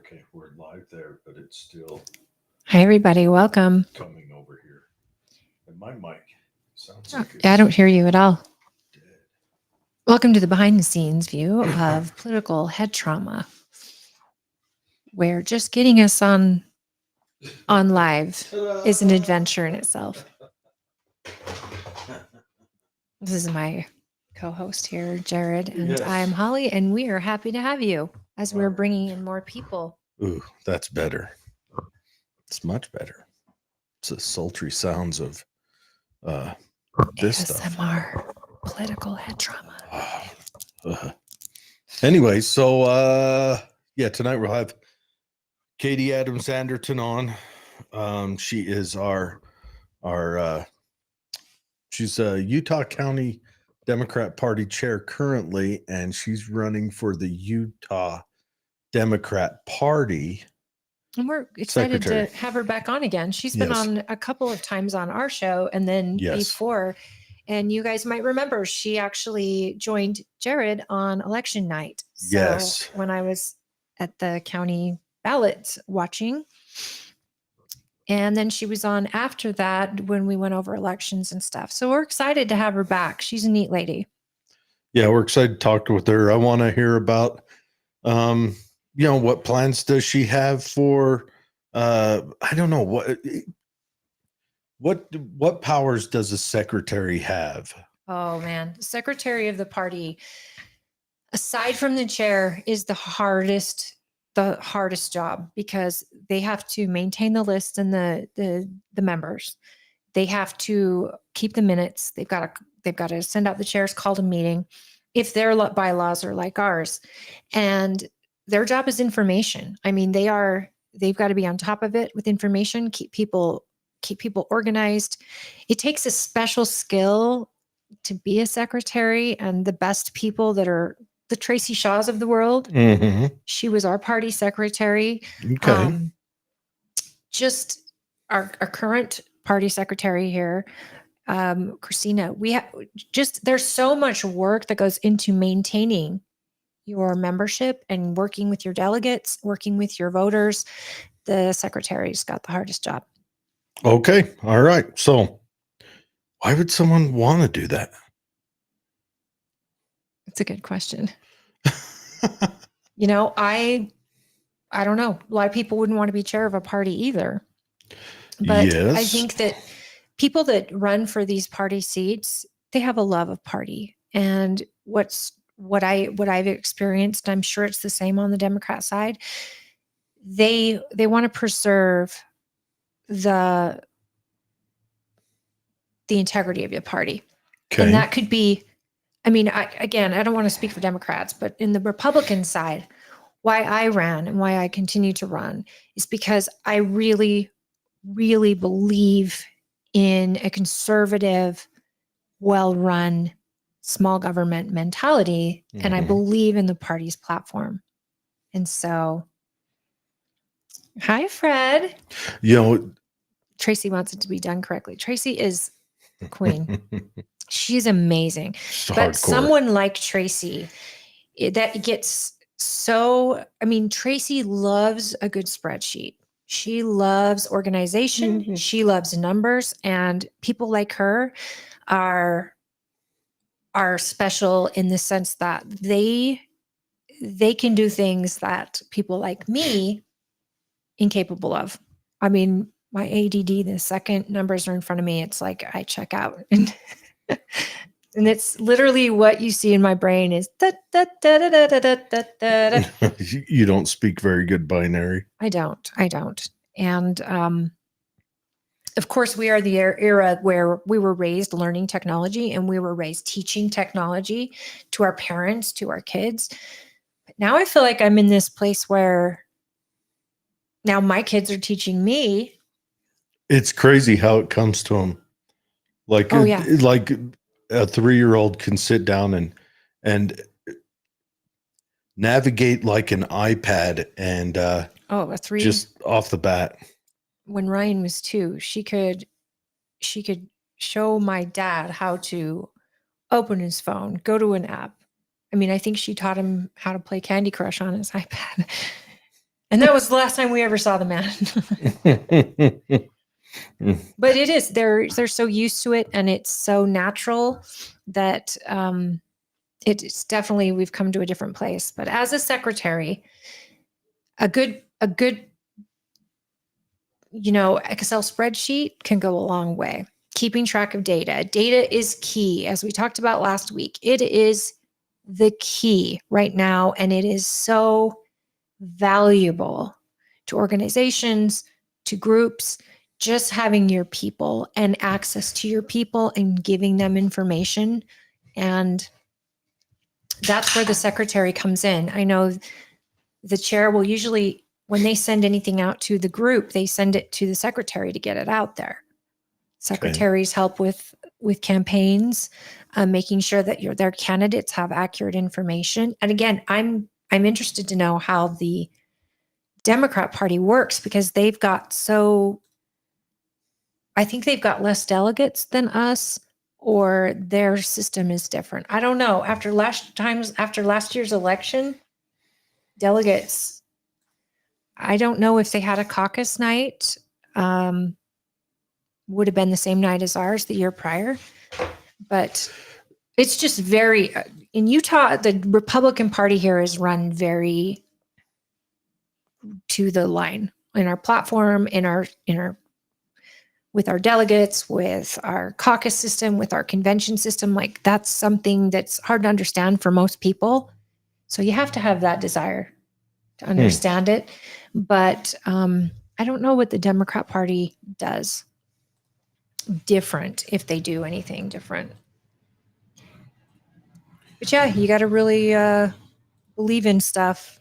Okay, we're live there, but it's still Hi, everybody. Welcome. coming over here. And my mic sounds Oh, like it's yeah, I don't hear you at all. dead. Welcome to the behind the scenes view of political head trauma, where just getting us on live is an adventure in itself. This is my co-host here, Jared, and Yes. I'm Holly, and we are happy to have you as we're bringing in more people. Ooh, that's better. It's much better. It's the sultry sounds of this stuff. ASMR, political head trauma. Anyway, so yeah, tonight we'll have Katie Adams-Anderton on. She is our she's a Utah County Democrat Party chair currently, and she's running for the Utah Democrat Party. And we're excited Secretary. to have her back on again. She's been Yes. on a couple of times on our show and then Yes. before. And you guys might remember she actually joined Jared on election night. So Yes. when I was at the county ballot watching. And then she was on after that when we went over elections and stuff. So we're excited to have her back. She's a neat lady. Yeah, we're excited to talk with her. I want to hear about what plans does she have for I don't know what powers does a secretary have? Oh man, secretary of the party, aside from the chair, is the hardest job because they have to maintain the list and the members. They have to keep the minutes. They've got to send out the chairs, called a meeting if their bylaws are like ours. And their job is information. I mean, they've got to be on top of it with information, keep people organized. It takes a special skill to be a secretary, and the best people that are the Tracy Shaws of the world. Mm-hmm. She was our party secretary. Okay. Just our current party secretary here, Christina. There's so much work that goes into maintaining your membership and working with your delegates, working with your voters. The secretary's got the hardest job. Okay. All right. So why would someone want to do that? It's a good question. I don't know. A lot of people wouldn't want to be chair of a party either. But yes. I think that people that run for these party seats, they have a love of party. And what I've experienced, I'm sure it's the same on the Democrat side. They want to preserve the integrity of your party. Okay. And that could be, I mean, I don't want to speak for Democrats, but in the Republican side, why I ran and why I continue to run is because I really, really believe in a conservative, well-run, small government mentality. Mm-hmm. And I believe in the party's platform. And so, hi, Fred. Tracy wants it to be done correctly. Tracy is queen. She's amazing. But someone like Tracy, that gets so, I mean, Tracy loves a good spreadsheet. She loves organization. Mm-hmm. She loves numbers, and people like her are special in the sense that they can do things that people like me incapable of. I mean, my ADD, the second numbers are in front of me, it's like I check out. And it's literally what you see in my brain is da, da, da, da, da, da, da, da. You don't speak very good binary. I don't. And of course, we are the era where we were raised learning technology, and we were raised teaching technology to our parents, to our kids. But now I feel like I'm in this place where now my kids are teaching me. It's crazy how it comes to them. Like, like a 3-year-old can sit down and navigate like an iPad and a 3 just off the bat. When Ryan was 2, she could show my dad how to open his phone, go to an app. I mean, I think she taught him how to play Candy Crush on his iPad. And that was the last time we ever saw the man. But it is, they're so used to it, and it's so natural that it's definitely, we've come to a different place. But as a secretary, a good Excel spreadsheet can go a long way. Keeping track of data. Data is key, as we talked about last week. It is the key right now, and it is so valuable to organizations, to groups. Just having your people and access to your people and giving them information. And that's where the secretary comes in. I know the chair will usually, when they send anything out to the group, they send it to the secretary to get it out there. Secretaries help with campaigns, making sure that their candidates have accurate information. And again, I'm interested to know how the Democrat Party works, because I think they've got less delegates than us, or their system is different. I don't know. After last year's election, delegates, I don't know if they had a caucus night. Would have been the same night as ours the year prior, but it's just very, in Utah, the Republican Party here is run very to the line in our platform, with our delegates, with our caucus system, with our convention system. Like, that's something that's hard to understand for most people. So you have to have that desire to understand it. But I don't know what the Democrat Party does different, if they do anything different. But yeah, you got to really believe in stuff.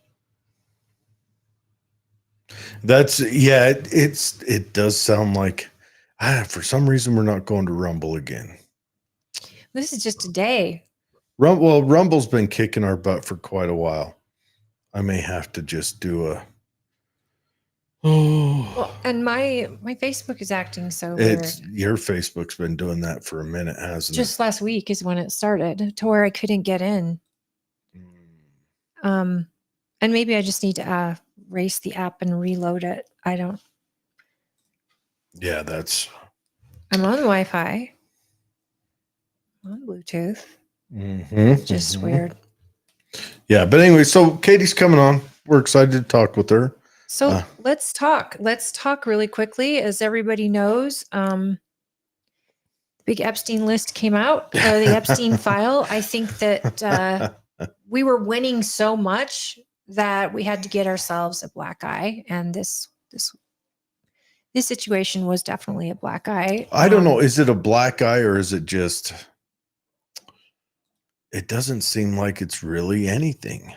It does sound like, for some reason, we're not going to Rumble again. This is just a day. Rumble's been kicking our butt for quite a while. I may have to just do a. Well, and my Facebook is acting so weird. Your Facebook's been doing that for a minute, hasn't it? Just last week is when it started, to where I couldn't get in. And maybe I just need to erase the app and reload it. I don't. Yeah, I'm on Wi-Fi. I'm on Bluetooth. Just weird. Yeah, but anyway, so Katie's coming on. We're excited to talk with her. So let's talk. Let's talk really quickly. As everybody knows, the big Epstein list came out, the Epstein file. I think that we were winning so much that we had to get ourselves a black eye, and this situation was definitely a black eye. I don't know. Is it a black eye, or is it just? It doesn't seem like it's really anything.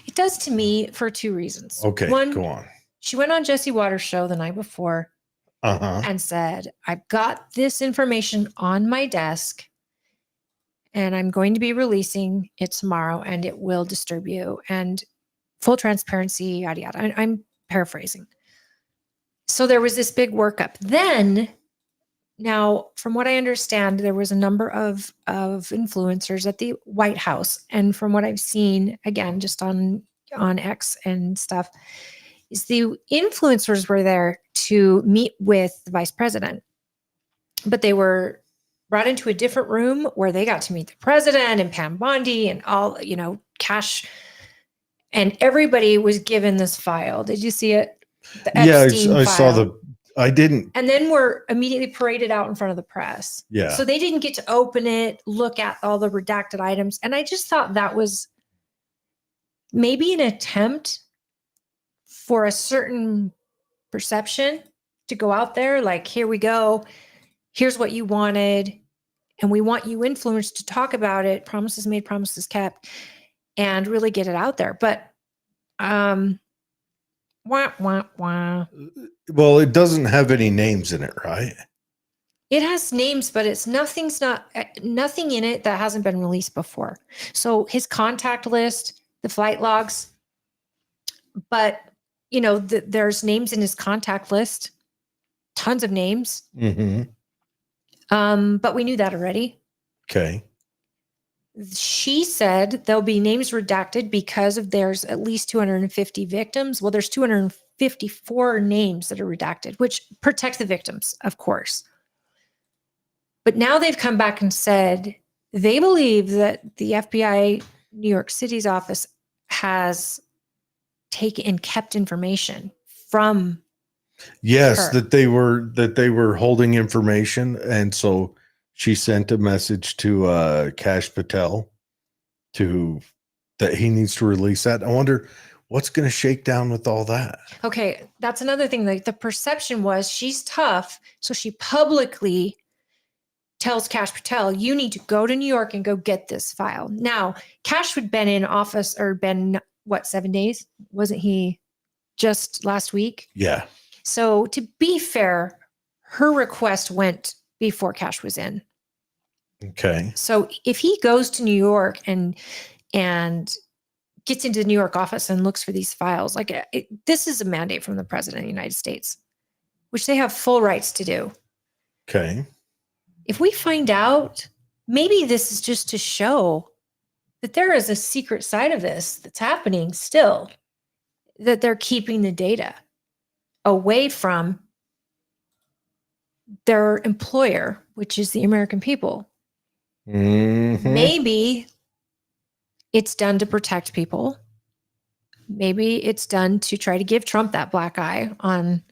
It does to me for two reasons. Okay, one, go on. She went on Jesse Waters' show the night before and said, I've got this information on my desk, and I'm going to be releasing it tomorrow, and it will disturb you, and full transparency, yada, yada. I'm paraphrasing. So there was this big workup. Then, now, from what I understand, there was a number of influencers at the White House. And from what I've seen, again, just on X and stuff, is the influencers were there to meet with the vice president. But they were brought into a different room where they got to meet the president and Pam Bondi and all, Cash. And everybody was given this file. Did you see it? The Epstein I file. saw I didn't. And then we're immediately paraded out in front of the press. Yeah. So they didn't get to open it, look at all the redacted items. And I just thought that was maybe an attempt for a certain perception to go out there. Like, here we go. Here's what you wanted. And we want you influenced to talk about it. Promises made, promises kept, and really get it out there. But, wah, wah, wah. Well, it doesn't have any names in it, right? It has names, but nothing in it that hasn't been released before. So his contact list, the flight logs, but there's names in his contact list, tons of names. Mm-hmm. But we knew that already. Okay. She said there'll be names redacted because of there's at least 250 victims. Well, there's 254 names that are redacted, which protect the victims, of course. But now they've come back and said they believe that the FBI New York City's office has taken and kept information from Yes, her. that they were holding information, and so she sent a message to Kash Patel that he needs to release that. I wonder what's going to shake down with all that. Okay, that's another thing. Like the perception was she's tough, so she publicly tells Kash Patel, "You need to go to New York and go get this file." Now, Kash had been in office or been what 7 days? Wasn't he just last week? Yeah. So to be fair, her request went before Kash was in. Okay. So if he goes to New York and gets into the New York office and looks for these files, like this is a mandate from the president of the United States, which they have full rights to do. Okay. If we find out, maybe this is just to show that there is a secret side of this that's happening still, that they're keeping the data away from their employer, which is the American people. Mm-hmm. Maybe it's done to protect people. Maybe it's done to try to give Trump that black eye on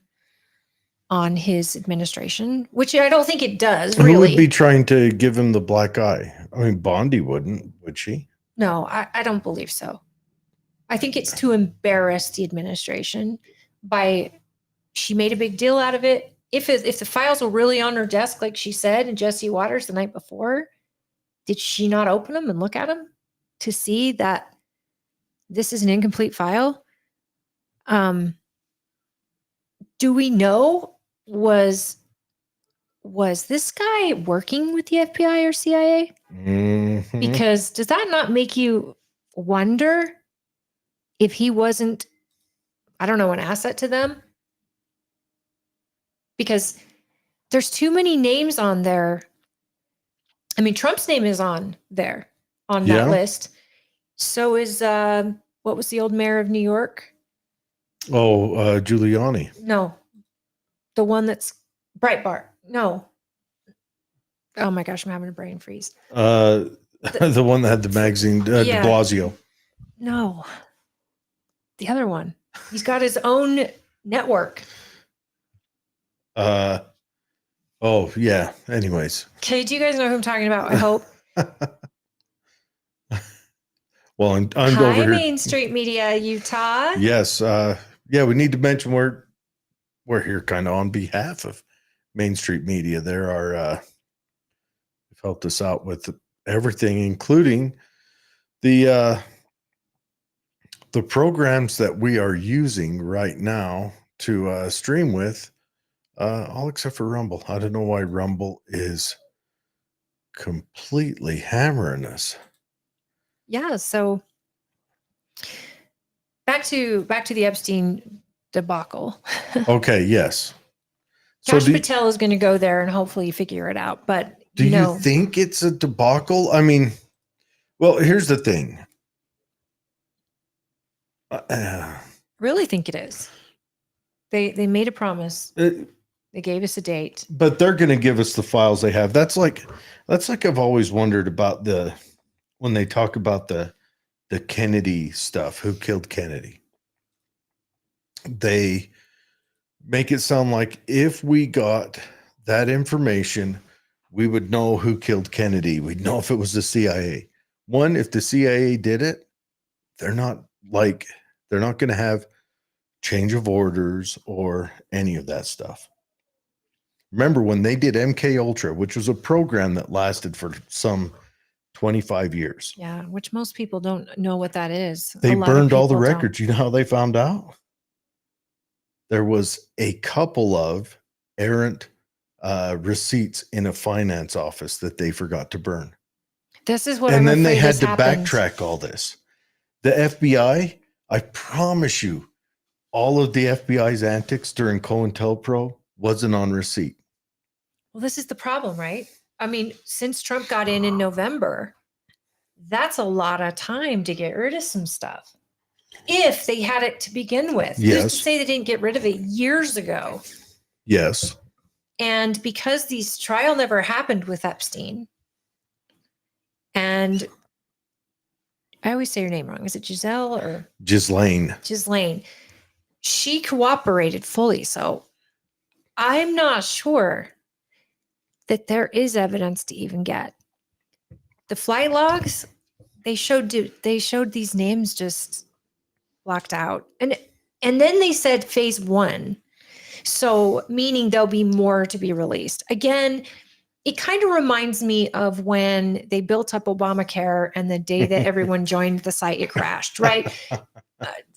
his administration, which I don't think it does, really. Who would be trying to give him the black eye? I mean, Bondi wouldn't, would she? No, I don't believe so. I think it's to embarrass the administration she made a big deal out of it. If the files were really on her desk, like she said, and Jesse Waters the night before, did she not open them and look at them to see that this is an incomplete file? Do we know, was this guy working with the FBI or CIA? Mm-hmm. Because does that not make you wonder if he wasn't, I don't know, an asset to them? Because there's too many names on there. I mean, Trump's name is on there on that list. So is what was the old mayor of New York? Oh, Giuliani. No, the one that's Breitbart. No. Oh my gosh, I'm having a brain freeze. The one that had the magazine, De Blasio. No, the other one. He's got his own network. Oh yeah. Anyways. Okay, do you guys know who I'm talking about? I hope. Well, I'm Hi, over here. Main Street Media, Utah. Yes. Yeah, we need to mention we're here kind of on behalf of Main Street Media. There are they've helped us out with everything, including the programs that we are using right now to stream with, all except for Rumble. I don't know why Rumble is completely hammering us. Yeah, so back to the Epstein debacle. Okay, yes. Kash Patel is going to go there and hopefully figure it out. But do you think it's a debacle? I mean, well, here's the thing. Really think it is. They made a promise. They gave us a date. But they're going to give us the files they have. That's like I've always wondered about when they talk about the Kennedy stuff, who killed Kennedy. They make it sound like if we got that information, we would know who killed Kennedy. We'd know if it was the CIA. One, if the CIA did it, they're not going to have change of orders or any of that stuff. Remember when they did MK Ultra, which was a program that lasted for some 25 years. Yeah, which most people don't know what that is. They burned all the records. You know how they found out? There was a couple of errant receipts in a finance office that they forgot to burn. This is what and I'm then they afraid had has to happened. backtrack all this. The FBI, I promise you, all of the FBI's antics during COINTELPRO wasn't on receipt. Well, this is the problem, right? I mean, since Trump got in November, That's a lot of time to get rid of some stuff. If they had it to begin with. Who's Yes. to say they didn't get rid of it years ago? Yes. And because these trial never happened with Epstein, and I always say your name wrong. Is it Giselle or Ghislaine. Ghislaine? She cooperated fully. So I'm not sure that there is evidence to even get. The flight logs, they showed these names just blocked out. And then they said phase 1. So meaning there'll be more to be released. Again, it kind of reminds me of when they built up Obamacare and the day that everyone joined the site, it crashed, right?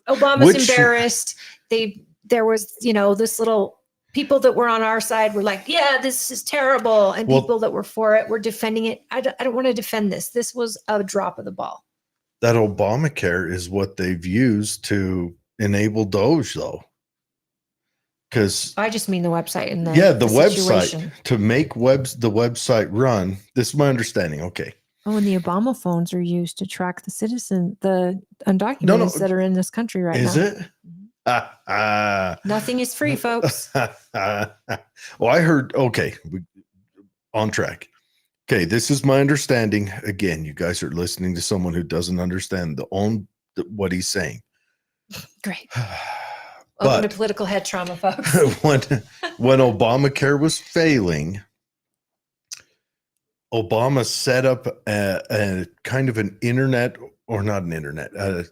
Obama's embarrassed. There was, this little people that were on our side were like, yeah, this is terrible. And people that were for it were defending it. I don't want to defend this. This was a drop of the ball. That Obamacare is what they've used to enable DOGE, though. Because I just mean the website and the website situation. to make the website run. This is my understanding. Okay. Oh, and the Obama phones are used to track the undocumented that are in this country right now. Is it? Nothing is free, folks. Well, I heard. Okay, on track. Okay, this is my understanding. Again, you guys are listening to someone who doesn't understand what he's saying. Great. Welcome to political head trauma, folks. when Obamacare was failing, Obama set up a kind of an internet, or not an internet, a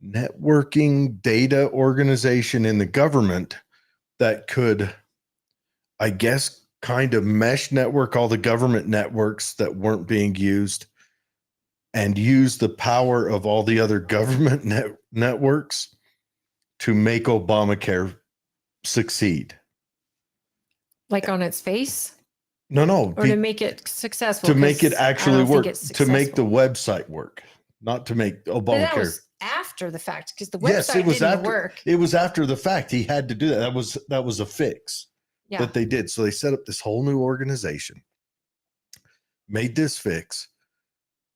networking data organization in the government that could, I guess, kind of mesh network all the government networks that weren't being used and use the power of all the other government networks to make Obamacare succeed. Like on its face? No. Or to make it successful. To make it actually work. To make the website work. Not to make Obamacare. But that was after the fact, because the website didn't work. It was after the fact. He had to do that. That was a fix that they did. So they set up this whole new organization, made this fix,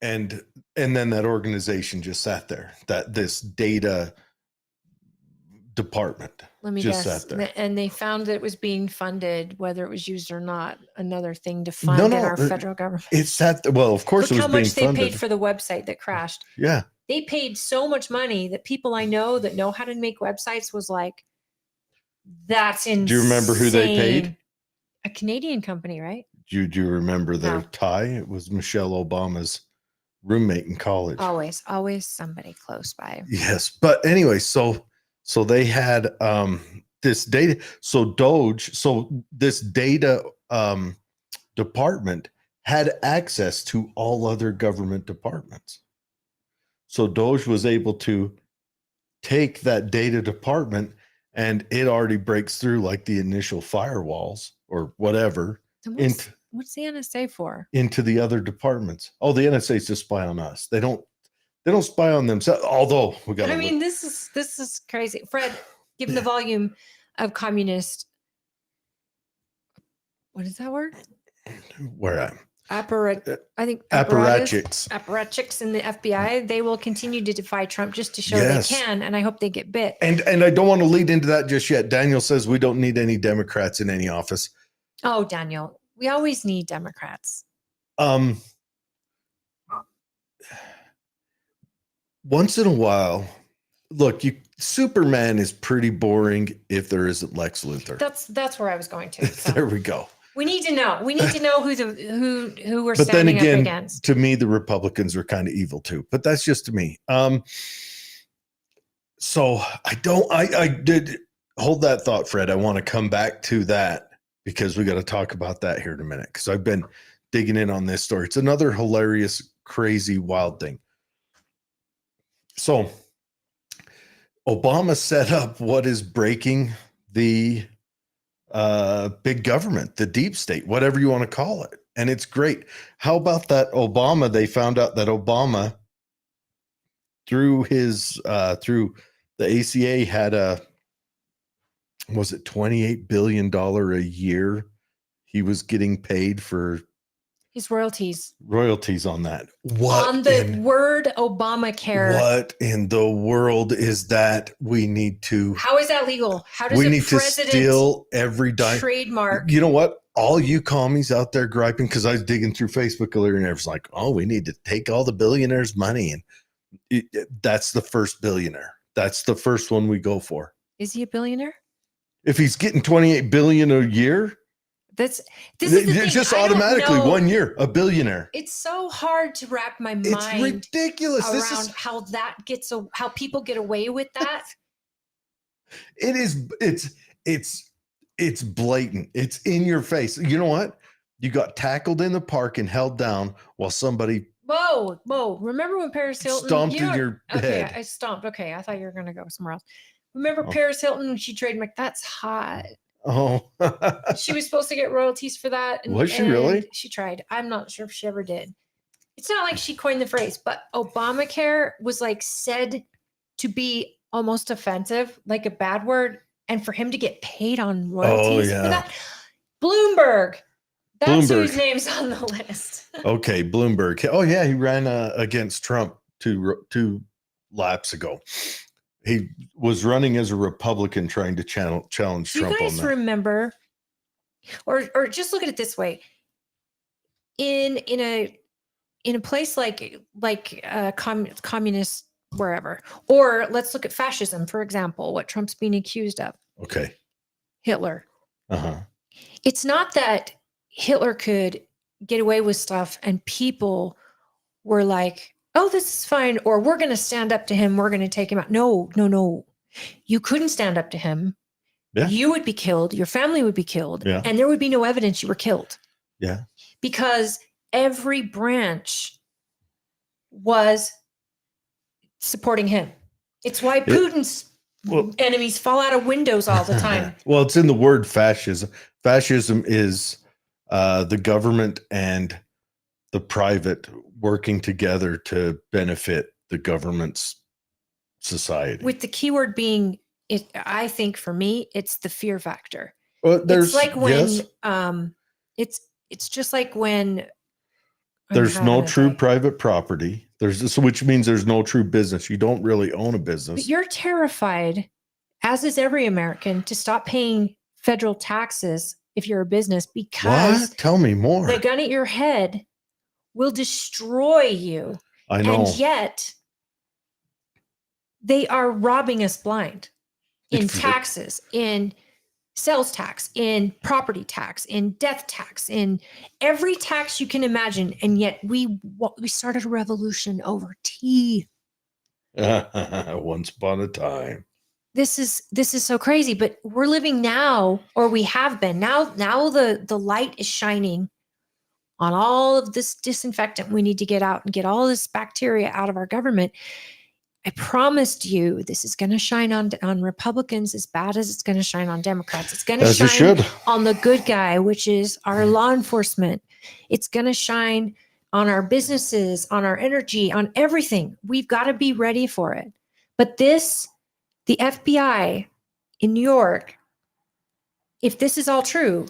and then that organization just sat there. This data department. Let me just guess. Sat there. And they found that it was being funded, whether it was used or not. Another thing to fund in our federal government. It's that. Well, of course, Look it was being funded. how much they paid for the website that crashed. Yeah. They paid so much money that people I know that know how to make websites was like, that's insane. Do you remember who they paid? A Canadian company, right? Do you remember their tie? It was Michelle Obama's roommate in college. Always somebody close by. Yes. But anyway, so they had this data. So DOGE, this data department had access to all other government departments. So DOGE was able to take that data department, and it already breaks through like the initial firewalls or whatever. What's the NSA for? Into the other departments. Oh, the NSA is to spy on us. They don't spy on themselves. Although we got. This is crazy. Fred, given the volume of communist, what is that word? Where I'm. I think apparatchiks in the FBI, they will continue to defy Trump just to show they can, and I hope they get bit. And I don't want to lead into that just yet. Daniel says we don't need any Democrats in any office. Oh, Daniel, we always need Democrats. Once in a while, look, Superman is pretty boring if there isn't Lex Luthor. That's where I was going to. So. There we go. We need to know. We need to know who we're but standing then again, up against. To me, the Republicans are kind of evil too. But that's just to me. So I did hold that thought, Fred. I want to come back to that because we got to talk about that here in a minute. Because I've been digging in on this story. It's another hilarious, crazy, wild thing. So Obama set up what is breaking the big government, the deep state, whatever you want to call it. And it's great. How about that Obama? They found out that Obama through the ACA had was it $28 billion a year he was getting paid for His royalties royalties on that. on the word Obamacare. What in the world is that? We need to. How is that legal? How does We a need to president steal every dime. trademark? You know what? All you commies out there griping, because I was digging through Facebook earlier, and everyone's like, "Oh, we need to take all the billionaires' money," and that's the first billionaire. That's the first one we go for. Is he a billionaire? If he's getting 28 billion a year, This is the thing. just I don't automatically know. 1 year, a billionaire. It's so hard to wrap my It's mind ridiculous. around how that gets how people get away with that. It is. It's blatant. It's in your face. You know what? You got tackled in the park and held down while somebody Whoa. Remember when Paris Hilton stomped in your okay, head. I stomped. Okay, I thought you were gonna go somewhere else. Remember Oh. Paris Hilton when she trademarked? That's hot. Oh, She was supposed to get royalties for that. Was she really? And she tried. I'm not sure if she ever did. It's not like she coined the phrase, but Obamacare was like said to be almost offensive, like a bad word. And for him to get paid on royalties for that, Bloomberg. That's Bloomberg. whose name's on the list. Okay, Bloomberg. Oh yeah, he ran against Trump two laps ago. He was running as a Republican, trying to challenge Trump Do you on guys that. remember, or just look at it this way: in a place like communist wherever, or let's look at fascism, for example, what Trump's being accused of. Okay. Hitler. Uh-huh. It's not that Hitler could get away with stuff and people were like, oh, this is fine, or we're going to stand up to him, we're going to take him out. No. You couldn't stand up to him. Yeah. You would be killed, your family would be killed, Yeah. and there would be no evidence you were killed. Yeah. Because every branch was supporting him. It's why Putin's enemies fall out of windows all the time. Well, it's in the word fascism. Fascism is the government and the private working together to benefit the government's society. With the keyword being, I think for me, it's the fear factor. Well, It's like when it's just like when there's no true private property. Which means there's no true business. You don't really own a business. But you're terrified, as is every American, to stop paying federal taxes if you're a business, because what? Tell me more. the gun at your head will destroy you. I know. And yet they are robbing us blind in taxes, in sales tax, in property tax, in death tax, in every tax you can imagine. And yet we started a revolution over tea. Once upon a time. This is so crazy, but we're living now, or we have been. Now the light is shining on all of this disinfectant we need to get out and get all this bacteria out of our government. I promised you this is going to shine on Republicans as bad as it's going to shine on Democrats. It's going to shine on the good guy, which is our law enforcement. It's going to shine on our businesses, on our energy, on everything. We've got to be ready for it. But the FBI in New York, if this is all true,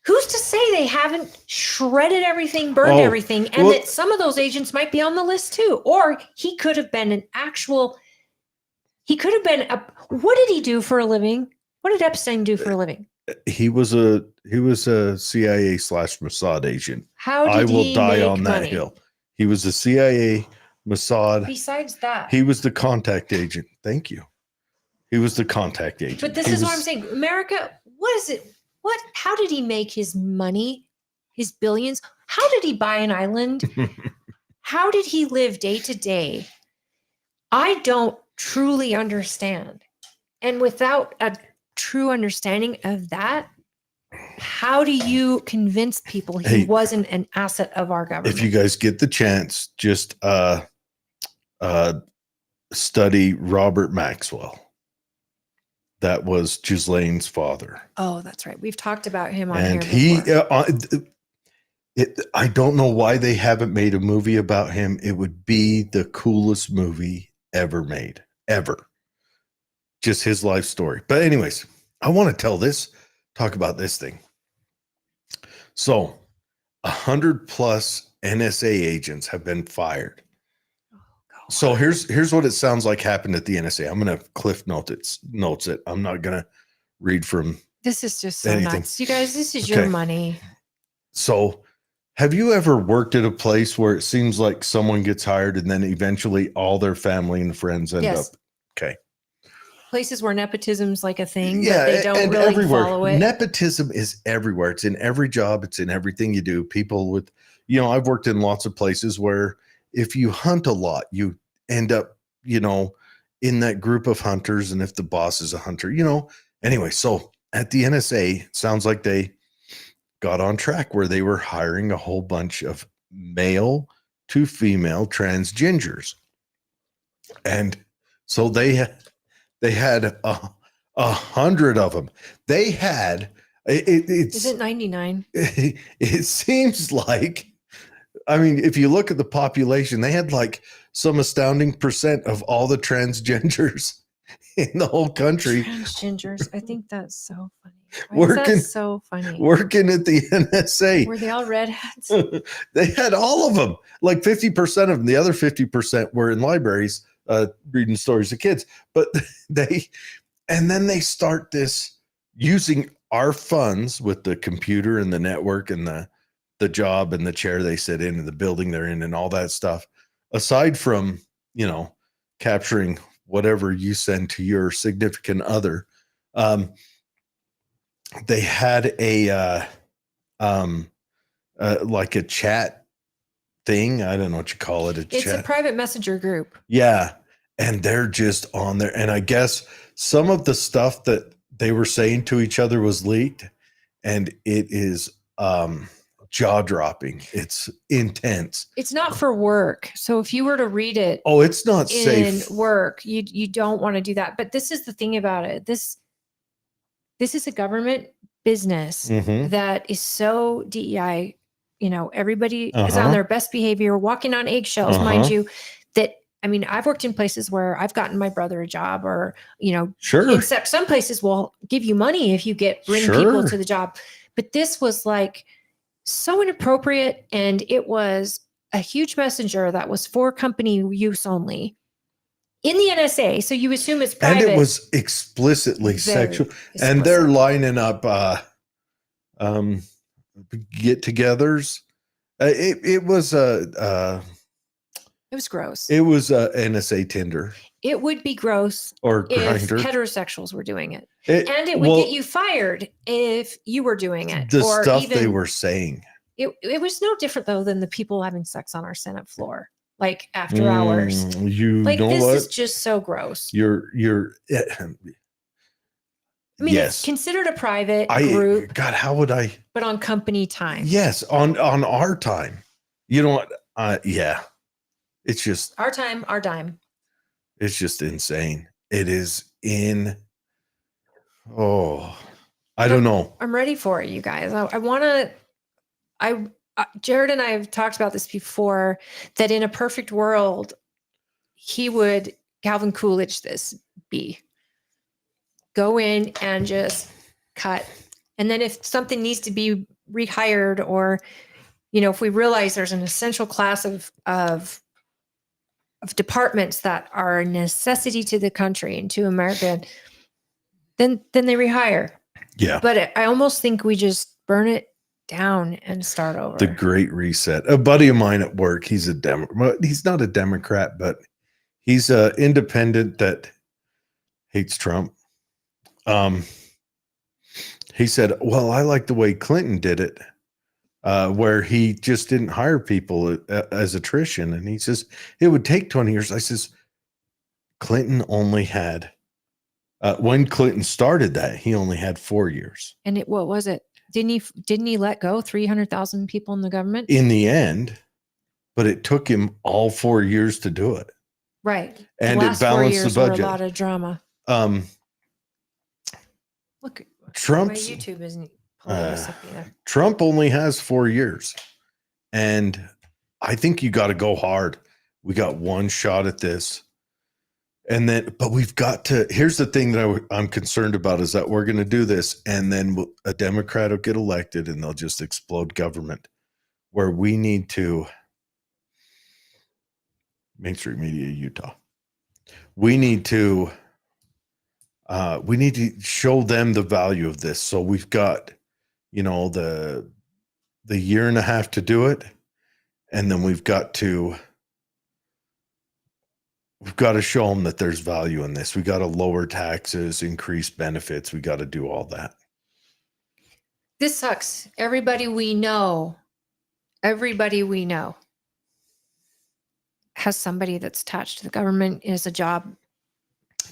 who's to say they haven't shredded everything, burned everything, and that some of those agents might be on the list too? Or he could have been what did he do for a living? What did Epstein do for a living? He was a CIA / Mossad agent. How did I will he die make on that money? hill. He was a CIA Mossad. Besides that, he was the contact agent. Thank you. He was the contact agent. But this is what I'm saying. America, what is it? How did he make his money, his billions? How did he buy an island? How did he live day to day? I don't truly understand. And without a true understanding of that, how do you convince people he wasn't an asset of our government? If you guys get the chance, just study Robert Maxwell. That was Ghislaine's father. Oh, that's right. We've talked about him on and here before. I don't know why they haven't made a movie about him. It would be the coolest movie ever made, ever. Just his life story. But anyways, I want to talk about this thing. So 100 plus NSA agents have been fired. Oh, God. So here's what it sounds like happened at the NSA. I'm going to cliff notes it. I'm not going to read from This is just so anything. nuts. You guys, this is your Okay. money. So have you ever worked at a place where it seems like someone gets hired and then eventually all their family and friends end Yes. up? Okay. Places where nepotism's like a thing, Yeah, but they don't and really everywhere. follow it. Nepotism is everywhere. It's in every job. It's in everything you do. People with, I've worked in lots of places where if you hunt a lot, you end up, in that group of hunters. And if the boss is a hunter, anyway, so at the NSA, it sounds like they got on track where they were hiring a whole bunch of male to female transgenders. And so they had 100 of them. They had Is it 99? it seems like, I mean, if you look at the population, they had like some astounding percent of all the transgenders in the whole country Transgenders. I think that's so funny. Why Working- is that so funny? working at the NSA. Were they all redheads? They had all of them, like 50% of them. The other 50% were in libraries reading stories to kids. But and then they start this using our funds with the computer and the network and the job and the chair they sit in and the building they're in and all that stuff. Aside from, capturing whatever you send to your significant other, they had a like a chat thing. I don't know what you call it. It's a private messenger group. Yeah. And they're just on there. And I guess some of the stuff that they were saying to each other was leaked, and it is jaw dropping. It's intense. It's not for work. So if you were to read it Oh, it's not in safe. work, you don't want to do that. But this is the thing about it. This is a government business Mhm. that is so DEI. Everybody is Uh-huh. on their best behavior, walking on eggshells, mind Uh-huh. you. I've worked in places where I've gotten my brother a job, or Sure. some places will give you money if you bring people Sure. to the job. But this was like so inappropriate, and it was a huge messenger that was for company use only in the NSA. So you assume it's private. And it was explicitly Very sexual. And they're explicit. lining up get-togethers. It was It was gross. it was NSA Tinder It would be gross or if Grindr. heterosexuals were doing it. And it would well, get you fired if you were doing it. the or stuff even, they were saying. It was no different, though, than the people having sex on our Senate floor, like after hours. You Like, know this what? is just so gross. You're I mean, yes. it's considered a private group, God, how would I? but on company time. Yes, on our time. You know what? Yeah. It's just Our time, our dime. it's just insane. It is I don't know. I'm ready for it, you guys. I want to. Jared and I have talked about this before, that in a perfect world, he would Calvin Coolidge this be. Go in and just cut. And then if something needs to be rehired, or, if we realize there's an essential class of departments that are a necessity to the country and to America, then they rehire. Yeah. But I almost think we just burn it down and start over. The Great Reset. A buddy of mine at work, he's a Democrat. He's not a Democrat, but he's an independent that hates Trump. He said, well, I like the way Clinton did it, where he just didn't hire people as attrition. And he says, it would take 20 years. I says, Clinton only had, when Clinton started that, he only had 4 years. And what was it? Didn't he let go 300,000 people in the government? In the end, but it took him all 4 years to do it. Right. And the it last 4 balanced years the budget. were a lot of drama. Look, Trump's my YouTube isn't pulling this up either. Trump only has 4 years, and I think you got to go hard. We got one shot at this, and then, but we've got to. Here's the thing that I'm concerned about is that we're going to do this, and then a Democrat will get elected, and they'll just explode government. where we need to, Mainstream Media Utah, we need to show them the value of this. So we've got, the year and a half to do it. And then we've got to show them that there's value in this. We got to lower taxes, increase benefits. We got to do all that. This sucks. Everybody we know has somebody that's attached to the government, is a job.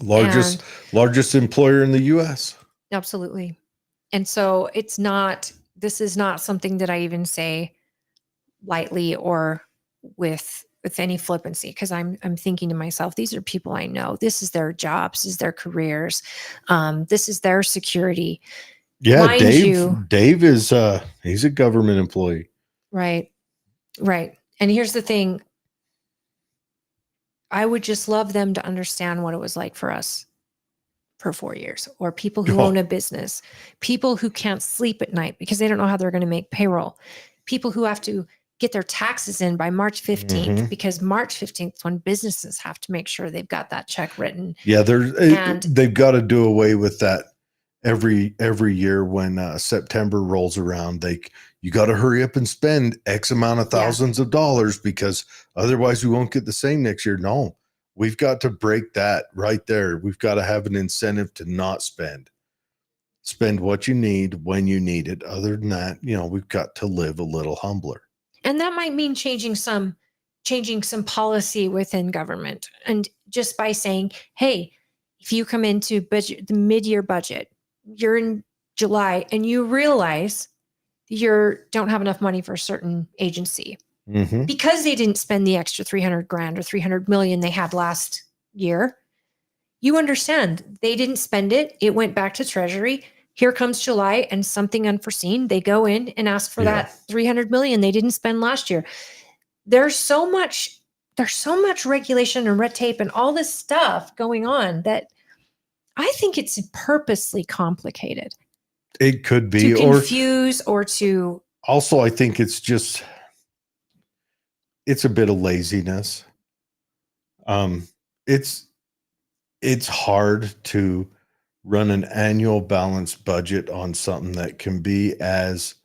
Largest employer in the U.S. Absolutely. And so this is not something that I even say lightly or with any flippancy, because I'm thinking to myself, these are people I know. This is their jobs, this is their careers. This is their security. Yeah, Mind Dave is he's a government employee. Right. And here's the thing. I would just love them to understand what it was like for us for 4 years, or people who own a business, people who can't sleep at night because they don't know how they're going to make payroll, people who have to get their taxes in by March 15th because March 15th is when businesses have to make sure they've got that check written. Yeah, they've got to do away with that every year when September rolls around. You got to hurry up and spend X amount of thousands of dollars because otherwise we won't get the same next year. No, we've got to break that right there. We've got to have an incentive to not spend what you need when you need it. Other than that, we've got to live a little humbler. And that might mean changing some policy within government. And just by saying, hey, if you come into the mid-year budget, you're in July and you realize you don't have enough money for a certain agency because they didn't spend the extra 300 grand or 300 million they had last year. You understand they didn't spend it. It went back to Treasury. Here comes July and something unforeseen. They go in and ask for that 300 million they didn't spend last year. There's so much regulation and red tape and all this stuff going on that I think it's purposely complicated. It could be, to confuse or to. Also, I think it's a bit of laziness. It's hard to run an annual balanced budget on something that can be as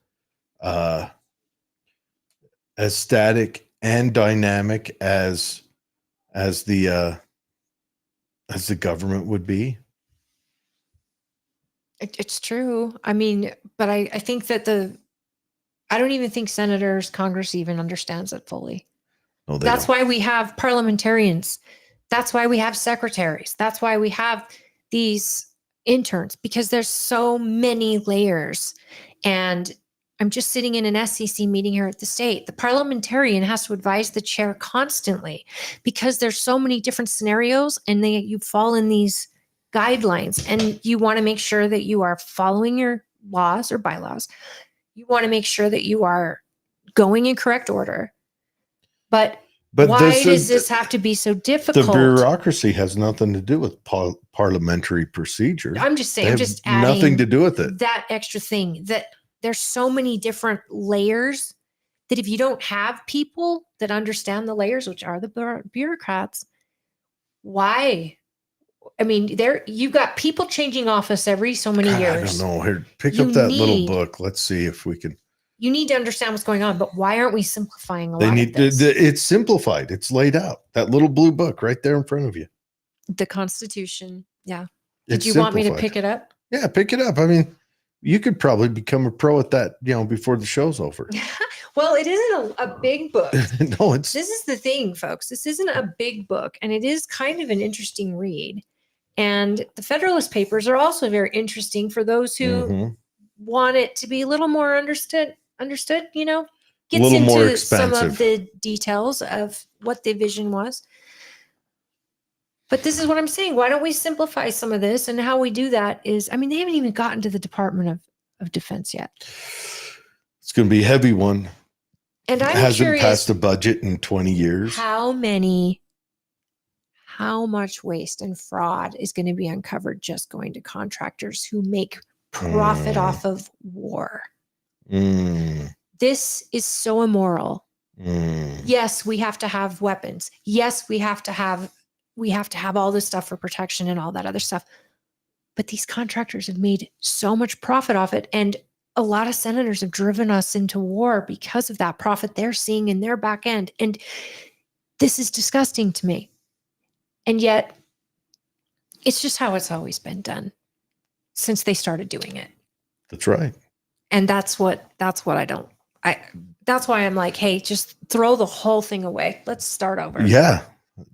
static and dynamic as the government would be. It's true. I mean, but I think that I don't even think senators, Congress even understands it fully. No, that's why we have parliamentarians. That's why we have secretaries. That's why we have these interns, because there's so many layers. And I'm just sitting in an SEC meeting here at the state. The parliamentarian has to advise the chair constantly because there's so many different scenarios and you fall in these guidelines, and you want to make sure that you are following your laws or bylaws. You want to make sure that you are going in correct order. But why does this have to be so difficult? The bureaucracy has nothing to do with parliamentary procedure. I'm just saying, I'm just adding nothing to do with it. That extra thing, that there's so many different layers that if you don't have people that understand the layers, which are the bureaucrats, why? I mean, you've got people changing office every so many years. I don't know. Here, pick up that little book. Let's see if we can. You need to understand what's going on, but why aren't we simplifying a lot of this? It's simplified. It's laid out. That little blue book right there in front of you. The Constitution. Yeah. Did you want me to pick it up? Yeah, pick it up. I mean, you could probably become a pro at that, before the show's over. Well, it isn't a big book. No, this is the thing, folks. This isn't a big book, and it is kind of an interesting read. And the Federalist Papers are also very interesting for those who want it to be a little more understood, gets into some of the details of what the vision was. But this is what I'm saying. Why don't we simplify some of this? And how we do that is, I mean, they haven't even gotten to the Department of Defense yet. It's going to be a heavy one. And I'm hasn't curious, passed a budget in 20 years. How much waste and fraud is going to be uncovered just going to contractors who make profit off of war? This is so immoral. Mm. Yes, we have to have weapons. Yes, we have to have all this stuff for protection and all that other stuff. But these contractors have made so much profit off it. And a lot of senators have driven us into war because of that profit they're seeing in their back end. And this is disgusting to me. And yet, it's just how it's always been done since they started doing it. That's right. And that's why I'm like, hey, just throw the whole thing away. Let's start over. Yeah.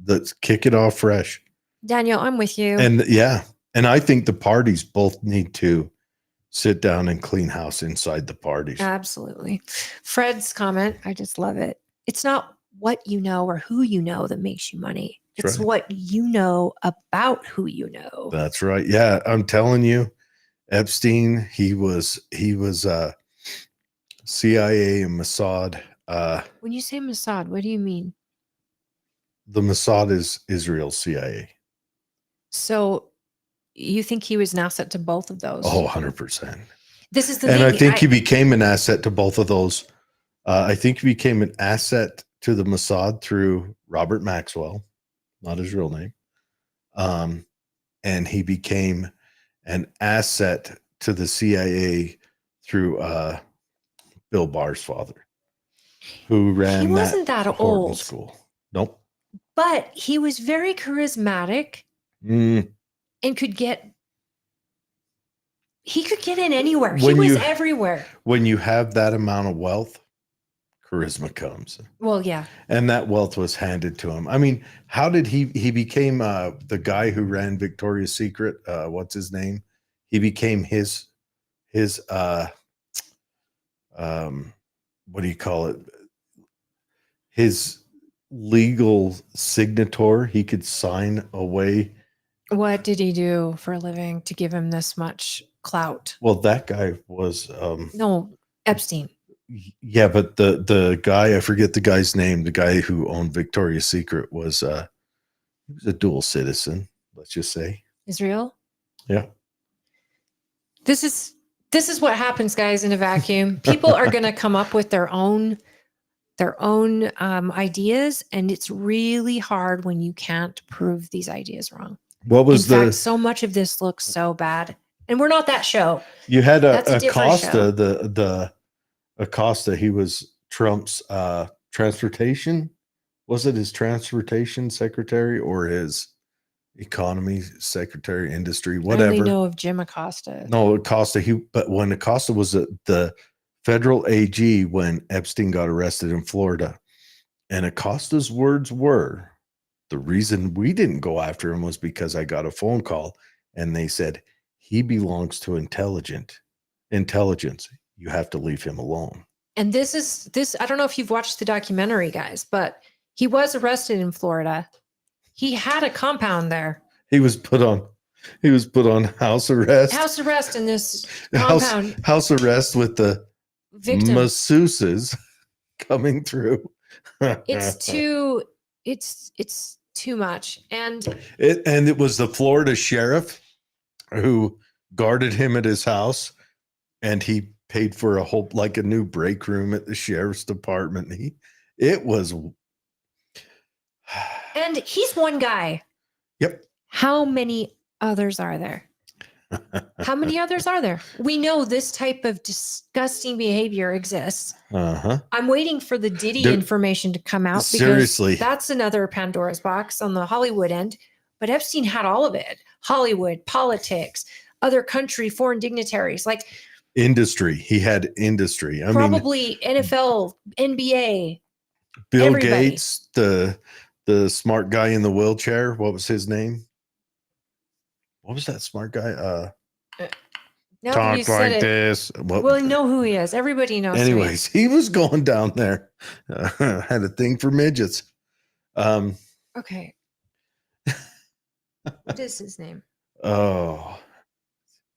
Let's kick it off fresh. Daniel, I'm with you. And yeah. And I think the parties both need to sit down and clean house inside the parties. Absolutely. Fred's comment, I just love it. It's not what you know or who you know that makes you money. That's It's right. what you know about who you know. That's right. Yeah. I'm telling you, Epstein, he was CIA and Mossad. When you say Mossad, what do you mean? The Mossad is Israel's CIA. So you think he was an asset to both of those? Oh, 100%. This is the And thing. I think he became an asset to both of those. I think he became an asset to the Mossad through Robert Maxwell, not his real name. And he became an asset to the CIA through Bill Barr's father, who ran he wasn't that Horton old. school. Nope. But he was very charismatic and could get in anywhere. He was everywhere. When you have that amount of wealth, charisma comes. Well, yeah. And that wealth was handed to him. I mean, how did he became the guy who ran Victoria's Secret? What's his name? He became his what do you call it? His legal signator. He could sign away. What did he do for a living to give him this much clout? Well, that guy was no, Epstein. Yeah, but the guy, I forget the guy's name, the guy who owned Victoria's Secret was he was a dual citizen, let's just say. Israel? Yeah. This is what happens, guys, in a vacuum. People are going to come up with their own ideas, and it's really hard when you can't prove these ideas wrong. What was in fact, so much of this looks so bad, and we're not that show. You had That's a Acosta, show. the Acosta. He was Trump's transportation. Was it his transportation secretary or his economy secretary, industry, whatever? I only know of Jim Acosta. No, Acosta. But when Acosta was the federal AG when Epstein got arrested in Florida, and Acosta's words were, the reason we didn't go after him was because I got a phone call and they said he belongs to intelligence. You have to leave him alone. And this. I don't know if you've watched the documentary, guys, but he was arrested in Florida. He had a compound there. He was put on house arrest. House arrest in this compound. House arrest with the victim masseuses coming through. It's too much. And it was the Florida sheriff who guarded him at his house, and he paid for a new break room at the sheriff's department. And he's one guy. Yep. How many others are there? How many others are there? We know this type of disgusting behavior exists. Uh-huh. I'm waiting for the Diddy information to come out, because seriously, that's another Pandora's box on the Hollywood end. But Epstein had all of it: Hollywood, politics, other country, foreign dignitaries, like industry. He had industry. I probably NFL, NBA. Bill everybody. Gates, the smart guy in the wheelchair. What was his name? What was that smart guy? Now Talk you said like this. Well, I know who he is. Everybody knows. Anyways, he was going down there. Had a thing for midgets. Okay. What is his name? Oh,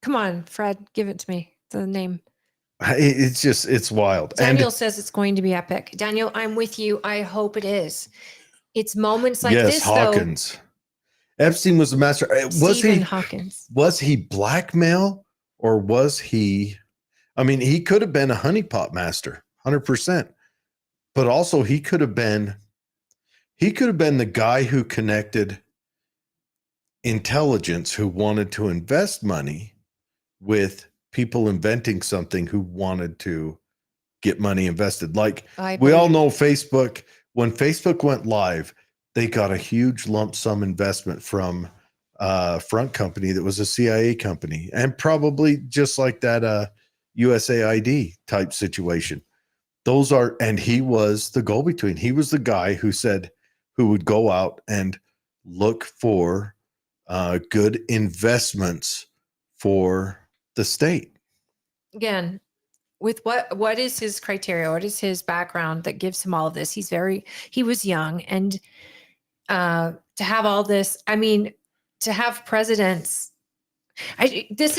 come on, Fred, give it to me. The name. It's wild. Daniel says it's going to be epic. Daniel, I'm with you. I hope it is. It's moments like this, Hawkins. though. Epstein was the master. Stephen Hawkins. Was he blackmail, or was he? I mean, he could have been a honeypot master. 100%. But also he could have been the guy who connected intelligence who wanted to invest money with people inventing something who wanted to get money invested. Like we all know Facebook, when Facebook went live, they got a huge lump sum investment from a front company that was a CIA company, and probably just like that USAID type situation. Those are, and he was the go-between. He was the guy who would go out and look for good investments for the state. Again, with what is his criteria? What is his background that gives him all of this? He was young, and to have all this, I mean, to have presidents, this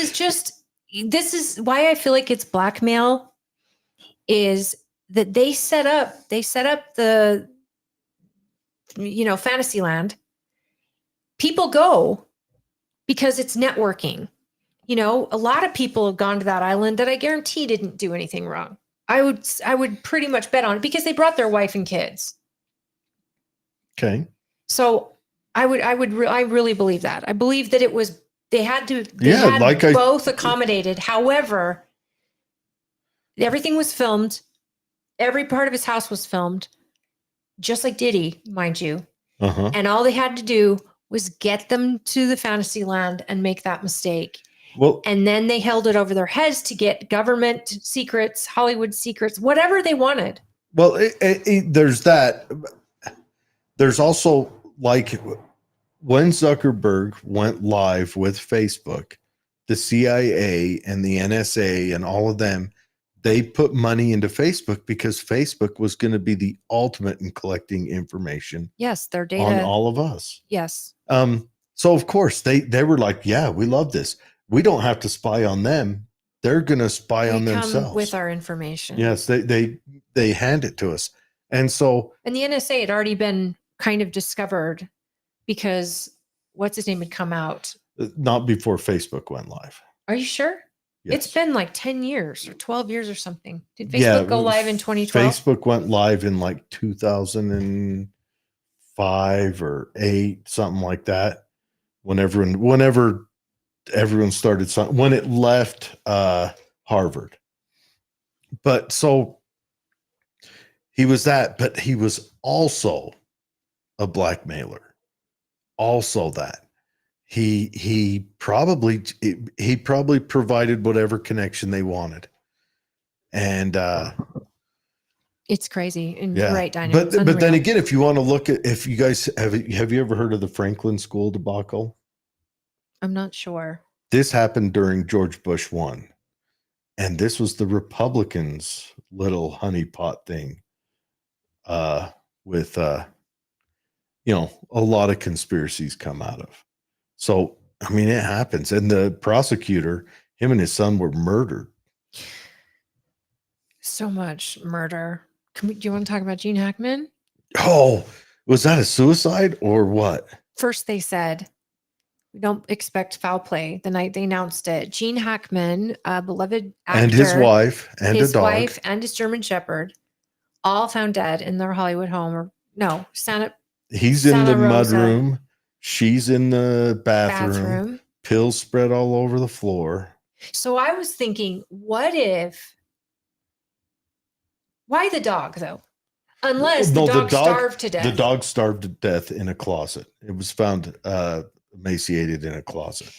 is why I feel like it's blackmail, is that they set up the, fantasy land. People go because it's networking. A lot of people have gone to that island that I guarantee didn't do anything wrong. I would pretty much bet on it because they brought their wife and kids. Okay. So I really believe that. I believe that they had both accommodated. However, everything was filmed. Every part of his house was filmed, just like Diddy, mind you. Uh-huh. And all they had to do was get them to the fantasy land and make that mistake. Well, and then they held it over their heads to get government secrets, Hollywood secrets, whatever they wanted. Well, there's that. There's also, like, when Zuckerberg went live with Facebook, the CIA and the NSA and all of them, they put money into Facebook because Facebook was going to be the ultimate in collecting information. Yes, their data on all of us. Yes. So of course they were like, yeah, we love this. We don't have to spy on them. They're going to spy on themselves with our information. Yes, they hand it to us. And so, and the NSA had already been kind of discovered because what's his name had come out. Not before Facebook went live. Are you sure? Yes. It's been like 10 years or 12 years or something. Did Facebook go live in 2012? Facebook went live in like 2005 or 8, something like that. Whenever everyone started, when it left Harvard. But so he was that, but he was also a blackmailer. Also that. He probably provided whatever connection they wanted. And it's crazy and yeah. right, Dinah. But then again, if you want to look at, if you guys have you ever heard of the Franklin School debacle? I'm not sure. This happened during George Bush 1. And this was the Republicans' little honeypot thing with a lot of conspiracies come out of. So, I mean, it happens. And the prosecutor, him and his son were murdered. So much murder. Do you want to talk about Gene Hackman? Oh, was that a suicide or what? First, they said, we don't expect foul play. The night they announced it, Gene Hackman, a beloved actor, and his wife, and a dog, wife, and his German Shepherd, all found dead in their Hollywood home. He's in the mudroom. She's in the bathroom. Pills spread all over the floor. So I was thinking, why the dog though? Unless the dog starved to death. The dog starved to death in a closet. It was found emaciated in a closet.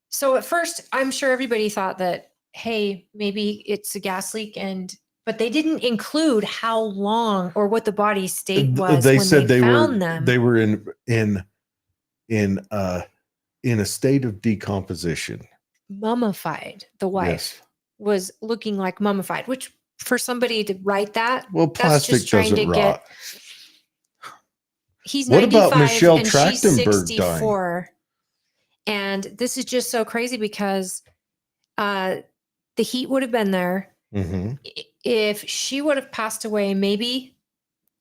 So at first, I'm sure everybody thought that, hey, maybe it's a gas leak, but they didn't include how long or what the body's state was. They when said they found them. They were in a state of decomposition. Mummified. The wife was looking like mummified, which for somebody to write that, well, plastic doesn't rot. He's what 95 about Michelle and Trachtenberg she's 64. dying? And this is just so crazy because the heat would have been there. Mm-hmm. If she would have passed away, maybe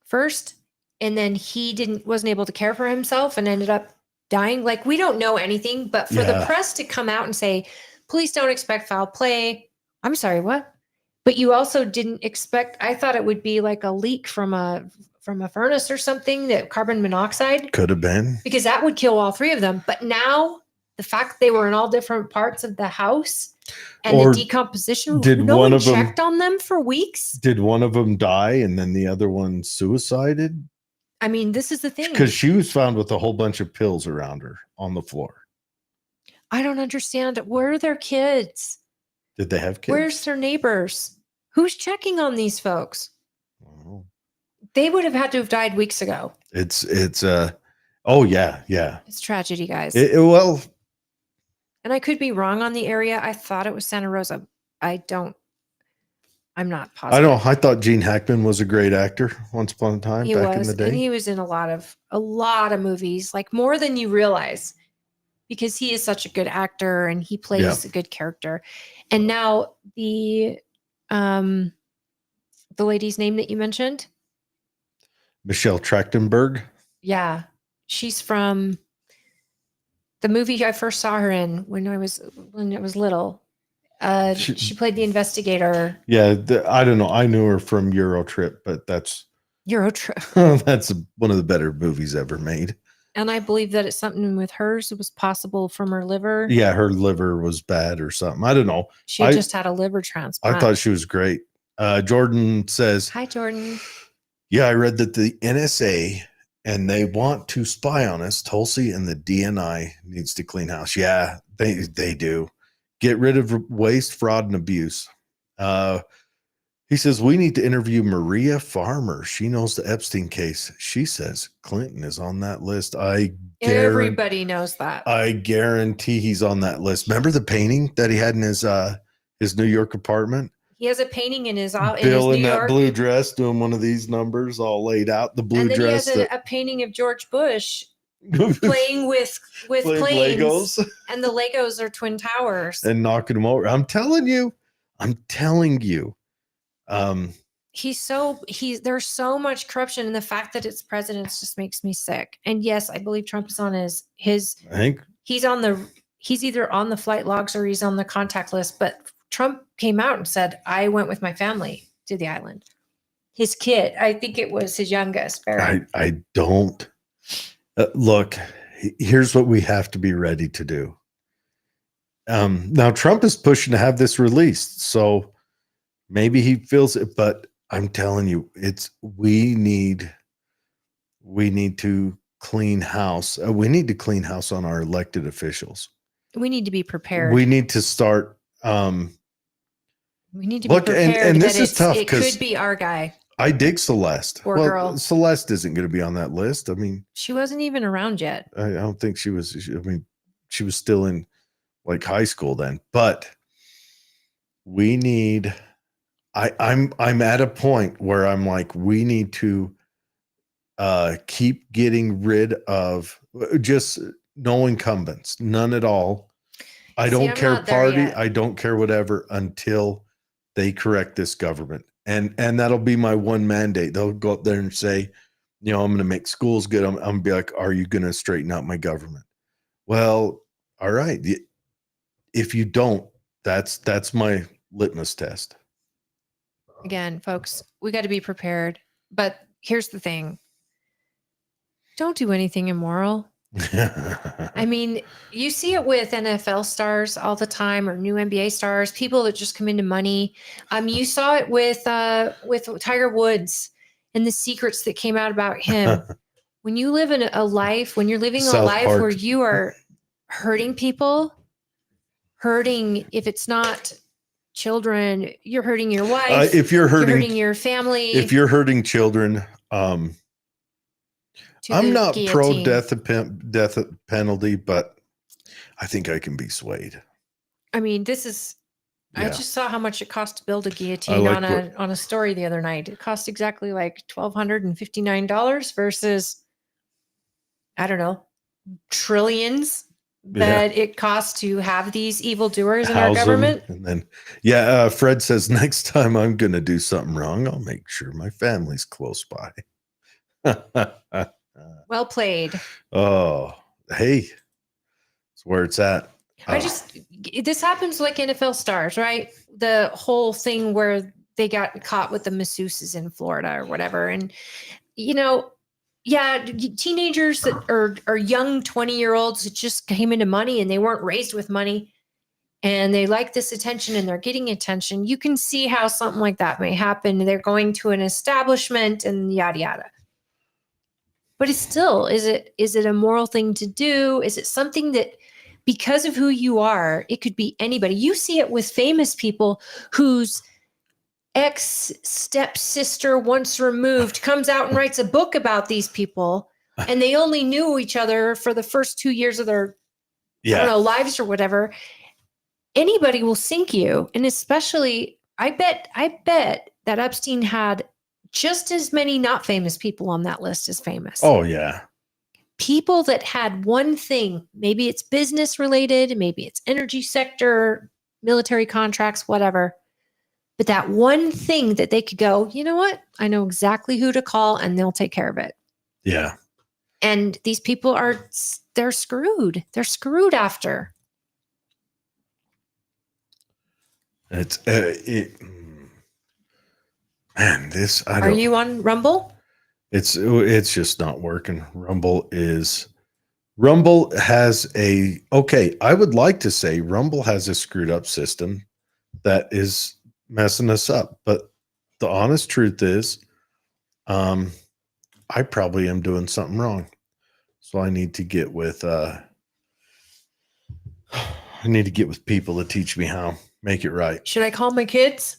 first, and then he wasn't able to care for himself and ended up dying. Like, we don't know anything, but for the press to come out and say, please don't expect foul play. I'm sorry, what? But you also didn't expect, I thought it would be like a leak from a furnace or something, that carbon monoxide, Could have been. because that would kill all three of them. But now the fact they were in all different parts of the house and Or the decomposition, did no one one of them- checked on them for weeks. Did one of them die and then the other one suicided? I mean, this is the thing. Because she was found with a whole bunch of pills around her on the floor. I don't understand. Where are their kids? Did they have kids? Where's their neighbors? Who's checking on these folks? Oh. They would have had to have died weeks ago. It's oh yeah. It's tragedy, guys. Well, And I could be wrong on the area. I thought it was Santa Rosa. I'm not positive. I don't know. I thought Gene Hackman was a great actor once upon a time He back was, in the and day. he was in a lot of movies, like more than you realize, because he is such a good actor and he plays a good character. And now the lady's name that you mentioned, Michelle Trachtenberg. yeah, she's from the movie I first saw her in when I was little. She played the investigator. Yeah, I don't know. I knew her from Eurotrip, but that's Eurotrip. that's one of the better movies ever made. And I believe that it's something with hers. It was possible from her liver. Yeah, her liver was bad or something. I don't know. She had just had a liver transplant. I thought she was great. Jordan says, "Hi, Jordan. Yeah, I read that the NSA and they want to spy on us. Tulsi and the DNI needs to clean house. Yeah, they do. Get rid of waste, fraud, and abuse. He says, we need to interview Maria Farmer. She knows the Epstein case. She says Clinton is on that list. Everybody knows that. I guarantee he's on that list. Remember the painting that he had in his New York apartment? He has a painting in his Bill in New that York. blue dress doing one of these numbers all laid out. The blue and then dress. He has a painting of George Bush playing with planes. Legos. And the Legos are twin towers. And knocking them over. I'm telling you. There's so much corruption, and the fact that it's presidents just makes me sick. And yes, I believe Trump is on his I think he's either on the flight logs or he's on the contact list. But Trump came out and said, I went with my family to the island. His kid, I think it was his youngest, Barry. I don't look, here's what we have to be ready to do. Now Trump is pushing to have this released, so maybe he feels it, but I'm telling you, we need to clean house. We need to clean house on our elected officials. We need to be prepared. We need to start. We need to be prepared. And this is tough. It could be our guy. I dig Celeste. Or girl. Celeste isn't going to be on that list. I mean, she wasn't even around yet. I don't think she was. I mean, she was still in like high school then. But we need. I'm at a point where I'm like, we need to keep getting rid of just no incumbents, none at all. I don't care party. I don't care whatever until they correct this government. And that'll be my one mandate. They'll go up there and say, I'm going to make schools good. I'm going to be like, are you going to straighten out my government? Well, all right. If you don't, that's my litmus test. Again, folks, we got to be prepared. But here's the thing. Don't do anything immoral. I mean, you see it with NFL stars all the time, or new NBA stars, people that just come into money. You saw it with Tiger Woods and the secrets that came out about him. When you live in a life, when you're living a life where you are hurting people, if it's not children, you're hurting your wife. If you're hurting your family, if you're hurting children, I'm not pro death penalty, but I think I can be swayed. I mean, I just saw how much it cost to build a guillotine on a story the other night. It cost exactly like $1,259 versus, I don't know, trillions that it costs to have these evildoers in our government. And then, Fred says, next time I'm going to do something wrong, I'll make sure my family's close by. Well played. Oh, hey, that's where it's at. This happens like NFL stars, right? The whole thing where they got caught with the masseuses in Florida or whatever. And, yeah, teenagers that are young 20-year-olds that just came into money and they weren't raised with money and they like this attention and they're getting attention. You can see how something like that may happen. They're going to an establishment and yada, yada. But it's still, is it a moral thing to do? Is it something that, because of who you are, it could be anybody? You see it with famous people whose ex stepsister, once removed, comes out and writes a book about these people, and they only knew each other for the first 2 years of their lives or whatever. Anybody will sink you. And especially, I bet that Epstein had just as many not famous people on that list as famous. Oh, yeah. People that had one thing, maybe it's business related, maybe it's energy sector, military contracts, whatever. But that one thing that they could go, you know what? I know exactly who to call and they'll take care of it. Yeah. And these people they're screwed. They're screwed after. It's man, Are you on Rumble? It's just not working. Rumble has I would like to say Rumble has a screwed up system that is messing us up. But the honest truth is, I probably am doing something wrong. So I need to get with people to teach me how. Make it right. Should I call my kids?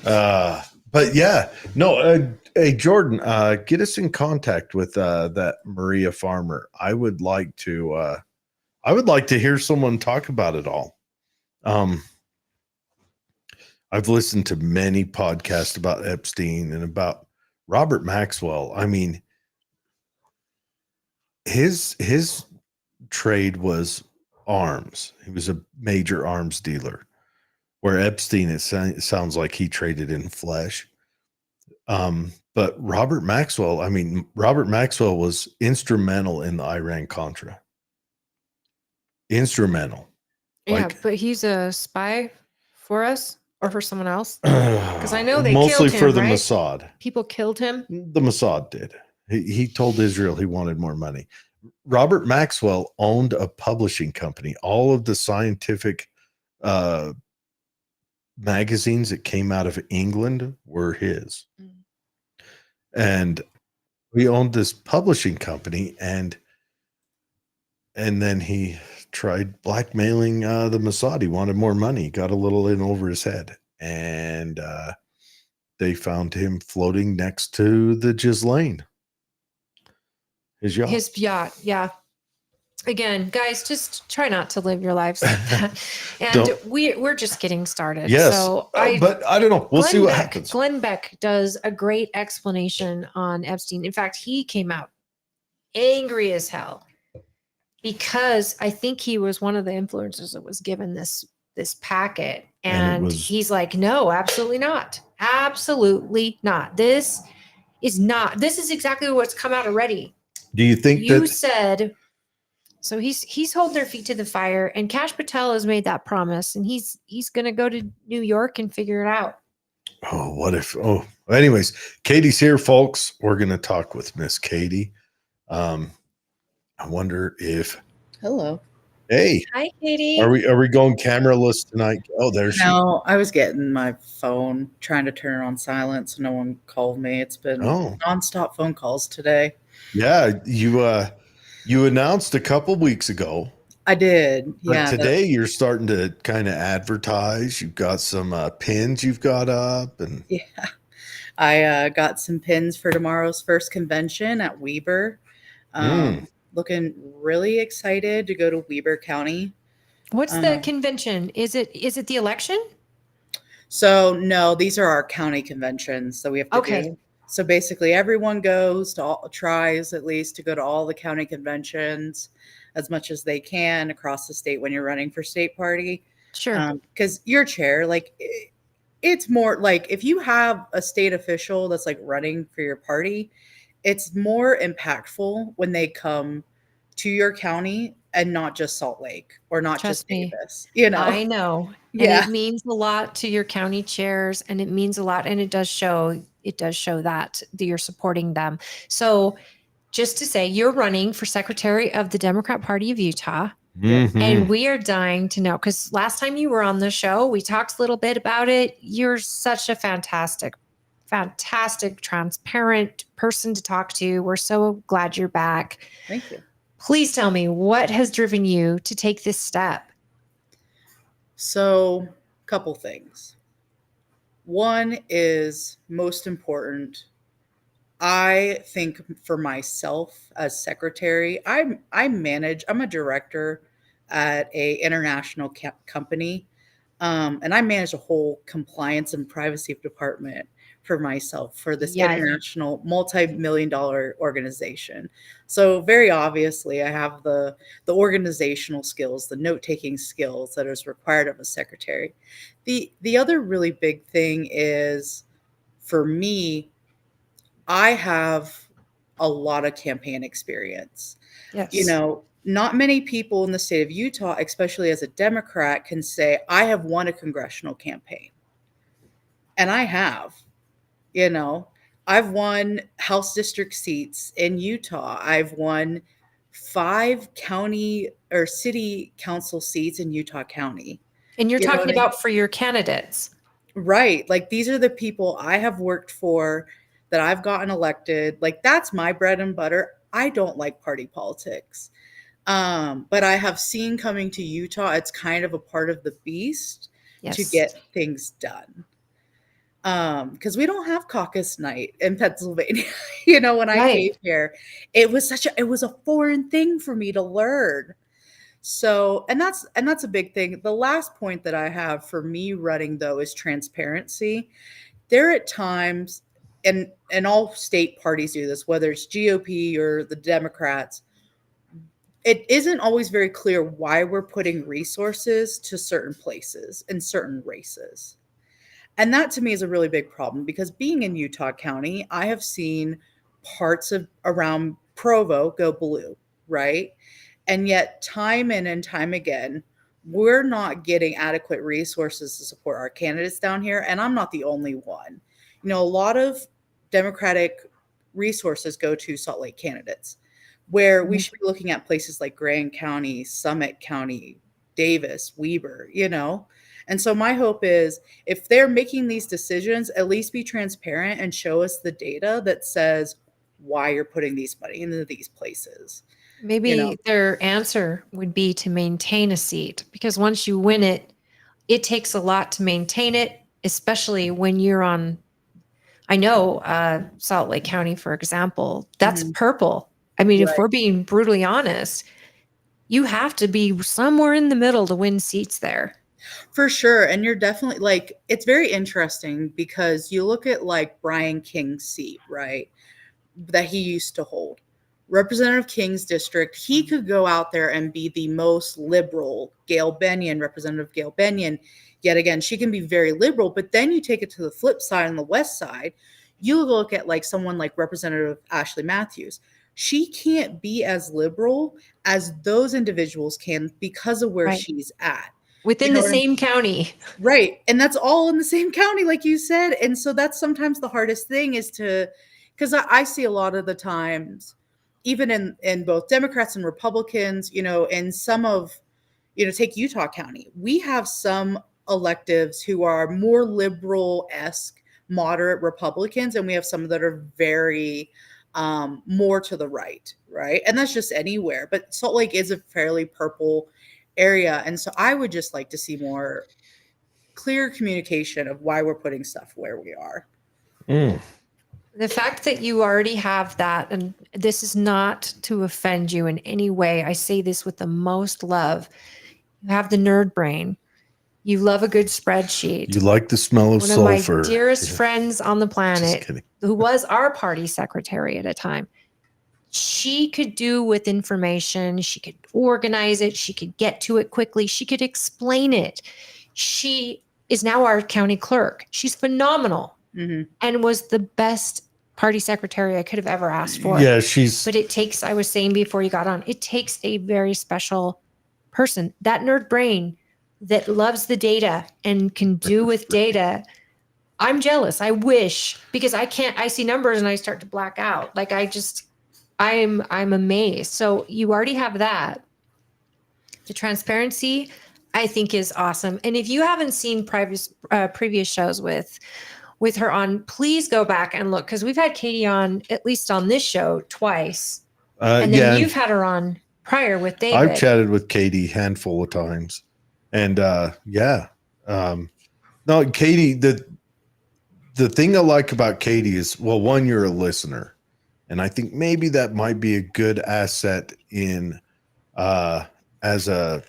But yeah, no. Hey, Jordan, get us in contact with that Maria Farmer. I would like to hear someone talk about it all. I've listened to many podcasts about Epstein and about Robert Maxwell. I mean, his trade was arms. He was a major arms dealer, where Epstein, it sounds like he traded in flesh. But Robert Maxwell was instrumental in the Iran-Contra. Instrumental. Yeah, but he's a spy for us or for someone else? Because I know they mostly killed him, for the right? Mossad. People killed him? The Mossad did. He told Israel he wanted more money. Robert Maxwell owned a publishing company. All of the scientific magazines that came out of England were his. And he owned this publishing company, and then he tried blackmailing the Mossad. He wanted more money. Got a little in over his head, and they found him floating next to the Ghislaine. His yacht. Yeah. Again, guys, just try not to live your lives like that. And we're just getting started. Yes, so but I don't know. We'll see what happens. Glenn Beck does a great explanation on Epstein. In fact, he came out angry as hell because I think he was one of the influencers that was given this packet, and he's like, no, absolutely not. Absolutely not. This is exactly what's come out already. Do you think you said so? He's holding their feet to the fire, and Kash Patel has made that promise, and he's going to go to New York and figure it out. Oh, what if? Oh, anyways, Katie's here, folks. We're going to talk with Miss Katie. I wonder if. Hello. Hey. Hi, Katie. Are we going cameraless tonight? Oh, there's. No, I was getting my phone, trying to turn it on silent so no one called me. It's been nonstop phone calls today. Yeah, you announced a couple weeks ago. I did. Yeah. But today you're starting to kind of advertise. You've got some pins you've got up, and yeah, I got some pins for tomorrow's first convention at Weber. Looking really excited to go to Weber County. What's the convention? Is it the election? So no, these are our county conventions that we have to do. So basically everyone tries at least to go to all the county conventions as much as they can across the state when you're running for state party. Sure. Because your chair, like it's more like if you have a state official that's like running for your party, it's more impactful when they come to your county and not just Salt Lake or not Trust just me. Davis, you know? I know. And Yeah. it means a lot to your county chairs, and it means a lot. And it does show that you're supporting them. So just to say, you're running for secretary of the Democrat Party of Utah. Mhm. And we are dying to know, because last time you were on the show, we talked a little bit about it. You're such a fantastic, transparent person to talk to. We're so glad you're back. Thank you. Please tell me, what has driven you to take this step? So, a couple things. One is most important. I think for myself as secretary, I'm a director at a international company, and I manage a whole compliance and privacy department for myself for this Yeah. international multi-million-dollar organization. So very obviously, I have the organizational skills, the note-taking skills that is required of a secretary. The other really big thing is, for me, I have a lot of campaign experience. Yes. You know, not many people in the state of Utah, especially as a Democrat, can say, I have won a congressional campaign. And I have, you know, I've won House district seats in Utah. I've won 5 county or city council seats in Utah County. And you're You know talking what I mean? about for your candidates. Right. Like, these are the people I have worked for, that I've gotten elected. Like, that's my bread and butter. I don't like party politics. But I have seen coming to Utah, it's kind of a part of the beast to Yes. get things done. Because we don't have caucus night in Pennsylvania. You know, when I came here, it was a foreign thing for me to learn. So, and that's a big thing. The last point that I have for me running, though, is transparency. There at times, and all state parties do this, whether it's GOP or the Democrats, it isn't always very clear why we're putting resources to certain places and certain races. And that to me is a really big problem, because being in Utah County, I have seen parts of around Provo go blue, right? And yet, time in and time again, we're not getting adequate resources to support our candidates down here. And I'm not the only one. You know, a lot of Democratic resources go to Salt Lake candidates, where we should be looking at places like Grand County, Summit County, Davis, Weber, you know? And so my hope is, if they're making these decisions, at least be transparent and show us the data that says why you're putting these money into these places. Maybe their answer would be to maintain a seat, because once you win it, it takes a lot to maintain it, especially when you're on, I know, Salt Lake County, for example, that's purple. I mean, if we're being brutally honest, you have to be somewhere in the middle to win seats there. For sure. And you're definitely, like, it's very interesting, because you look at like Brian King's seat, right, that he used to hold. Representative King's district, he could go out there and be the most liberal. Representative Gail Benyon, yet again, she can be very liberal. But then you take it to the flip side, on the west side, you look at like someone like Representative Ashley Matthews. She can't be as liberal as those individuals can, because of where she's at. Within the same county. Right. And that's all in the same county, like you said. And so that's sometimes the hardest thing, is because I see a lot of the times, even in both Democrats and Republicans, you know, and some of, you know, take Utah County. We have some electives who are more liberal-esque, moderate Republicans, and we have some that are very more to the right, right? And that's just anywhere. But Salt Lake is a fairly purple area. And so I would just like to see more clear communication of why we're putting stuff where we are. The fact that you already have that, and this is not to offend you in any way, I say this with the most love. You have the nerd brain. You love a good spreadsheet. You like the smell of sulfur. One of my dearest friends on the planet, who was our party secretary at a time, she could do with information. She could organize it. She could get to it quickly. She could explain it. She is now our county clerk. She's phenomenal. And was the best party secretary I could have ever asked for. Yeah, she's But it takes, I was saying before you got on, it takes a very special person. That nerd brain that loves the data and can do with data. I'm jealous. I wish, because I can't, I see numbers and I start to black out. Like I'm amazed. So you already have that. The transparency, I think, is awesome. And if you haven't seen previous shows with her on, please go back and look, because we've had Katie on, at least on this show, twice. And then you've had her on prior with David. I've chatted with Katie a handful of times. And no, Katie, the thing I like about Katie is, well, one, you're a listener. And I think maybe that might be a good asset in as a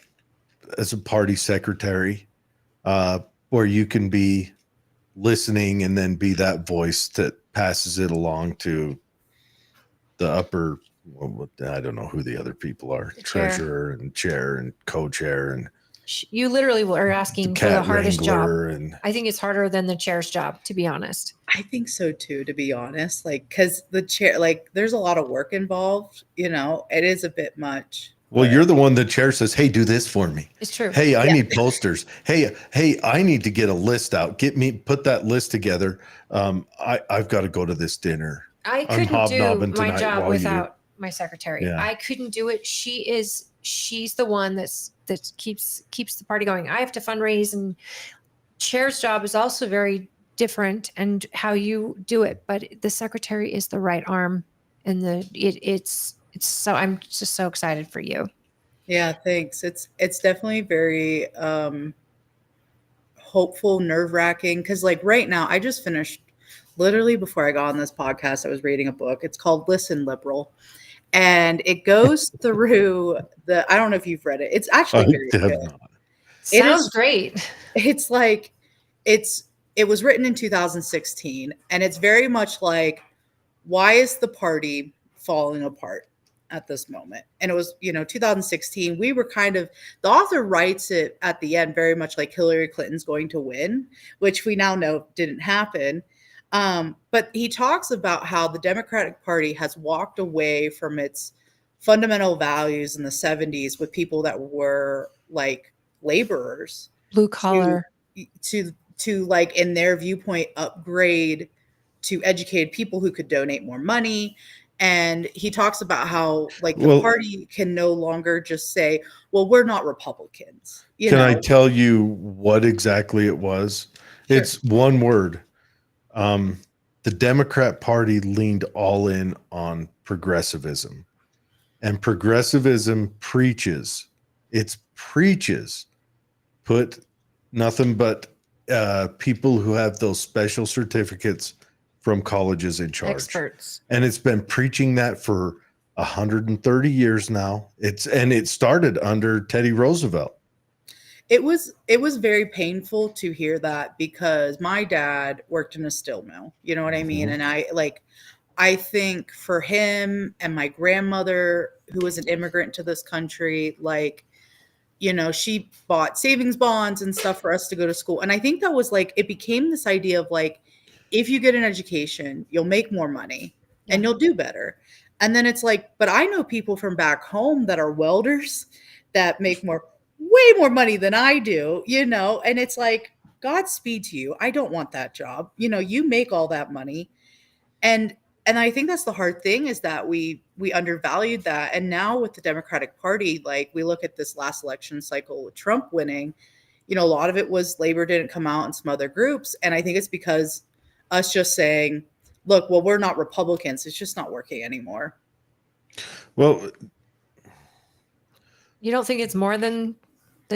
party secretary, where you can be listening and then be that voice that passes it along to the upper, well, I don't know who the other people are, treasurer and chair and co-chair, and you literally are asking for the hardest job. And I think it's harder than the chair's job, to be honest. I think so too, to be honest. Like, because the chair, like, there's a lot of work involved. You know, it is a bit much. well, you're the one the chair says, hey, do this for me. It's true. Hey, I need posters. Hey, I need to get a list out. Put that list together. I've got to go to this dinner. I I'm couldn't do hobnobbing my tonight job while without my secretary. Yeah. I couldn't do it. She's the one that keeps the party going. I have to fundraise, and chair's job is also very different and how you do it. But the secretary is the right arm, and it's so, I'm just so excited for you. Yeah, thanks. It's definitely very hopeful, nerve-wracking, because like right now, I just finished, literally before I got on this podcast, I was reading a book. It's called Listen Liberal. And it goes through I don't know if you've read it. It's actually very good. Sounds great. It's like, it was written in 2016, and it's very much like, why is the party falling apart at this moment? And it was, 2016, we were kind of, the author writes it at the end very much like Hillary Clinton's going to win, which we now know didn't happen. But he talks about how the Democratic Party has walked away from its fundamental values in the 70s with people that were like laborers, blue collar, to like, in their viewpoint, upgrade to educated people who could donate more money. And he talks about how like the party can no longer just say, well, we're not Republicans. Can I tell you what exactly it was? Sure. It's one word. The Democrat Party leaned all in on progressivism, and progressivism preaches put nothing but people who have those special certificates from colleges in charge. Experts. And it's been preaching that for 130 years now. It started under Teddy Roosevelt. It was very painful to hear that, because my dad worked in a steel mill, you know what I mean? And I think for him and my grandmother, who was an immigrant to this country, like, she bought savings bonds and stuff for us to go to school. And I think that was like, it became this idea of like, if you get an education, you'll make more money and you'll do better. And then it's like, but I know people from back home that are welders that make way more money than I do, and it's like, Godspeed to you. I don't want that job. You make all that money. And I think that's the hard thing, is that we undervalued that. And now with the Democratic Party, like, we look at this last election cycle with Trump winning, a lot of it was labor didn't come out and some other groups. And I think it's because us just saying, look, well, we're not Republicans. It's just not working anymore. Well, you don't think it's more than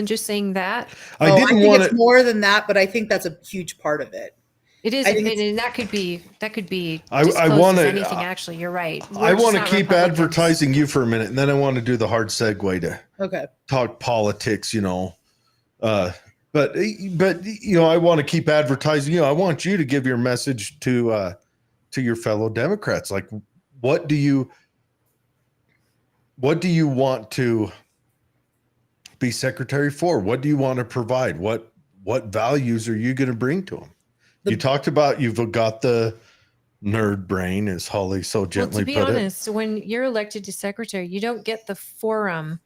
just saying that? I think it's more than that, but I think that's a huge part of it. It is, and that could be. I want to. Anything, actually, you're right. I want to keep advertising you for a minute, and then I want to do the hard segue to talk politics. But I want to keep advertising. I want you to give your message to your fellow Democrats. Like, what do you want to be secretary for? What do you want to provide? What values are you going to bring to them? You talked about you've got the nerd brain, as Holly so Well, gently to be put honest, when you're elected to secretary, you don't get the forum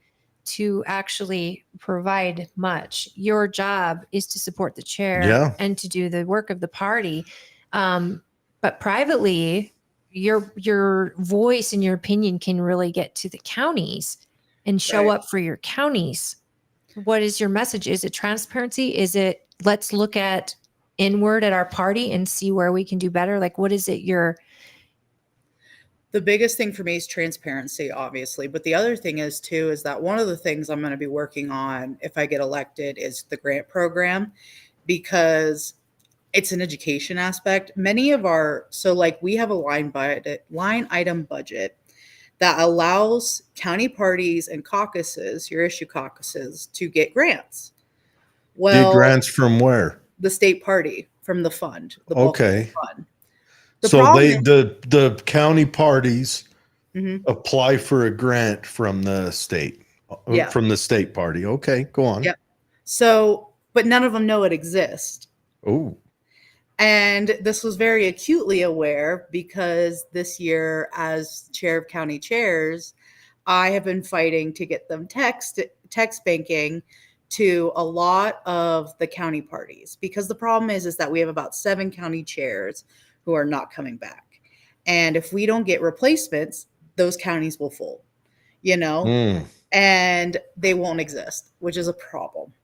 to actually provide much. Your job is to support the chair Yeah. and to do the work of the party. But privately, your voice and your opinion can really get to the counties and show Right. up for your counties. What is your message? Is it transparency? Is it let's look at inward at our party and see where we can do better? Like, what is it The biggest thing for me is transparency, obviously. But the other thing is, too, is that one of the things I'm going to be working on if I get elected is the grant program, because it's an education aspect. Many of our, so like we have a line item budget that allows county parties and caucuses, your issue caucuses, to get grants. Get Well, grants from where? the state party from the fund, the bulk of the Okay. fund. The So problem they is, the county parties Mhm. apply for a grant from the state, Yeah. from the state party. Okay, go on. Yep. So, but none of them know it exists. Oh, And this was very acutely aware because this year, as chair of county chairs, I have been fighting to get them text banking to a lot of the county parties, because the problem is that we have about 7 county chairs who are not coming back. And if we don't get replacements, those counties will fold, and they won't exist, which is a problem.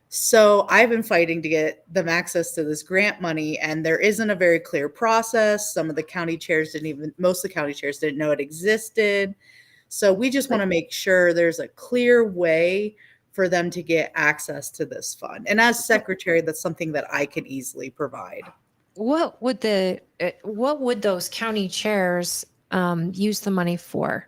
So I've been fighting to get them access to this grant money, and there isn't a very clear process. Most of the county chairs didn't know it existed. So we just want to make sure there's a clear way for them to get access to this fund. And as secretary, that's something that I can easily provide. what would those county chairs use the money for?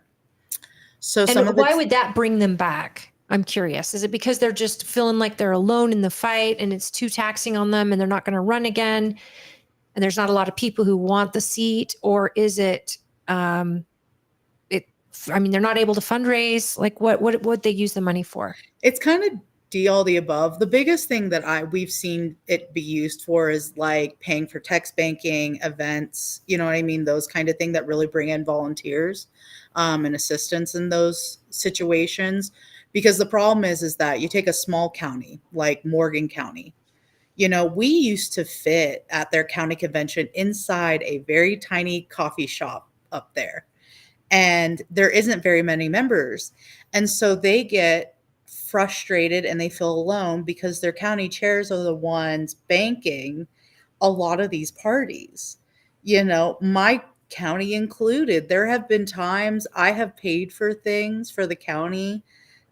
So And why would that bring them back? I'm curious. Is it because they're just feeling like they're alone in the fight and it's too taxing on them and they're not going to run again? And there's not a lot of people who want the seat? Or is it, they're not able to fundraise? Like what would they use the money for? It's kind of all the above. The biggest thing that we've seen it be used for is like paying for text banking, events, you know what I mean? Those kind of thing that really bring in volunteers and assistance in those situations. Because the problem is that you take a small county like Morgan County. We used to fit at their county convention inside a very tiny coffee shop up there. And there isn't very many members. And so they get frustrated and they feel alone because their county chairs are the ones banking a lot of these parties. My county included, there have been times I have paid for things for the county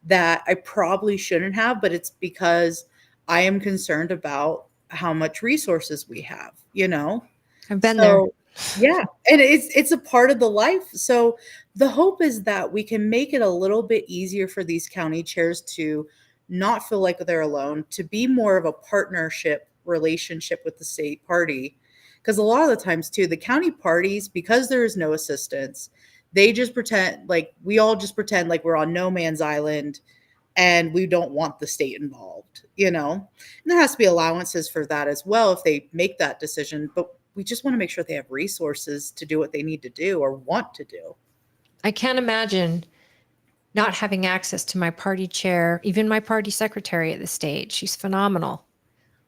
that I probably shouldn't have, but it's because I am concerned about how much resources we have, I've been there. Yeah, and it's a part of the life. So the hope is that we can make it a little bit easier for these county chairs to not feel like they're alone, to be more of a partnership relationship with the state party. Because a lot of the times too, the county parties, because there is no assistance, they just pretend like we're on no man's island and we don't want the state involved, And there has to be allowances for that as well if they make that decision. But we just want to make sure they have resources to do what they need to do or want to do. I can't imagine not having access to my party chair, even my party secretary at the state. She's phenomenal.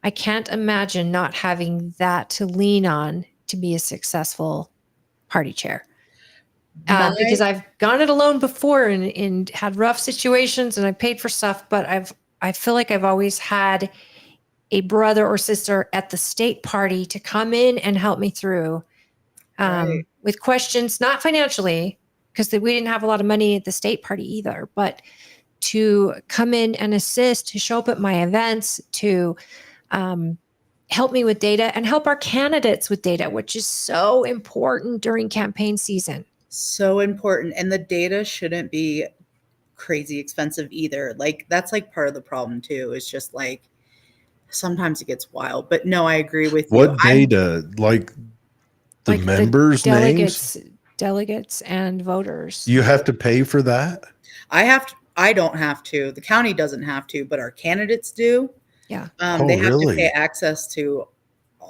I can't imagine not having that to lean on to be a successful party chair. Because I've gone it alone before and had rough situations and I paid for stuff, but I feel like I've always had a brother or sister at the state party to come in and help me through with questions, not financially, because we didn't have a lot of money at the state party either, but to come in and assist, to show up at my events, to help me with data and help our candidates with data, which is so important during campaign season. So important. And the data shouldn't be crazy expensive either. Like that's like part of the problem too. It's just like sometimes it gets wild. But no, I agree with you. What data? Like the members' names? Delegates and voters. You have to pay for that? I don't have to. The county doesn't have to, but our candidates do. Yeah. They have to pay access to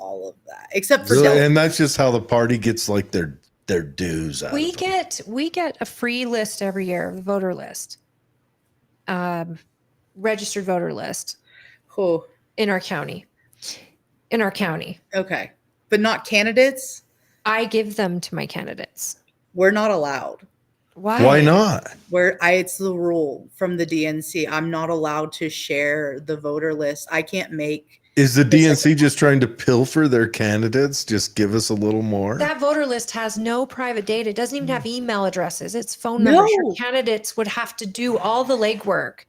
all of that, except for So, Delaware. and that's just how the party gets like their dues out We of them. get a free list every year, the voter list, registered voter list Cool. in our county. Okay. But not candidates? I give them to my candidates. We're not allowed. Why not? It's the rule from the DNC. I'm not allowed to share the voter list. I can't make. Is the DNC just trying to pilfer their candidates? Just give us a little more? That voter list has no private data. It doesn't even have email addresses. It's phone numbers. Your candidates would have to do all the legwork.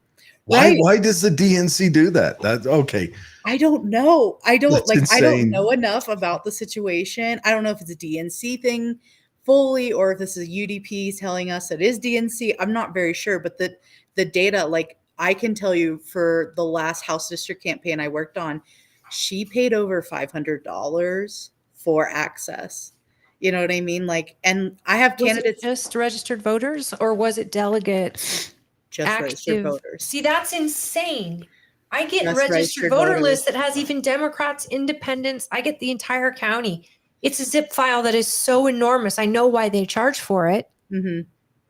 Why does the DNC do that? That's okay. I don't know. I don't insane. know enough about the situation. I don't know if it's a DNC thing fully or if this is UDP telling us it is DNC. I'm not very sure, but the data, like I can tell you for the last House District campaign I worked on, she paid over $500 for access. You know what I mean? Like, and I have candidates. Was it just registered voters or was it delegates? Just registered voters. See, that's insane. I get Just registered registered voter voters. list that has even Democrats, independents. I get the entire county. It's a zip file that is so enormous. I know why they charge for it. Mm-hmm.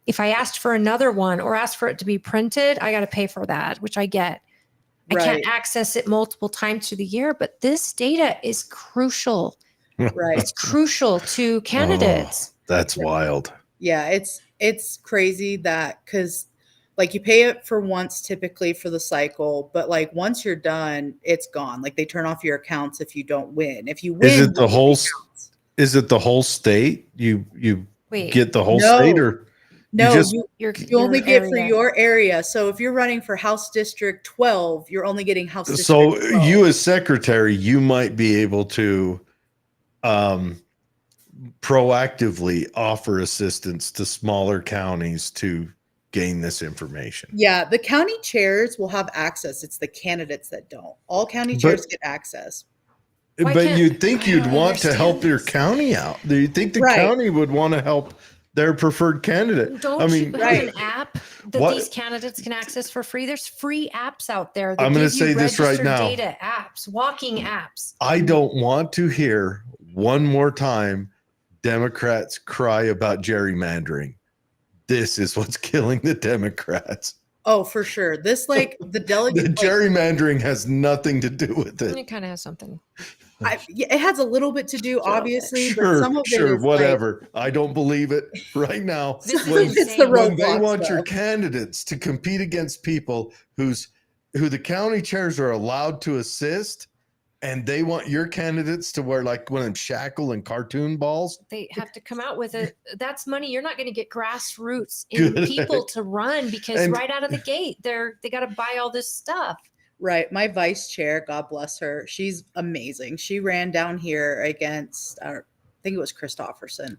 If I asked for another one or asked for it to be printed, I got to pay for that, which I get. I can't access it multiple times through the year, but this data is crucial. Right. It's crucial to candidates. That's wild. Yeah, it's crazy that because like you pay it for once typically for the cycle, but like once you're done, it's gone. Like they turn off your accounts if you don't win. If you win, Is it the whole? Is it the whole state? You Wait, get the whole state, or no? You only get for your area. So if you're running for House District 12, you're only getting House District 12. So you as secretary, you might be able to proactively offer assistance to smaller counties to gain this information. Yeah, the county chairs will have access. It's the candidates that don't. All county chairs get access. But you'd think you'd want to help your county out. Do you think the county would want to help their preferred candidate? Don't you have an app that these candidates can access for free? There's free apps out there that I'm going give to say you this right registered now. data apps, walking apps. I don't want to hear one more time Democrats cry about gerrymandering. This is what's killing the Democrats. Oh, for sure. This like the delegate. The gerrymandering has nothing to do with it. It kind of has something. It has a little bit to do, obviously, Sure, but some of it is whatever. I don't believe it right now. It's the when they roadblocks, want your though. candidates to compete against people who the county chairs are allowed to assist, and they want your candidates to wear like one of them shackle and cartoon balls. They have to come out with it. That's money. You're not going to get grassroots in people to run because right out of the gate, they got to buy all this stuff. Right. My vice chair, God bless her, she's amazing. She ran down here against, I think it was Christofferson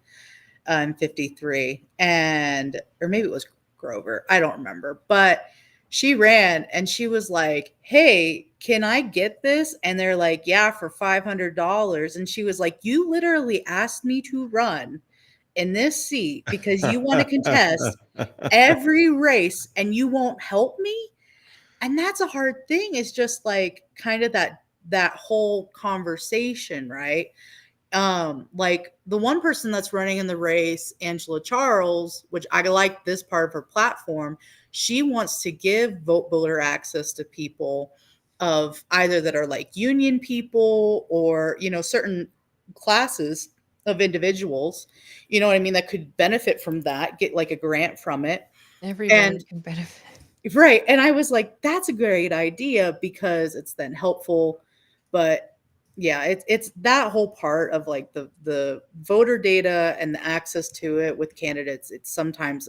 in 53, or maybe it was Grover. I don't remember. But she ran and she was like, hey, can I get this? And they're like, yeah, for $500. And she was like, you literally asked me to run in this seat because you want to contest every race and you won't help me? And that's a hard thing. It's just like kind of that whole conversation, right? Like the one person that's running in the race, Angela Charles, which I like this part of her platform, she wants to give vote builder access to people of either that are like union people or, certain classes of individuals, you know what I mean, that could benefit from that, get like a grant from it. Everybody can benefit. Right. And I was like, that's a great idea because it's then helpful. But yeah, it's that whole part of like the voter data and the access to it with candidates. It's sometimes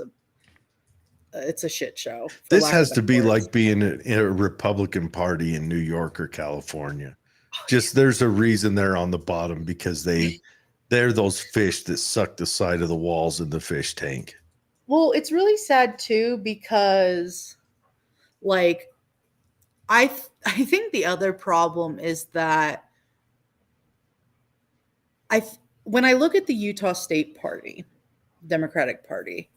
it's a shit show. This has to be like being in a Republican Party in New York or California. There's a reason they're on the bottom because they're those fish that suck the side of the walls in the fish tank. Well, it's really sad too because like I think the other problem is that when I look at the Utah State Party, Democratic Party,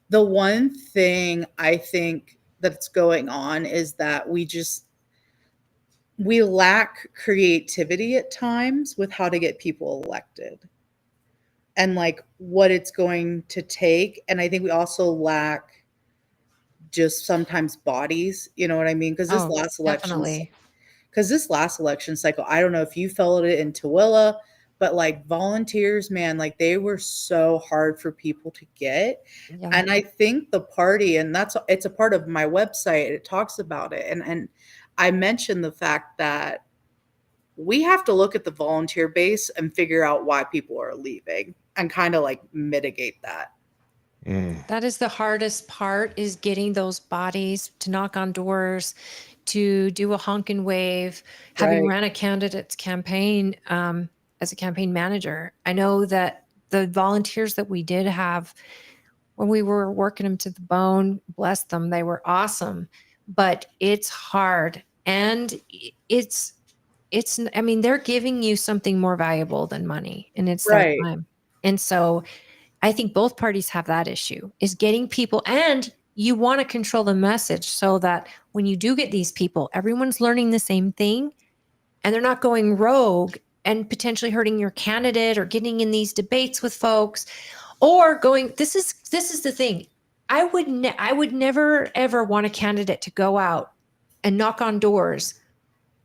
the one thing I think that's going on is that we lack creativity at times with how to get people elected and like what it's going to take. And I think we also lack just sometimes bodies, you know what I mean? Oh, definitely. Because this last election cycle, I don't know if you felt it in Tooele, but like volunteers, man, like they were so hard for people to get. Yeah. And I think the party, and it's a part of my website, it talks about it. And I mentioned the fact that we have to look at the volunteer base and figure out why people are leaving and kind of like mitigate that. That is the hardest part, is getting those bodies to knock on doors, to do a honk and wave. Having Right. ran a candidate's campaign as a campaign manager, I know that the volunteers that we did have, when we were working them to the bone, bless them, they were awesome. But it's hard. And it's, I mean, they're giving you something more valuable than money, and it's their Right. time. And so I think both parties have that issue, is getting people, and you want to control the message so that when you do get these people, everyone's learning the same thing and they're not going rogue and potentially hurting your candidate or getting in these debates with folks or going, this is the thing. I would never ever want a candidate to go out and knock on doors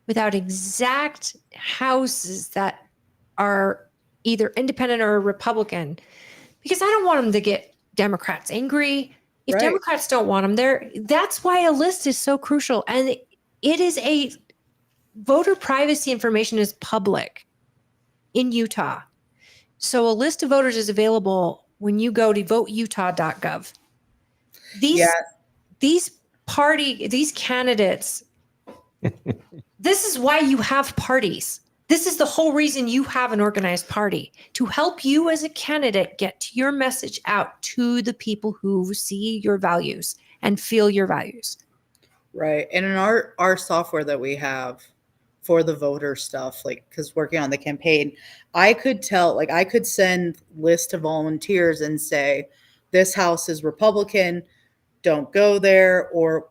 without exact houses that are either independent or Republican, because I don't want them to get Democrats angry. If Right. Democrats don't want them there, that's why a list is so crucial. And it is voter privacy information is public in Utah. So a list of voters is available when you go to voteutah.gov. These candidates, this is why you have parties. This is the whole reason you have an organized party, to help you as a candidate get your message out to the people who see your values and feel your values. Right. And in our software that we have for the voter stuff, like, because working on the campaign, I could send list of volunteers and say, this house is Republican, don't go there, or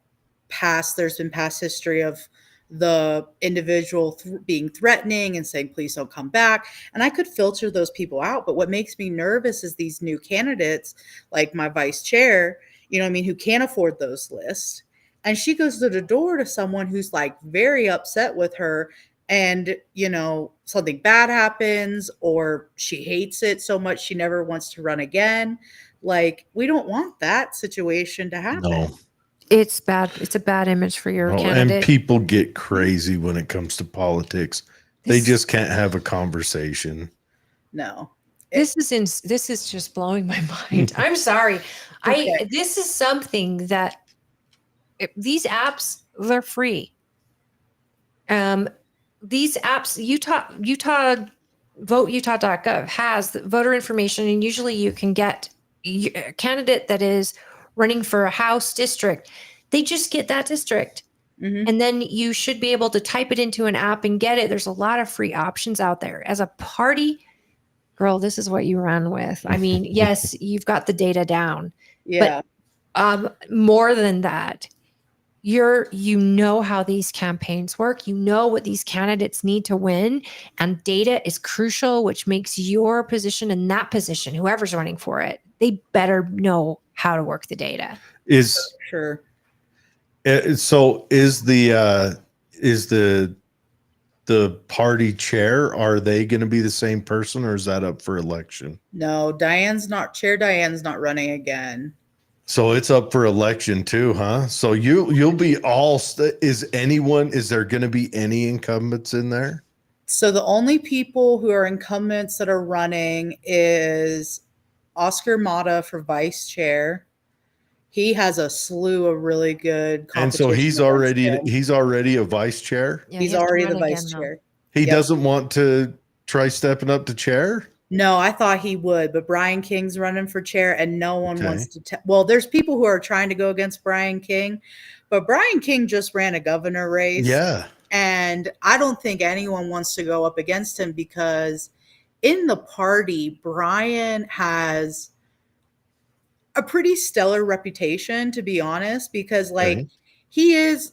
there's been past history of the individual being threatening and saying, please don't come back. And I could filter those people out. But what makes me nervous is these new candidates, like my vice chair, you know what I mean, who can't afford those lists. And she goes to the door to someone who's like very upset with her, and, you know, something bad happens, or she hates it so much she never wants to run again. Like, we don't want that situation to happen. No. It's bad. It's a bad image for your candidate. And people get crazy when it comes to politics. They just can't have a conversation. No. This is just blowing my mind. I'm sorry. Okay. This is something that these apps, they're free. These apps, Utah voteutah.gov has the voter information, and usually you can get a candidate that is running for a House district. They just get that district. Mm-hmm. And then you should be able to type it into an app and get it. There's a lot of free options out there. As a party, girl, this is what you run with. I mean, yes, you've got the data down. Yeah. But more than that, you know how these campaigns work. You know what these candidates need to win, and data is crucial, which makes your position in that position, whoever's running for it, they better know how to work the data. Sure. So is the party chair, are they going to be the same person, or is that up for election? No, Diane's not running again. So it's up for election too, huh? So you'll be is there going to be any incumbents in there? So the only people who are incumbents that are running is Oscar Mata for vice chair. He has a slew of really good competition. And so he's already a vice chair. Yeah, He's already the vice chair. He doesn't want to try stepping up to chair? No, I thought he would, but Brian King's running for chair, and no one wants to. Well, there's people who are trying to go against Brian King, but Brian King just ran a governor race. Yeah. And I don't think anyone wants to go up against him, because in the party, Brian has a pretty stellar reputation, to be honest, because like he is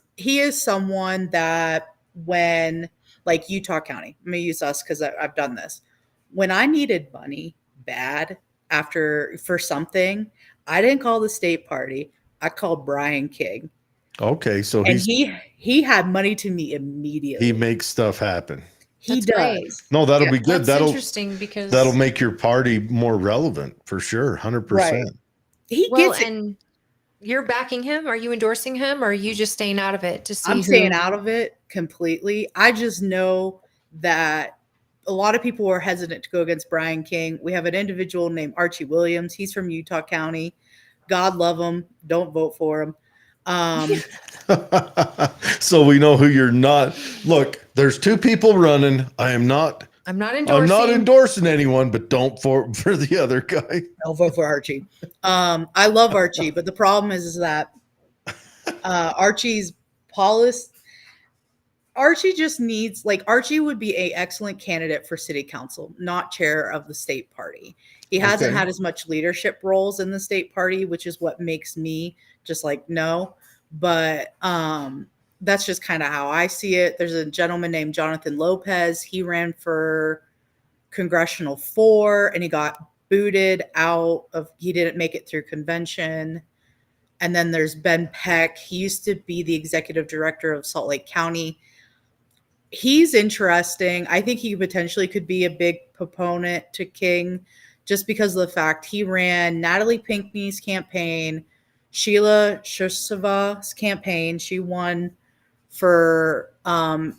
someone that when, like Utah County, I'm going to use us because I've done this. When I needed money bad for something, I didn't call the state party. I called Brian King. Okay, so And he had money to me immediately. he makes stuff happen. He That's does. great. No, that'll Yeah. be good. That's interesting because That'll make your party more relevant for sure. 100%. Right. He well, gets it. and you're backing him. Are you endorsing him, or are you just staying out of it to see? I'm staying out of it completely. I just know that a lot of people are hesitant to go against Brian King. We have an individual named Archie Williams. He's from Utah County. God love him. Don't vote for him. So we know who you're not. Look, there's two people running. I'm not endorsing anyone, but don't vote for the other guy. I'll vote for Archie. I love Archie, but the problem is that Archie's policy. Archie just needs, like, Archie would be an excellent candidate for city council, not chair of the state party. He hasn't had as much leadership roles in the state party, which is what makes me just like, no. But that's just kind of how I see it. There's a gentleman named Jonathan Lopez. He ran for Congressional 4 and he got booted out of, he didn't make it through convention. And then there's Ben Peck. He used to be the executive director of Salt Lake County. He's interesting. I think he potentially could be a big proponent to King just because of the fact he ran Natalie Pinckney's campaign, Sheila Shusava's campaign. She won for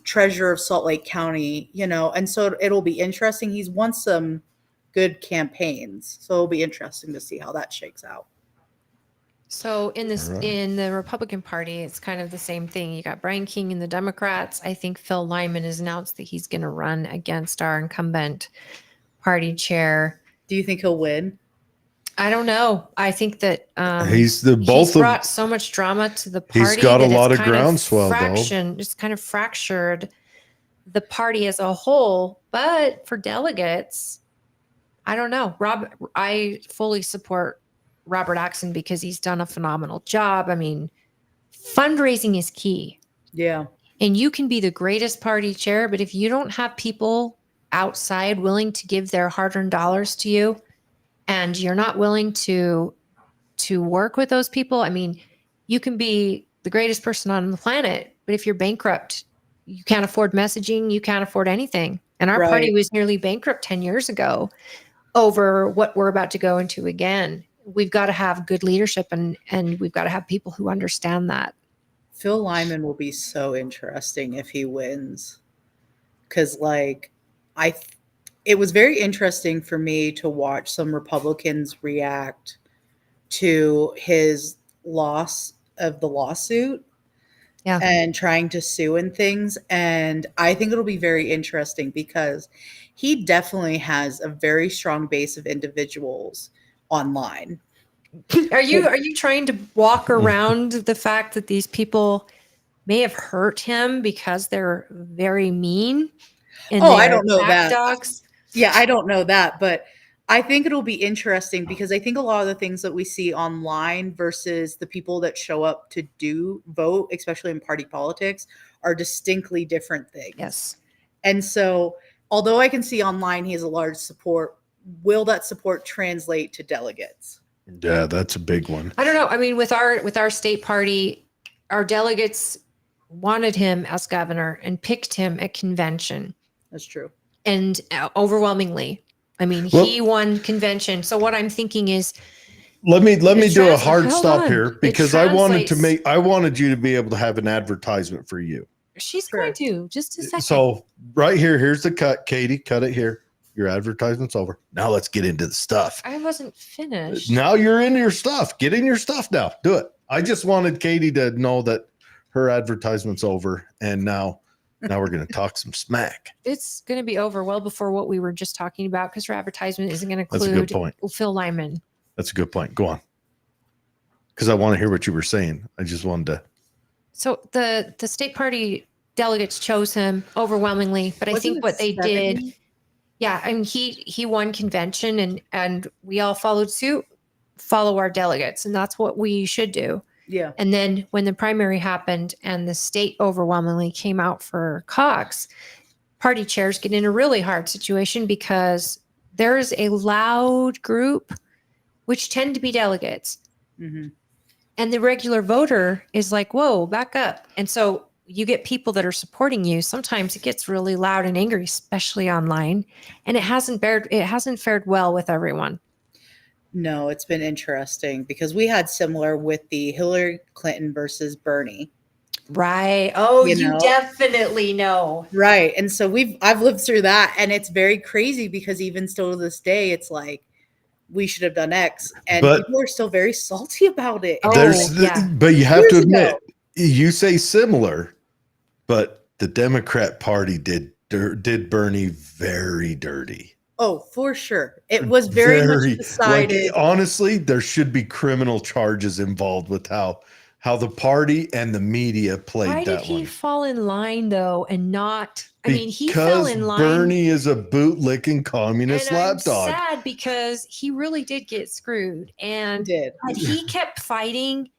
treasurer of Salt Lake County, you know, and so it'll be interesting. He's won some good campaigns, so it'll be interesting to see how that shakes out. So in the Republican Party, it's kind of the same thing. You got Brian King and the Democrats. I think Phil Lyman has announced that he's going to run against our incumbent party chair. Do you think he'll win? I don't know. I think that he's brought so much drama to the party. He's got a lot of groundswell, though. It's kind of fractured the party as a whole. But for delegates, I don't know. I fully support Robert Axon because he's done a phenomenal job. I mean, fundraising is key. Yeah. And you can be the greatest party chair, but if you don't have people outside willing to give their hard-earned dollars to you, and you're not willing to work with those people, I mean, you can be the greatest person on the planet, but if you're bankrupt, you can't afford messaging, you can't afford anything. And our party was nearly bankrupt 10 years ago over what we're about to go into again. We've got to have good leadership and we've got to have people who understand that. Phil Lyman will be so interesting if he wins. Because, like, it was very interesting for me to watch some Republicans react to his loss of the lawsuit and trying to sue and things. And I think it'll be very interesting because he definitely has a very strong base of individuals online. Are you trying to walk around the fact that these people may have hurt him because they're very mean? And I don't know that. Dogs? Yeah, I don't know that, but I think it'll be interesting because I think a lot of the things that we see online versus the people that show up to vote, especially in party politics, are distinctly different things. Yes. And so, although I can see online he has a large support, will that support translate to delegates? Yeah, that's a big one. I don't know. I mean, with our state party, our delegates wanted him as governor and picked him at convention. That's true. And overwhelmingly, I mean, he won convention. So what I'm thinking is, let me do a hard stop here because I wanted you to be able to have an advertisement for you. She's going to just a second. So right here, here's the cut. Katie, cut it here. Your advertisement's over. Now let's get into the stuff. I wasn't finished. Now you're in your stuff. Get in your stuff now. Do it. I just wanted Katie to know that her advertisement's over, and now we're going to talk some smack. It's going to be over well before what we were just talking about because her advertisement isn't going to include That's a good point. Phil Lyman. That's a good point. Go on. Because I want to hear what you were saying. I just wanted to. So the state party delegates chose him overwhelmingly, but I think what they did, I mean, he won convention and we all followed suit, follow our delegates, and that's what we should do. Yeah. And then when the primary happened and the state overwhelmingly came out for Cox, party chairs get in a really hard situation because there's a loud group, which tend to be delegates. Mm-hmm. And the regular voter is like, whoa, back up. And so you get people that are supporting you. Sometimes it gets really loud and angry, especially online. And it hasn't fared well with everyone. No, it's been interesting because we had similar with the Hillary Clinton versus Bernie. Right. Oh, You you know? definitely know. Right. And so I've lived through that, and it's very crazy because even still to this day, it's like we should have done X, and But- people are still very salty about it. Oh, yeah. But you have Years to admit, ago. you say similar, but the Democrat Party did Bernie very dirty. Oh, for sure. It was very much decided. Like, honestly, there should be criminal charges involved with how the party and the media played Why did that he one. fall in line though and not? I mean, he fell in line. Bernie is a boot-licking And communist I'm lapdog. sad because he really did get screwed. And did. had he kept fighting,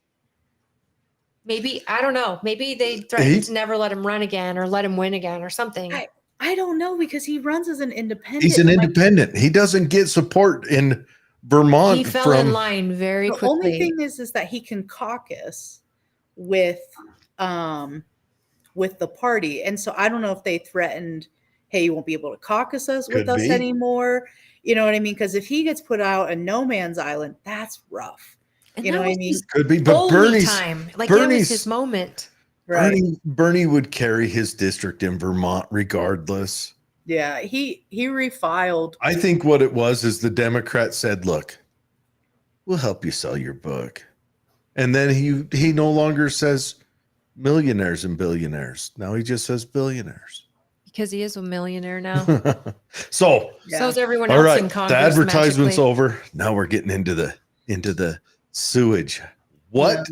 maybe, I don't know, maybe they threatened to never let him run again or let him win again or something. I don't know because he runs as an independent. He's an Like, independent. He doesn't get support in Vermont he fell from in line very the quickly. only thing is that he can caucus with the party, and so I don't know if they threatened, hey, you won't be able to caucus with Could us be. anymore. You know what I mean? Because if he gets put out a no man's island, that's rough. And You that know what I was mean? his could be, but only Bernie's time. Like that was Bernie's- his moment. Right? Bernie would carry his district in Vermont regardless. Yeah. He refiled. I think what it was is the Democrats said, "Look, we'll help you sell your book," and then he no longer says millionaires and billionaires. Now he just says billionaires. Because he is a millionaire now. So, Yeah. So is everyone all else right, in the Congress. advertisement's magically. over. Now we're getting into the sewage. What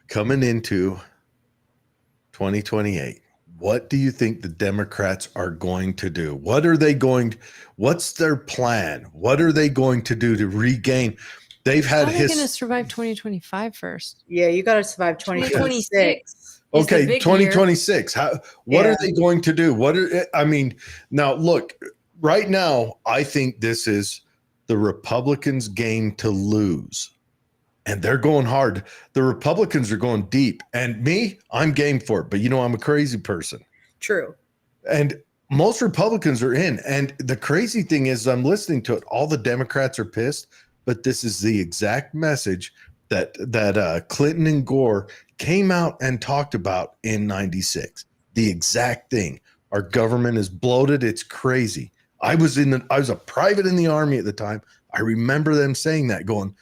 coming into 2028? What do you think the Democrats are going to do? What's their plan? What are they going to do to regain? They've had How are they going to survive 2025 first? Yeah, you got to survive 2026. 2026. Is the okay, big 2026. What Yeah. are they going to do? Now look, right now, I think this is the Republicans' game to lose. And they're going hard. The Republicans are going deep. And me, I'm game for it. But I'm a crazy person. True. And most Republicans are in. And the crazy thing is, I'm listening to it. All the Democrats are pissed. But this is the exact message that Clinton and Gore came out and talked about in '96. The exact thing. Our government is bloated. It's crazy. I was a private in the Army at the time. I remember them saying that, going,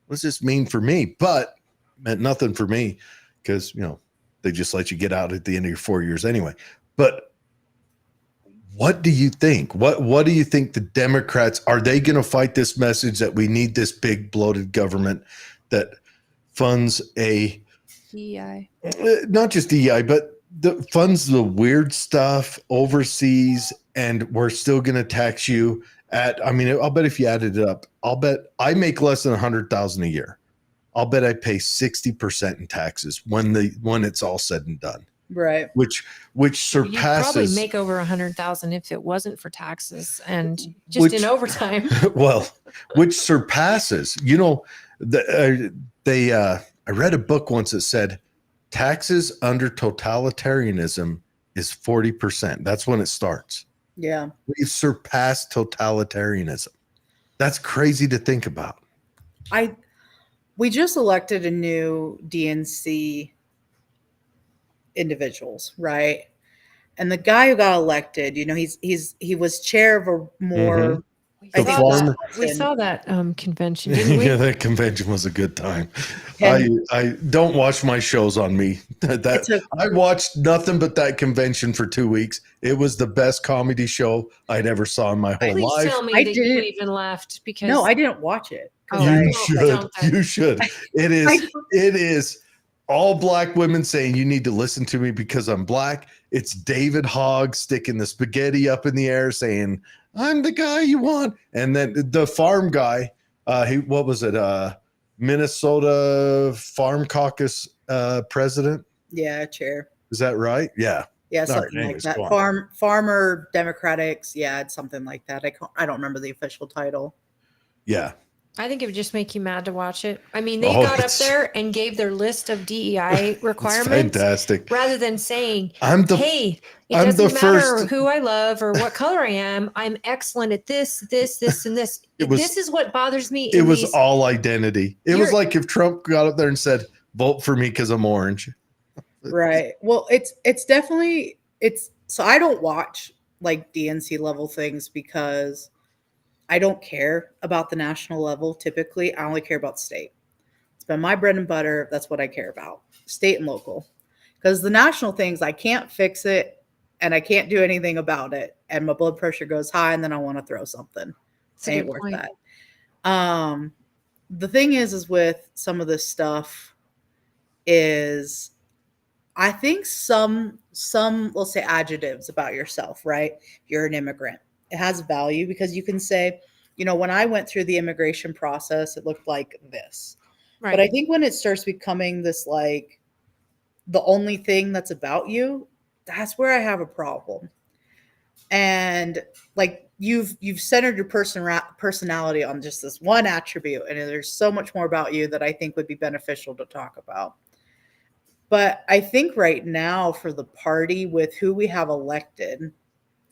what's this mean for me? But it meant nothing for me because, they just let you get out at the end of your 4 years anyway. But what do you think? What do you think the Democrats, are they going to fight this message that we need this big bloated government that funds DEI. not just DEI, but funds the weird stuff overseas, and we're still going to tax you I'll bet if you added it up, I'll bet I make less than $100,000 a year. I'll bet I pay 60% in taxes when it's all said and done. Right. Which You'd surpasses. probably make over 100,000 if it wasn't for taxes and just in overtime. Well, which surpasses. I read a book once that said taxes under totalitarianism is 40%. That's when it starts. Yeah. We've surpassed totalitarianism. That's crazy to think about. We just elected a new DNC individuals, right? And the guy who got elected, he was chair of a more The farmer. We saw that convention, didn't we? Yeah, that convention was a good time. And- I don't watch my shows on me. I watched nothing but that convention for 2 weeks. It was the best comedy show I'd ever saw in my whole Please life. tell me I that you didn't- even left because No, I didn't watch it. 'cause Oh, I- You should. don't then. You should. It is all black women saying you need to listen to me because I'm black. It's David Hogg sticking the spaghetti up in the air saying, I'm the guy you want. And then the farm guy, what was it? Minnesota Farm Caucus president. Yeah, chair. Is that right? Yeah. Yeah, All something right, like anyways, that. go on. Farmer Democrats. Yeah, it's something like that. I don't remember the official title. Yeah. I think it would just make you mad to watch it. I mean, they Oh, got up it's- there and gave their list of DEI It's requirements fantastic. rather than saying, I'm the hey, it I'm doesn't the matter first- who I love or what color I am. I'm excellent at this, and this. This is what bothers me. It in was these- all identity. It was You're- like if Trump got up there and said, "Vote for me because I'm orange." Right. Well, it's definitely so I don't watch like DNC level things because I don't care about the national level typically. I only care about state. It's been my bread and butter. That's what I care about. State and local. Because the national things, I can't fix it and I can't do anything about it. And my blood pressure goes high and then I want to throw something. That's a Ain't good worth point. that. The thing is with some of this stuff is I think some we'll say adjectives about yourself, right? You're an immigrant. It has value because you can say, when I went through the immigration process, it looked like this. Right. But I think when it starts becoming this like the only thing that's about you, that's where I have a problem. And like you've centered your personality on just this one attribute, and there's so much more about you that I think would be beneficial to talk about. But I think right now for the party with who we have elected,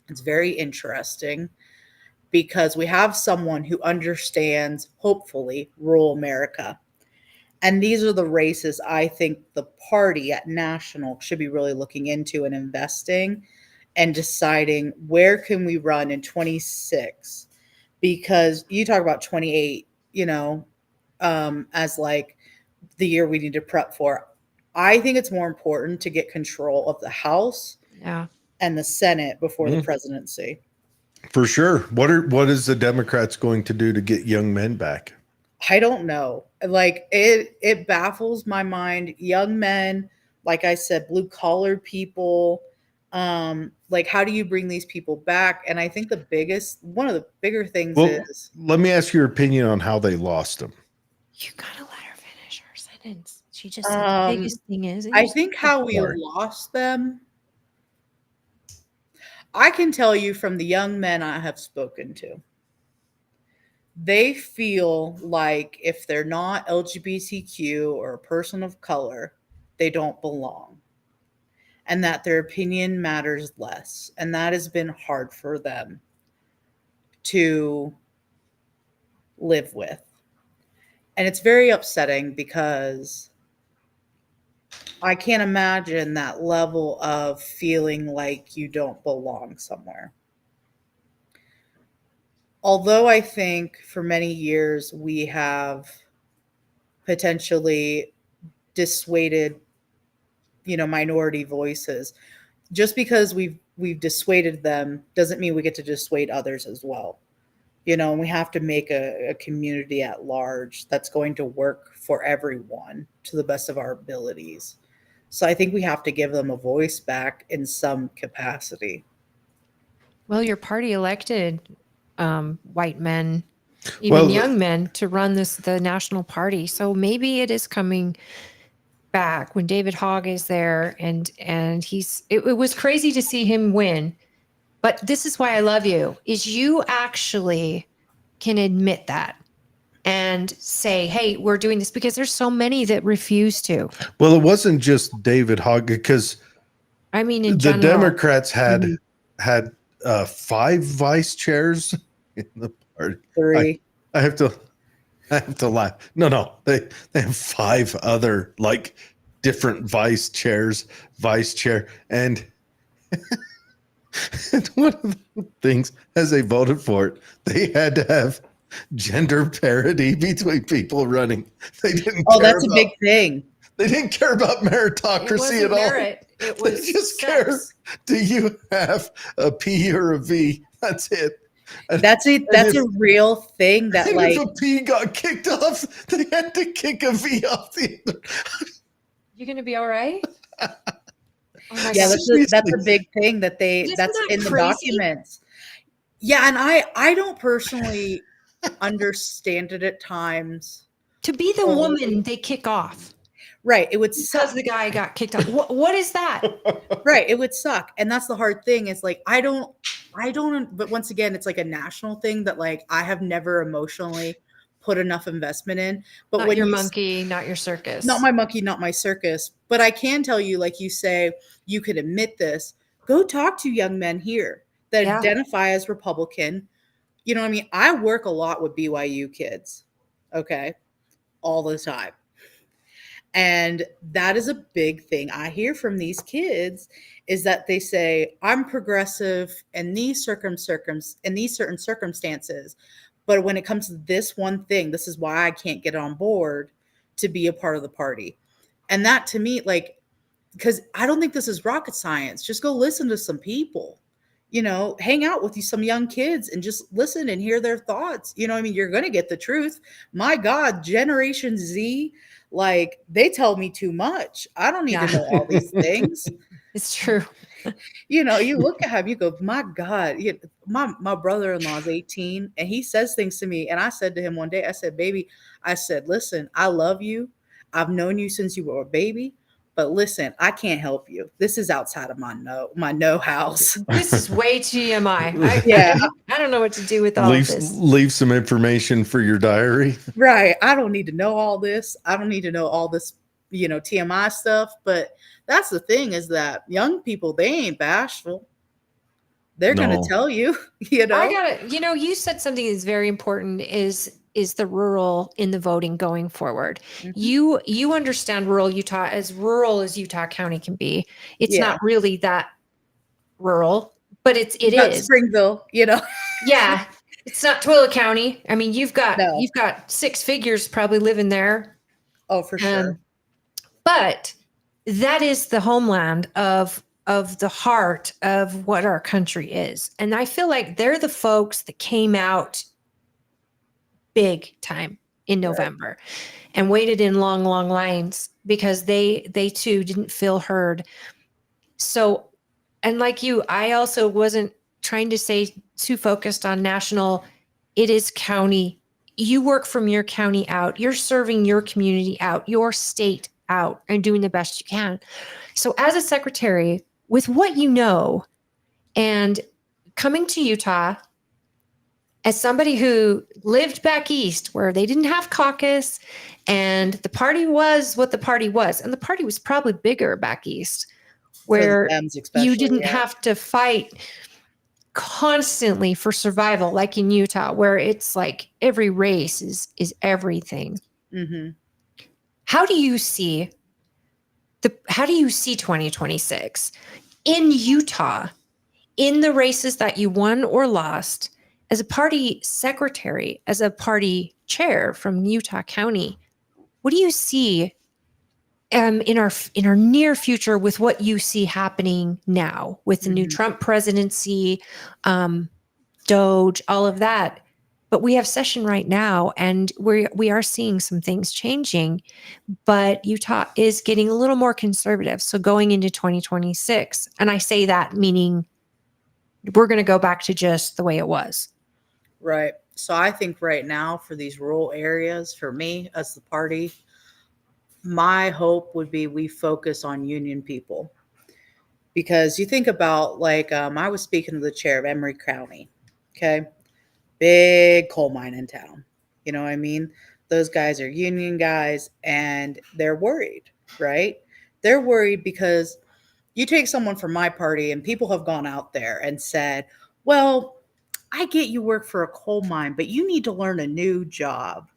it's very interesting because we have someone who understands, hopefully, rural America. And these are the races I think the party at national should be really looking into and investing and deciding where can we run in 26. Because you talk about 28, as like the year we need to prep for. I think it's more important to get control of the House and the Senate before the presidency. For sure. What is the Democrats going to do to get young men back? I don't know. Like it baffles my mind. Young men, like I said, blue collar people. Like how do you bring these people back? And I think one of the bigger things is. Let me ask your opinion on how they lost them. You gotta let her finish her sentence. She just said the biggest thing is. I think how we lost them. I can tell you from the young men I have spoken to, they feel like if they're not LGBTQ or a person of color, they don't belong. And that their opinion matters less. And that has been hard for them to live with. And it's very upsetting because I can't imagine that level of feeling like you don't belong somewhere. Although I think for many years we have potentially dissuaded, minority voices. Just because we've dissuaded them doesn't mean we get to dissuade others as well. And we have to make a community at large that's going to work for everyone to the best of our abilities. So I think we have to give them a voice back in some capacity. Well, your party elected white men, even young men, to run the national party. So maybe it is coming back when David Hogg is there, and it was crazy to see him win. But this is why I love you, is you actually can admit that and say, hey, we're doing this, because there's so many that refuse to. Well, it wasn't just David Hogg, because I mean, in the general, Democrats had 5 vice chairs in the party. 3. I have to laugh. No, they have 5 other like different vice chair, and one of the things as they voted for it, they had to have gender parity between people running. They didn't. That's a big thing. They didn't care about meritocracy at all. Merit. It was they just sex. care. Do you have a P or a V? That's it. That's a real thing that, like, if a P got kicked off, they had to kick a V off the other. You gonna be all right? Oh my yeah, God. that's a big thing that Isn't that's that in the crazy? documents. Yeah, and I don't personally understand it at times To be the woman they kick off. Right. It would Because suck. the guy got kicked off. What is that? Right. It would suck. And that's the hard thing is like, I don't, but once again, it's like a national thing that like I have never emotionally put enough investment in. But Not when your you, monkey, not your circus. not my monkey, not my circus, but I can tell you, like you say, you could admit this, go talk to young men here that Yeah. identify as Republican. You know what I mean? I work a lot with BYU kids. Okay. All the time. And that is a big thing I hear from these kids is that they say, I'm progressive in these certain circumstances. But when it comes to this one thing, this is why I can't get on board to be a part of the party. And that to me, like, because I don't think this is rocket science. Just go listen to some people, you know, hang out with some young kids and just listen and hear their thoughts. You know what I mean? You're going to get the truth. My God, Generation Z, like they tell me too much. I don't need to know all these things. It's true. You know, you look at him, you go, my God, my brother-in-law is 18 and he says things to me. And I said to him one day, I said, baby, I said, listen, I love you. I've known you since you were a baby. But listen, I can't help you. This is outside of my no house. This is way TMI. Yeah. I don't know what to do with all of this. Leave some information for your diary. Right. I don't need to know all this. I don't need to know all this, you know, TMI stuff. But that's the thing is that young people, they ain't bashful. They're going to tell you, you know. You said something that's very important is the rural in the voting going forward. Mhm. You understand rural Utah as Utah County can be. It's Yeah. not really that rural, but it Not is. Springville, you know. Yeah. It's not Twilla County. I mean, you've got No. six figures probably living there. Oh, for sure. But that is the homeland of the heart of what our country is. And I feel like they're the folks that came out big time in November and waited in long, long lines because they too didn't feel heard. So, and like you, I also wasn't trying to say too focused on national. It is county. You work from your county out. You're serving your community out, your state out, and doing the best you can. So as a secretary, with what you know, and coming to Utah, as somebody who lived back east where they didn't have caucus and the party was what the party was, and the party was probably bigger back east where you didn't have to fight constantly for survival like in Utah where it's like every race is everything. Mm-hmm. How do you see 2026 in Utah in the races that you won or lost? As a party secretary, as a party chair from Utah County, what do you see in our near future with what you see happening now with the new Trump presidency, DOGE, all of that? But we have session right now, and we are seeing some things changing. But Utah is getting a little more conservative. So going into 2026, and I say that meaning we're going to go back to just the way it was. Right. So I think right now for these rural areas, for me as the party, my hope would be we focus on union people. Because you think about like, I was speaking to the chair of Emery County. Okay. Big coal mine in town. You know what I mean? Those guys are union guys and they're worried, right? They're worried because you take someone from my party and people have gone out there and said, well, I get you work for a coal mine, but you need to learn a new job.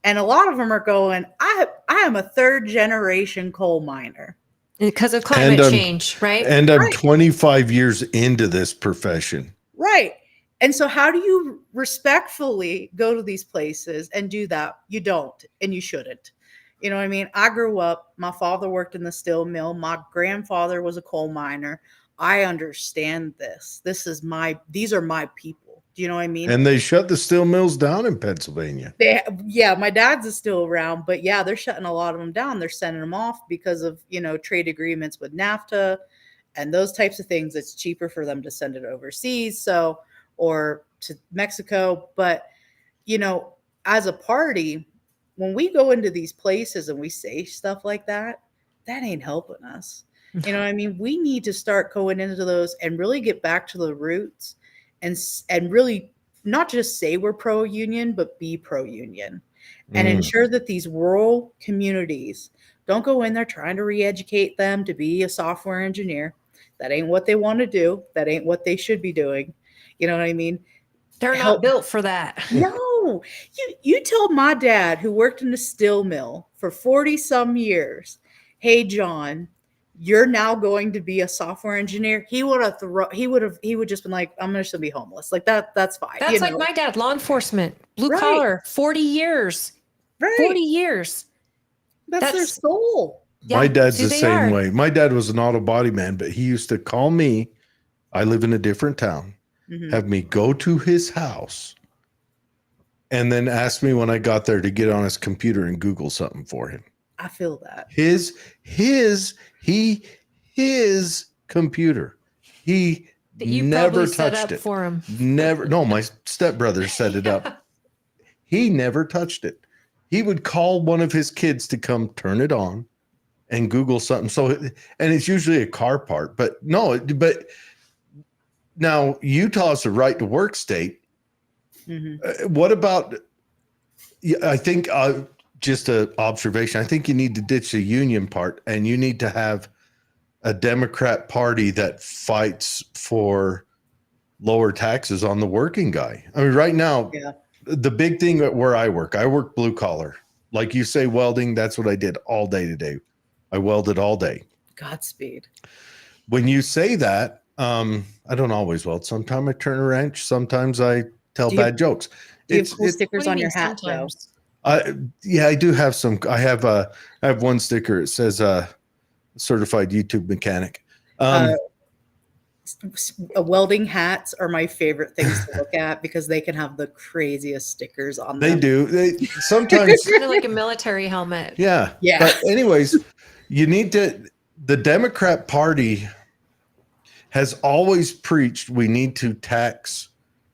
And a lot of them are going, I am a third generation coal miner. Because of climate change, right? And I'm 25 years into this profession. Right. And so how do you respectfully go to these places and do that? You don't, and you shouldn't. You know what I mean? I grew up, my father worked in the steel mill. My grandfather was a coal miner. I understand this. These are my people. Do you know what I mean? And they shut the steel mills down in Pennsylvania. My dad's is still around, but yeah, they're shutting a lot of them down. They're sending them off because of, trade agreements with NAFTA and those types of things. It's cheaper for them to send it overseas. Or to Mexico. But, as a party, when we go into these places and we say stuff like that, that ain't helping us. You know what I mean? We need to start going into those and really get back to the roots and really not just say we're pro union, but be pro union and ensure that these rural communities don't go in there trying to re-educate them to be a software engineer. That ain't what they want to do. That ain't what they should be doing. You know what I mean? They're not built for that. No, you tell my dad who worked in a steel mill for 40 some years, hey John, you're now going to be a software engineer. He would just been like, I'm just gonna be homeless. Like that's fine. That's like my dad, law enforcement, blue Right. collar, 40 years. Right. 40 years. That's their soul. My dad's who the they same are. way. My dad was an auto body man, but he used to call me. I live in a different town. Have me go to his house and then ask me when I got there to get on his computer and Google something for him. I feel that. His computer. He That you never probably set touched up it. for him. Never. No, my stepbrother set it up. He never touched it. He would call one of his kids to come turn it on and Google something. So, and it's usually a car part, but no, but now Utah is a right to work state. What about, I think just an observation, I think you need to ditch the union part and you need to have a Democrat party that fights for lower taxes on the working guy. I mean, right now, the big thing where I work blue collar. Like you say, welding, that's what I did all day today. I welded all day. Godspeed. When you say that, I don't always weld. Sometimes I turn a wrench. Sometimes I tell bad jokes. Do you have cool stickers on your hat though? Yeah, I do have some. I have one sticker. It says certified YouTube mechanic. Welding hats are my favorite things to look at because they can have the craziest stickers on them. They do. They sometimes Kind of like a military helmet. Yeah. Yeah. But anyways, you need to, the Democrat Party has always preached we need to tax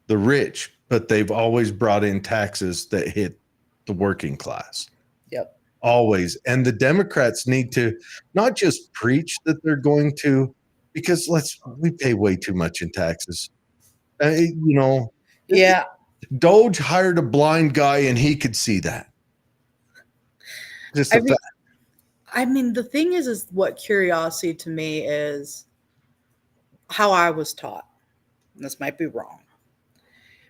the rich, but they've always brought in taxes that hit the working class. Yep. Always. And the Democrats need to not just preach that they're going to, because we pay way too much in taxes. Yeah. DOGE hired a blind guy and he could see that. Just the fact. I mean, the thing is what curiosity to me is how I was taught. And this might be wrong.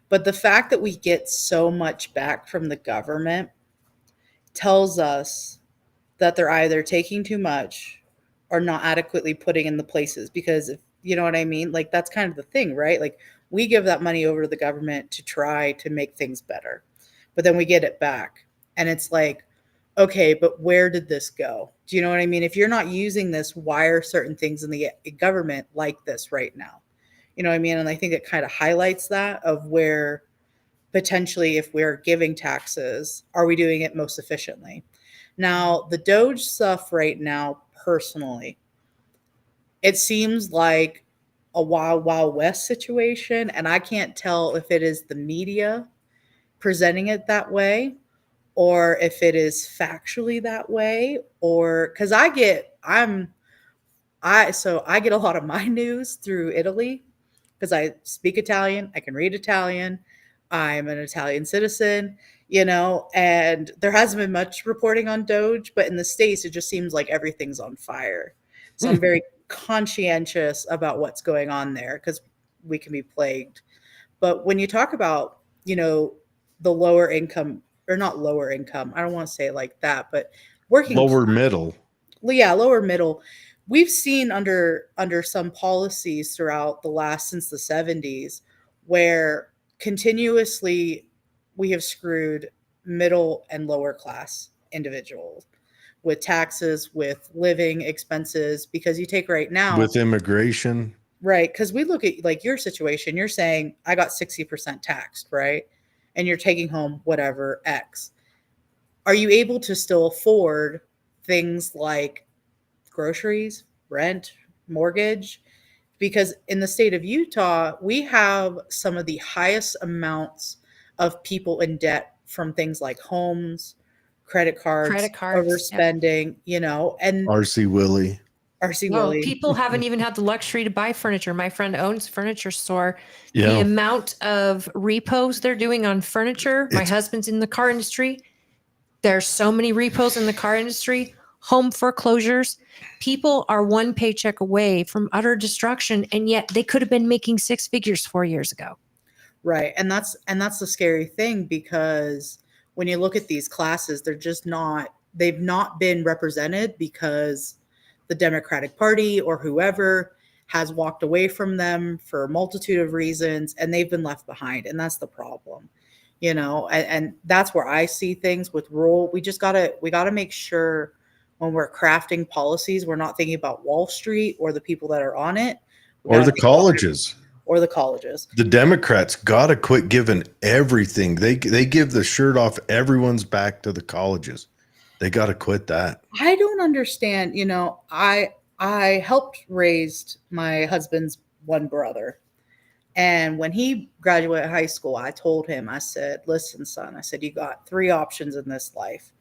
But the fact that we get so much back from the government tells us that they're either taking too much or not adequately putting in the places. Because if you know what I mean, like that's kind of the thing, right? Like we give that money over to the government to try to make things better, but then we get it back. And it's like, okay, but where did this go? Do you know what I mean? If you're not using this, why are certain things in the government like this right now? You know what I mean? And I think it kind of highlights that of where potentially if we're giving taxes, are we doing it most efficiently? Now, the DOGE stuff right now, personally, it seems like a Wild Wild West situation. And I can't tell if it is the media presenting it that way or if it is factually that way, or because I get a lot of my news through Italy because I speak Italian, I can read Italian, I'm an Italian citizen, and there hasn't been much reporting on DOGE, but in the States, it just seems like everything's on fire. So I'm very conscientious about what's going on there because we can be plagued. But when you talk about, the lower income, or not lower income, I don't want to say it like that, but working lower middle. Yeah, lower middle. We've seen under some policies throughout since the 70s where continuously we have screwed middle and lower class individuals with taxes, with living expenses, because you take right now with immigration. Right, because we look at like your situation, you're saying I got 60% taxed, right? And you're taking home whatever X. Are you able to still afford things like groceries, rent, mortgage? Because in the state of Utah, we have some of the highest amounts of people in debt from things like homes, credit cards, Credit cards, yep. overspending, you know, and RC Willie. RC No, Willie. people haven't even had the luxury to buy furniture. My friend owns a furniture store. The Yeah. amount of repos they're doing on furniture. My It's- husband's in the car industry. There's so many repos in the car industry, home foreclosures. People are one paycheck away from utter destruction, and yet they could have been making six figures 4 years ago. Right. And that's the scary thing, because when you look at these classes, they've not been represented because the Democratic Party or whoever has walked away from them for a multitude of reasons, and they've been left behind. And that's the problem. You know, and that's where I see things with rural. We gotta make sure when we're crafting policies, we're not thinking about Wall Street or the people that are on it. We Or gotta the think about colleges. or the colleges. The Democrats got to quit giving everything. They give the shirt off everyone's back to the colleges. They got to quit that. I don't understand. You know, I helped raise my husband's one brother. And when he graduated high school, I told him, I said, listen, son, I said, you got three options in this life.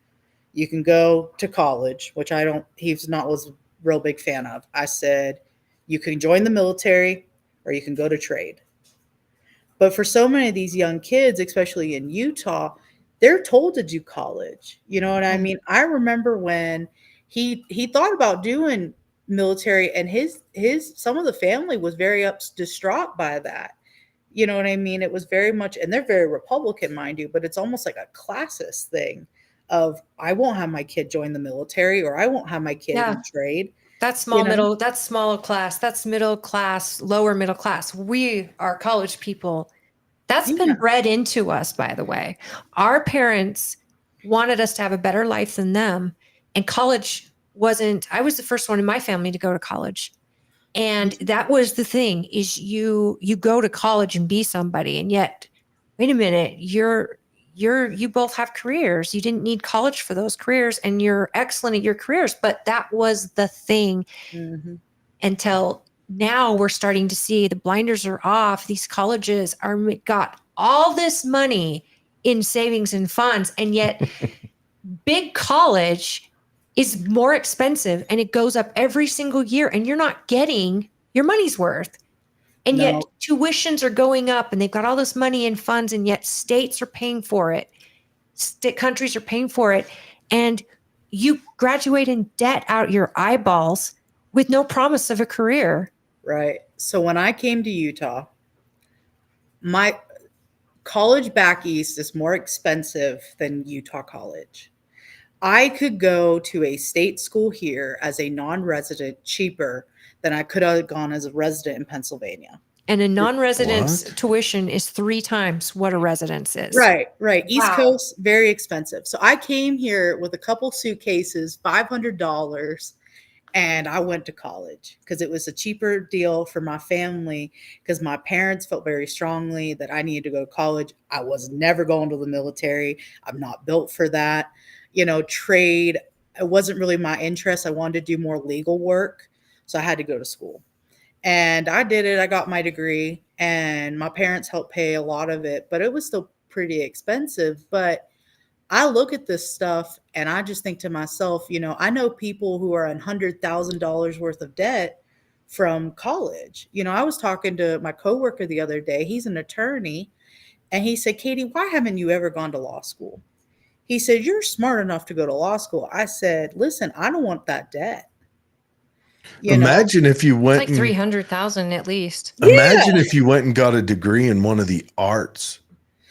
You can go to college, which was a real big fan of. I said, you can join the military or you can go to trade. But for so many of these young kids, especially in Utah, they're told to do college. You know what I mean? I remember when he thought about doing military, and his some of the family was very distraught by that. You know what I mean? It was very much, and they're very Republican, mind you, but it's almost like a classist thing of, I won't have my kid join the military, or I won't have my kid in trade. That's small middle, that's small class, that's middle class, lower middle class. We are college people. That's been bred into us, by the way. Our parents wanted us to have a better life than them. And college I was the first one in my family to go to college. And that was the thing, is you go to college and be somebody. And yet, wait a minute, you both have careers. You didn't need college for those careers, and you're excellent at your careers. But that was the thing until now. We're starting to see the blinders are off. These colleges got all this money in savings and funds, and yet big college is more expensive, and it goes up every single year, and you're not getting your money's worth. And yet tuitions are going up, and they've got all this money in funds, and yet states are paying for it. Countries are paying for it. And you graduate in debt out your eyeballs with no promise of a career. Right. So when I came to Utah, my college back east is more expensive than Utah college. I could go to a state school here as a non-resident cheaper than I could have gone as a resident in Pennsylvania. And a non-resident's tuition is 3 times what a resident's is. Right. East Coast, very expensive. So I came here with a couple suitcases, $500, and I went to college because it was a cheaper deal for my family, because my parents felt very strongly that I needed to go to college. I was never going to the military. I'm not built for that. You know, trade, it wasn't really my interest. I wanted to do more legal work. So I had to go to school. And I did it. I got my degree, and my parents helped pay a lot of it, but it was still pretty expensive. But I look at this stuff and I just think to myself, you know, I know people who are in $100,000 worth of debt from college. You know, I was talking to my coworker the other day. He's an attorney, and he said, Katie, why haven't you ever gone to law school? He said, you're smart enough to go to law school. I said, listen, I don't want that debt. Imagine if you went like 300,000 at least. Imagine if you went and got a degree in one of the arts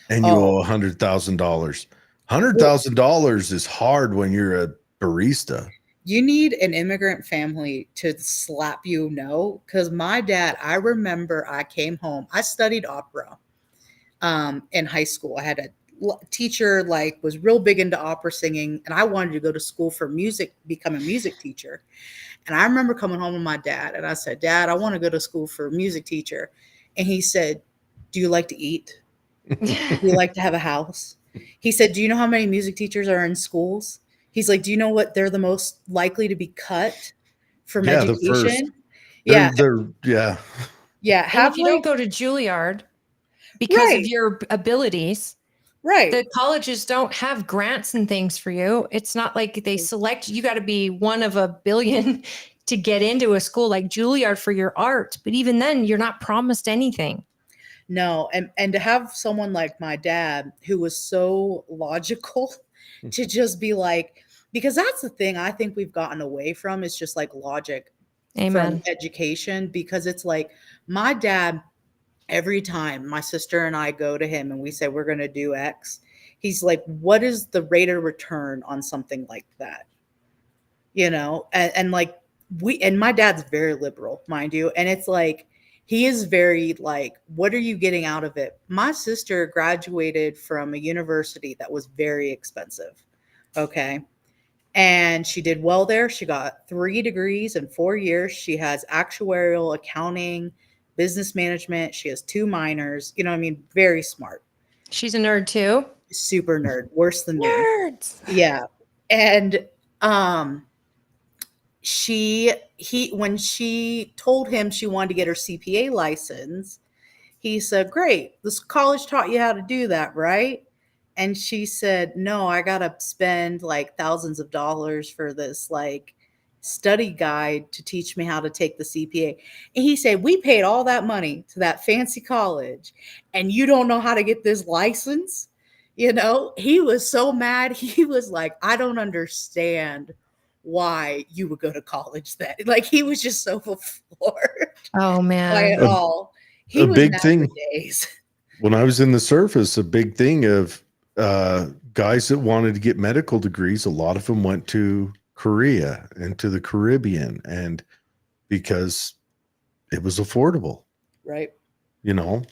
and you owe $100,000. $100,000 is hard when you're a barista. You need an immigrant family to slap you no, because my dad, I remember I came home. I studied opera in high school. I had a teacher was real big into opera singing, and I wanted to go to school for music, become a music teacher. And I remember coming home with my dad, and I said, Dad, I want to go to school for a music teacher. And he said, do you like to eat? Do you like to have a house? He said, do you know how many music teachers are in schools? He's like, do you know what they're the most likely to be cut from education? Yeah. And if you don't go to Juilliard because of your abilities, Right. The colleges don't have grants and things for you. It's not like they select, you got to be one of a billion to get into a school like Juilliard for your art. But even then, you're not promised anything. No, and to have someone like my dad who was so logical to just be like, because that's the thing I think we've gotten away from is just like logic from Amen. education, because it's like my dad, every time my sister and I go to him and we say we're going to do X, he's like, what is the rate of return on something like that? You know, and like and my dad's very liberal, mind you. And it's like, he is very like, what are you getting out of it? My sister graduated from a university that was very expensive. Okay. And she did well there. She got 3 degrees in 4 years. She has actuarial, accounting, business management. She has 2 minors. You know what I mean? Very smart. She's a nerd too. Super nerd. Worse than me. Nerds. Yeah. And when she told him she wanted to get her CPA license, he said, great, this college taught you how to do that, right? And she said, no, I gotta spend like thousands of dollars for this like study guide to teach me how to take the CPA. And he said, we paid all that money to that fancy college and you don't know how to get this license? You know, he was so mad. He was like, I don't understand why you would go to college then. Like, he was just so floored Oh by man. it all. He A was big mad thing. for days. When I was in the service, a big thing of guys that wanted to get medical degrees, a lot of them went to Korea and to the Caribbean, and because it was affordable, Right. you know.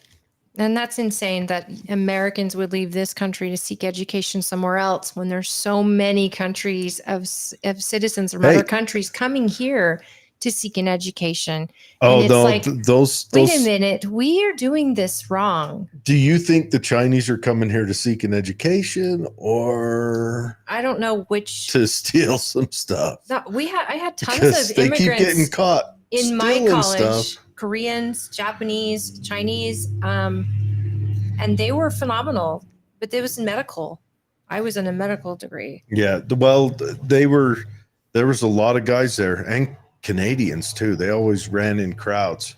And that's insane that Americans would leave this country to seek education somewhere else when there's so many countries of citizens from Hey. other countries coming here to seek an education. Oh, and it's like, those. wait a minute, we are doing this wrong. Do you think the Chinese are coming here to seek an education or I don't know which. to steal some stuff? No, I had tons Because of they keep getting immigrants caught in my stealing college, stuff. Koreans, Japanese, Chinese, and they were phenomenal. But it was in medical. I was in a medical degree. Yeah, well, there was a lot of guys there, and Canadians too. They always ran in crowds.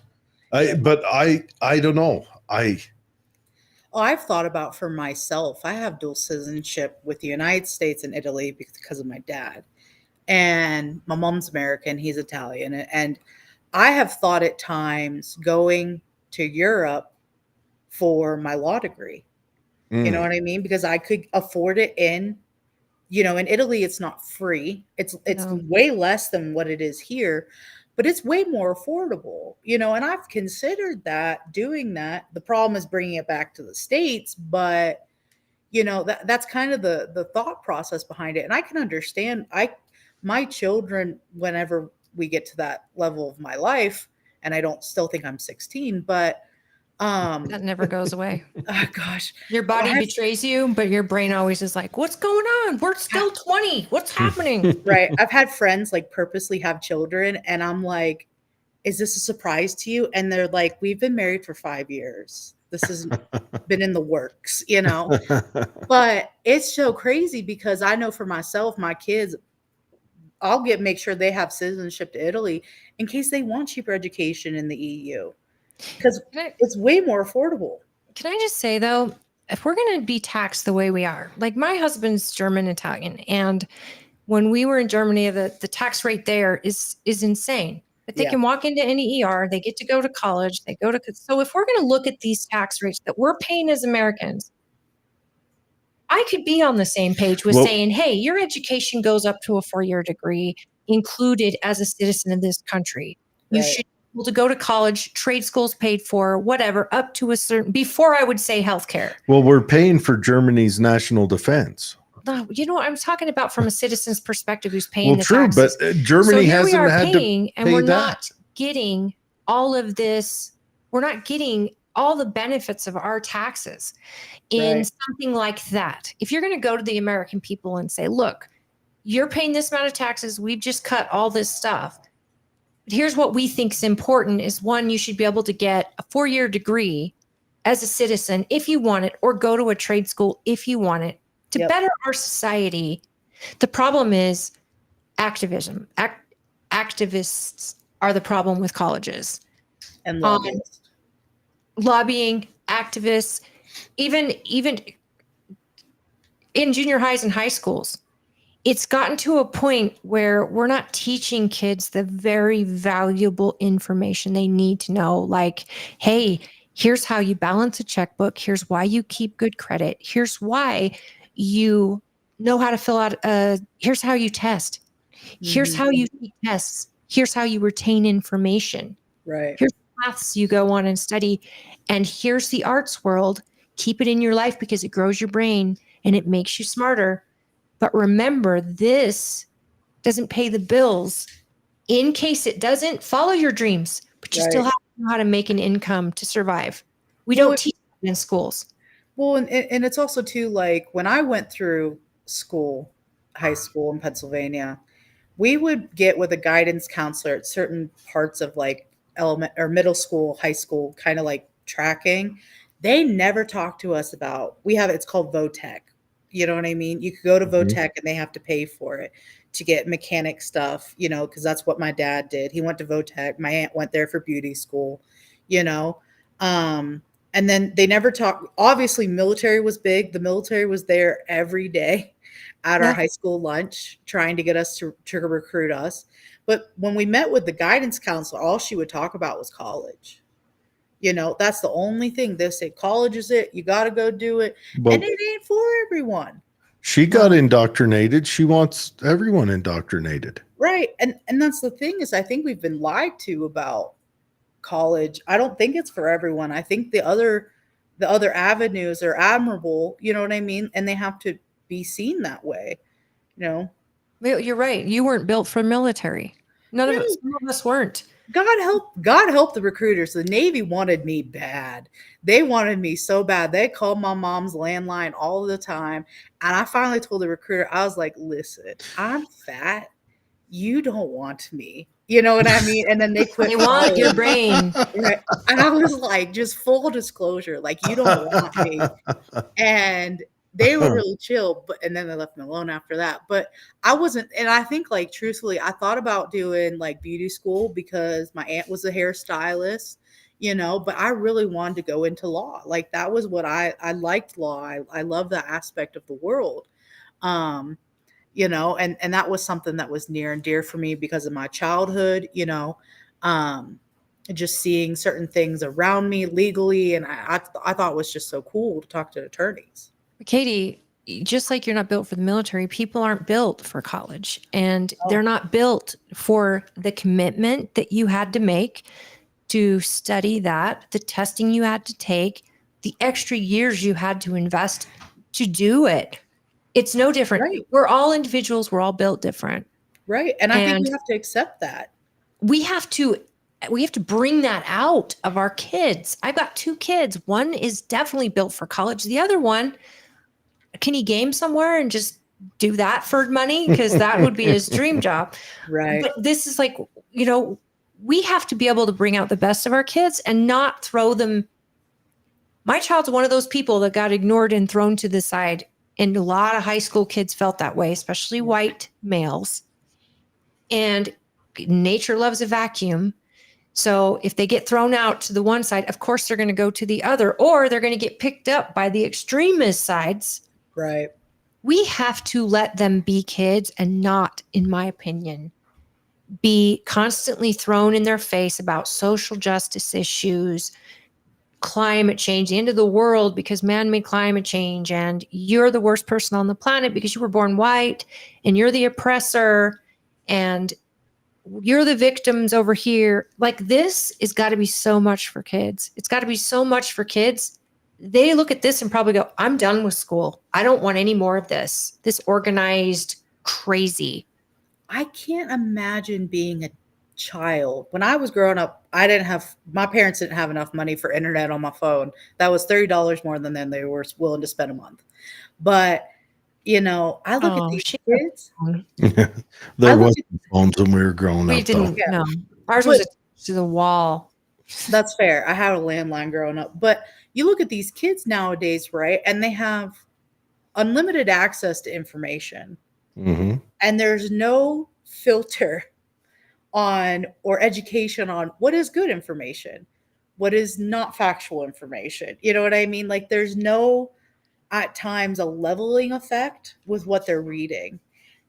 But I don't know. I've thought about for myself, I have dual citizenship with the United States and Italy because of my dad. And my mom's American, he's Italian. And I have thought at times going to Europe for my law degree. You know what I mean? Because I could afford it in Italy, it's not free. It's No. way less than what it is here, but it's way more affordable, and I've considered doing that. The problem is bringing it back to the States, but that's kind of the thought process behind it. And I can understand my children, whenever we get to that level of my life, and I don't still think I'm 16, but That never goes away. oh gosh, Your body I've- betrays you, but your brain always is like, what's going on? We're still 20. What's happening? right. I've had friends like purposely have children, and I'm like, is this a surprise to you? And they're like, we've been married for 5 years. This has been in the works, but it's so crazy because I know for myself, my kids, I'll make sure they have citizenship to Italy in case they want cheaper education in the EU, because it's way more affordable. Can I just say though, if we're going to be taxed the way we are, like my husband's German Italian, and when we were in Germany, the tax rate there is insane. But they can walk into any ER, they get to go to college, so if we're going to look at these tax rates that we're paying as Americans, I could be on the same page with saying, hey, your education goes up to a 4-year degree included as a citizen of this country. You should be able to go to college, trade schools paid for, whatever, up to a certain, before I would say healthcare. Well, we're paying for Germany's national defense. No, I'm talking about from a citizen's perspective who's paying the true, taxes. but Germany hasn't had paying, to and pay we're that. not getting all of this. We're not getting all the benefits of our taxes in something like that. If you're going to go to the American people and say, look, you're paying this amount of taxes, we've just cut all this stuff. But here's what we think is important is, one, you should be able to get a 4-year degree as a citizen if you want it, or go to a trade school if you want it to Yep. better our society. The problem is activism. Activists are the problem with colleges. And lobbyists. Lobbying, activists, even in junior highs and high schools. It's gotten to a point where we're not teaching kids the very valuable information they need to know. Like, hey, here's how you balance a checkbook. Here's why you keep good credit. Here's why you know how to fill out here's how you test. Here's how you take tests. Here's how you retain information. Right. Here's paths you go on and study. And here's the arts world. Keep it in your life because it grows your brain and it makes you smarter. But remember, this doesn't pay the bills. In case it doesn't, follow your dreams, but you still have to know how to make an income to survive. We don't teach that in schools. Well, and it's also too, like when I went through school, high school in Pennsylvania, we would get with a guidance counselor at certain parts of like element or middle school, high school, kind of like tracking. They never talk to us about, it's called VOTEC. You know what I mean? You could go to VOTEC and they have to pay for it to get mechanic stuff, because that's what my dad did. He went to VOTEC. My aunt went there for beauty school, and then they never talk. Obviously, military was big. The military was there every day at our high school lunch trying to get us to recruit us. But when we met with the guidance counselor, all she would talk about was college. That's the only thing. They say college is it. You got to go do it. But and it ain't for everyone. She got indoctrinated. She wants everyone indoctrinated. Right. And that's the thing is I think we've been lied to about college. I don't think it's for everyone. I think the other avenues are admirable, you know what I mean? And they have to be seen that way, Well, you're right. You weren't built for military. Some of us weren't. God help the recruiters. The Navy wanted me bad. They wanted me so bad. They called my mom's landline all the time. And I finally told the recruiter, I was like, listen, I'm fat. You don't want me. You know what I mean? And then they quit. They want your brain. Right. And I was like, just full disclosure, like, you don't want me. And they were really chill, and then they left me alone after that. But I wasn't, and I think, like, truthfully, I thought about doing like beauty school because my aunt was a hairstylist, but I really wanted to go into law. Like, that was what I liked law. I love that aspect of the world. And that was something that was near and dear for me because of my childhood, just seeing certain things around me legally. And I thought it was just so cool to talk to attorneys. Katie, just like you're not built for the military, people aren't built for college, and they're not built for the commitment that you had to make to study that, the testing you had to take, the extra years you had to invest to do it. It's no different. Right. We're all individuals. We're all built different. Right. And I think we have to accept that. We have to bring that out of our kids. I've got 2 kids. One is definitely built for college. The other one, can he game somewhere and just do that for money? Because that would be his dream job. Right. But this is like, we have to be able to bring out the best of our kids and not throw them. My child's one of those people that got ignored and thrown to the side. And a lot of high school kids felt that way, especially white males. And nature loves a vacuum. So if they get thrown out to the one side, of course they're going to go to the other, or they're going to get picked up by the extremist sides. Right. We have to let them be kids and not, in my opinion, be constantly thrown in their face about social justice issues, climate change, the end of the world because man-made climate change, and you're the worst person on the planet because you were born white, and you're the oppressor, and you're the victims over here. Like, this has got to be so much for kids. It's got to be so much for kids. They look at this and probably go, I'm done with school. I don't want any more of this organized crazy. I can't imagine being a child. When I was growing up, my parents didn't have enough money for internet on my phone. That was $30 more than they were willing to spend a month. But, I look at these kids. There wasn't phones when we were growing up. We didn't, no. Ours was to the wall. That's fair. I had a landline growing up. But, you look at these kids nowadays, right? And they have unlimited access to information, Mm-hmm. and there's no filter on or education on what is good information, what is not factual information. You know what I mean? Like there's no, at times, a leveling effect with what they're reading.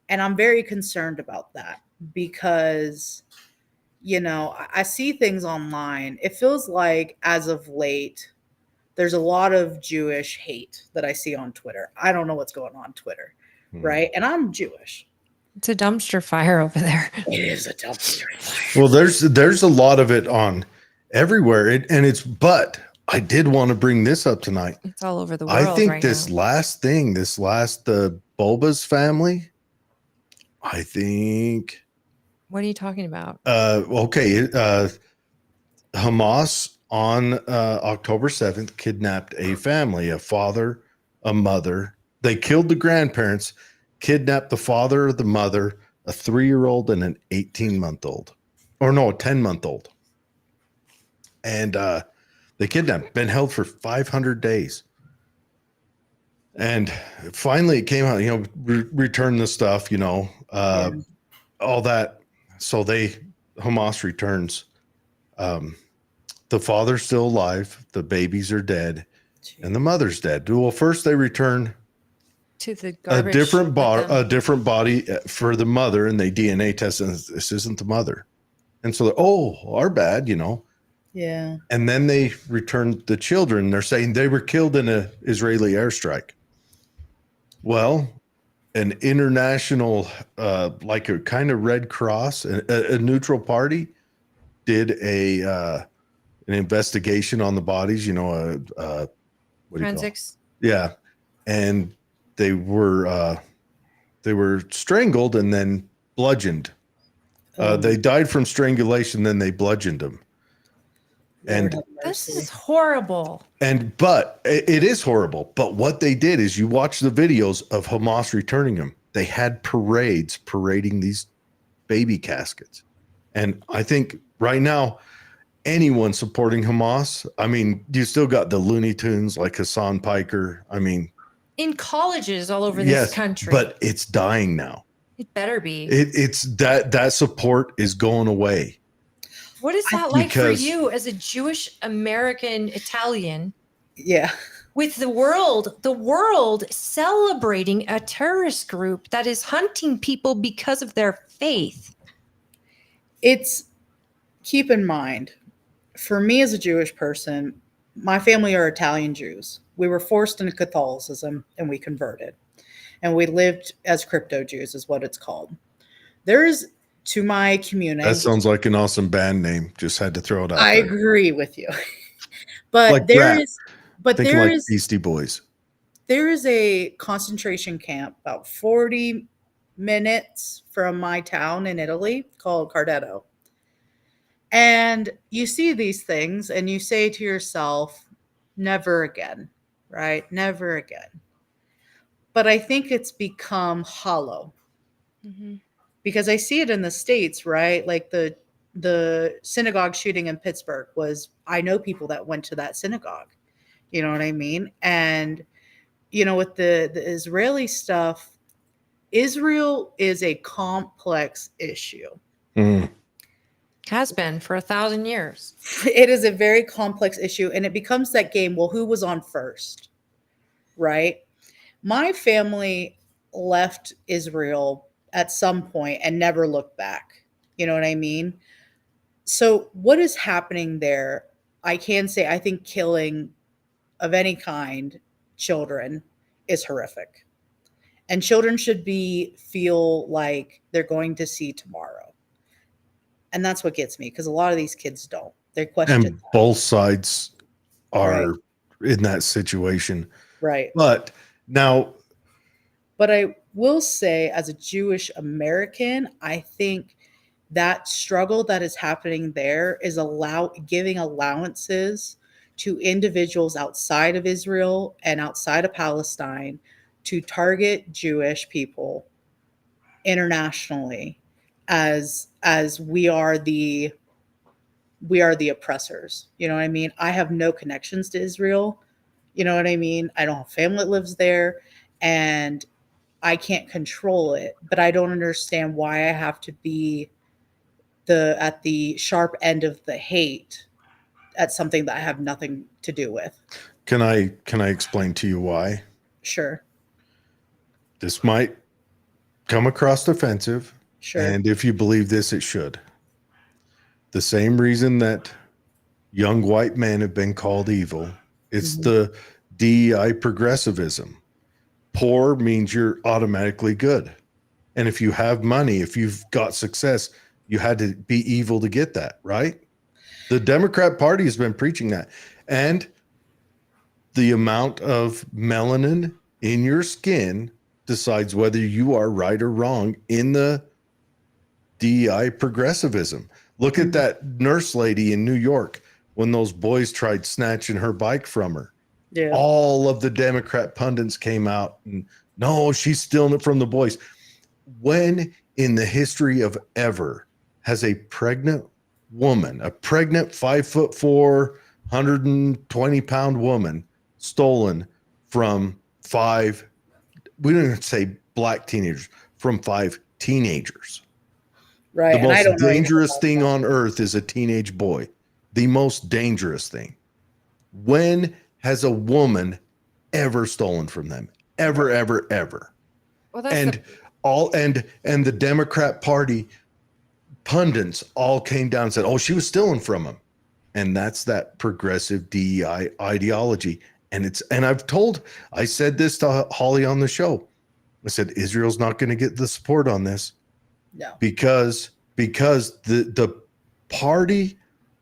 And I'm very concerned about that because, I see things online. It feels like as of late, there's a lot of Jewish hate that I see on Twitter. I don't know what's going on Twitter, right? And I'm Jewish. It's a dumpster fire over there. It is a dumpster fire. Well, there's a lot of it on everywhere. But I did want to bring this up tonight. It's all over the world. I think right this now. last thing, the Bulba's family, I think. What are you talking about? Okay. Hamas on October 7th kidnapped a family, a father, a mother. They killed the grandparents, kidnapped the father, the mother, a 3-year-old, and an 18-month-old. Or no, a 10-month-old. And they kidnapped, been held for 500 days. And finally it came out, return the stuff, all that. So Hamas returns. The father's still alive, the babies are dead, and the mother's dead. Well, first they return To the a garbage. different with them. body for the mother, and they DNA test, and this isn't the mother. And so, our bad, Yeah. And then they returned the children. They're saying they were killed in an Israeli airstrike. Well, an international, like a kind of Red Cross, a neutral party, did an investigation on the bodies. What do you call it? Forensics. Yeah, and they were strangled and then bludgeoned. They died from strangulation, then they bludgeoned them. Lord And have This mercy. is horrible. but it is horrible. But what they did is, you watch the videos of Hamas returning them. They had parades parading these baby caskets. And I think right now, anyone supporting Hamas, I mean, you still got the Looney Tunes like Hassan Piker. I mean, In colleges all over yes, this country. but it's dying now. It better be. It's that support is going away. What is that like for because- you as a Jewish American Italian Yeah. with the world celebrating a terrorist group that is hunting people because of their faith? Keep in mind, for me as a Jewish person, my family are Italian Jews. We were forced into Catholicism and we converted. And we lived as crypto Jews is what it's called. There is, to my community. That sounds like an awesome band name. Just had to throw it out. I there. agree with you. But Like there rap. is, but Thinking there like is, Beastie Boys. there is a concentration camp about 40 minutes from my town in Italy called Cardetto. And you see these things and you say to yourself, never again, right? Never again. But I think it's become hollow because I see it in the States, right? Like the synagogue shooting in Pittsburgh I know people that went to that synagogue. You know what I mean? And, with the Israeli stuff, Israel is a complex issue. Mm. Has been for 1,000 years. It is a very complex issue, and it becomes that game. Well, who was on first, right? My family left Israel at some point and never looked back. You know what I mean? So what is happening there? I can say I think killing of any kind, children, is horrific. And children should feel like they're going to see tomorrow. And that's what gets me, because a lot of these kids don't. They question And both sides are Right. in that situation. Right. But now, But I will say, as a Jewish American, I think that struggle that is happening there is giving allowances to individuals outside of Israel and outside of Palestine to target Jewish people internationally as we are the we are the oppressors. You know what I mean? I have no connections to Israel. You know what I mean? I don't have family that lives there, and I can't control it, but I don't understand why I have to be at the sharp end of the hate at something that I have nothing to do with. Can I explain to you why? Sure. This might come across offensive, Sure. and if you believe this, it should. The same reason that young white men have been called evil, it's the DEI progressivism. Poor means you're automatically good. And if you have money, if you've got success, you had to be evil to get that, right? The Democrat Party has been preaching that. And the amount of melanin in your skin decides whether you are right or wrong in the DEI progressivism. Look at that nurse lady in New York when those boys tried snatching her bike from her. Yeah. All of the Democrat pundits came out and, no, she's stealing it from the boys. When in the history of ever has a pregnant woman, a pregnant 5'4", 120-pound woman stolen from 5, we don't even say black teenagers, from 5 teenagers? Right. The And I most don't know anything dangerous about thing that. on earth is a teenage boy. The most dangerous thing. When has a woman ever stolen from them? Ever, ever, ever. Well, that's And and the Democrat Party pundits all came down and said, oh, she was stealing from them. And that's that progressive DEI ideology. And I said this to Holly on the show. I said, Israel's not going to get the support on this. No. Because the party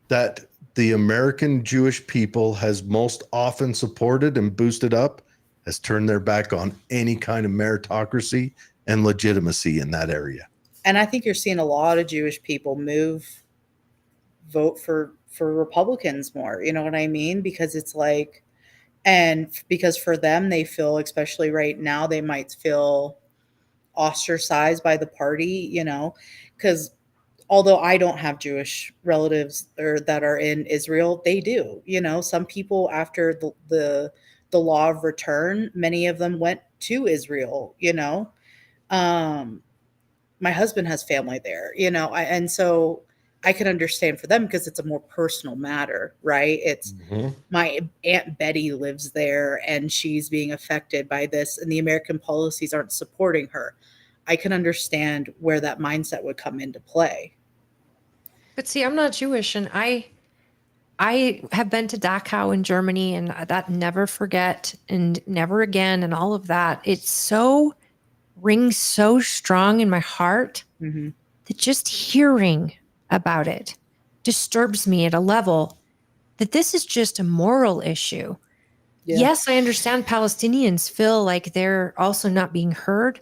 that the American Jewish people has most often supported and boosted up has turned their back on any kind of meritocracy and legitimacy in that area. And I think you're seeing a lot of Jewish people vote for Republicans more. You know what I mean? Because it's like, and because for them, they feel, especially right now, they might feel ostracized by the party, because although I don't have Jewish relatives or that are in Israel, they do. Some people after the law of return, many of them went to Israel. My husband has family there, and so I can understand for them because it's a more personal matter, right? It's my Aunt Betty lives there and she's being affected by this, and the American policies aren't supporting her. I can understand where that mindset would come into play. But see, I'm not Jewish, and I have been to Dachau in Germany, and that never forget and never again, and all of that. Rings so strong in my heart that just hearing about it disturbs me at a level that this is just a moral issue. Yeah. Yes, I understand Palestinians feel like they're also not being heard,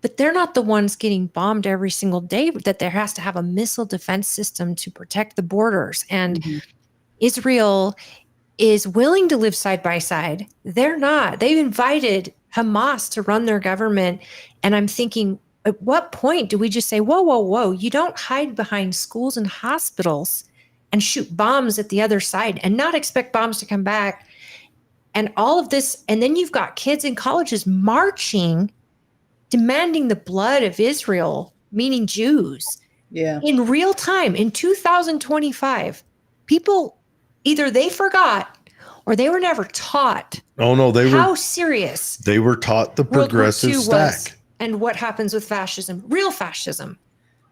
but they're not the ones getting bombed every single day, that there has to have a missile defense system to protect the borders. And Israel is willing to live side by side. They're not. They've invited Hamas to run their government. And I'm thinking, at what point do we just say, whoa, whoa, whoa, you don't hide behind schools and hospitals and shoot bombs at the other side and not expect bombs to come back and all of this. And then you've got kids in colleges marching, demanding the blood of Israel, meaning Jews. Yeah. In real time, in 2025, people, either they forgot or they were never taught. Oh no, how serious they were taught the progressive stack and what happens with fascism, real fascism.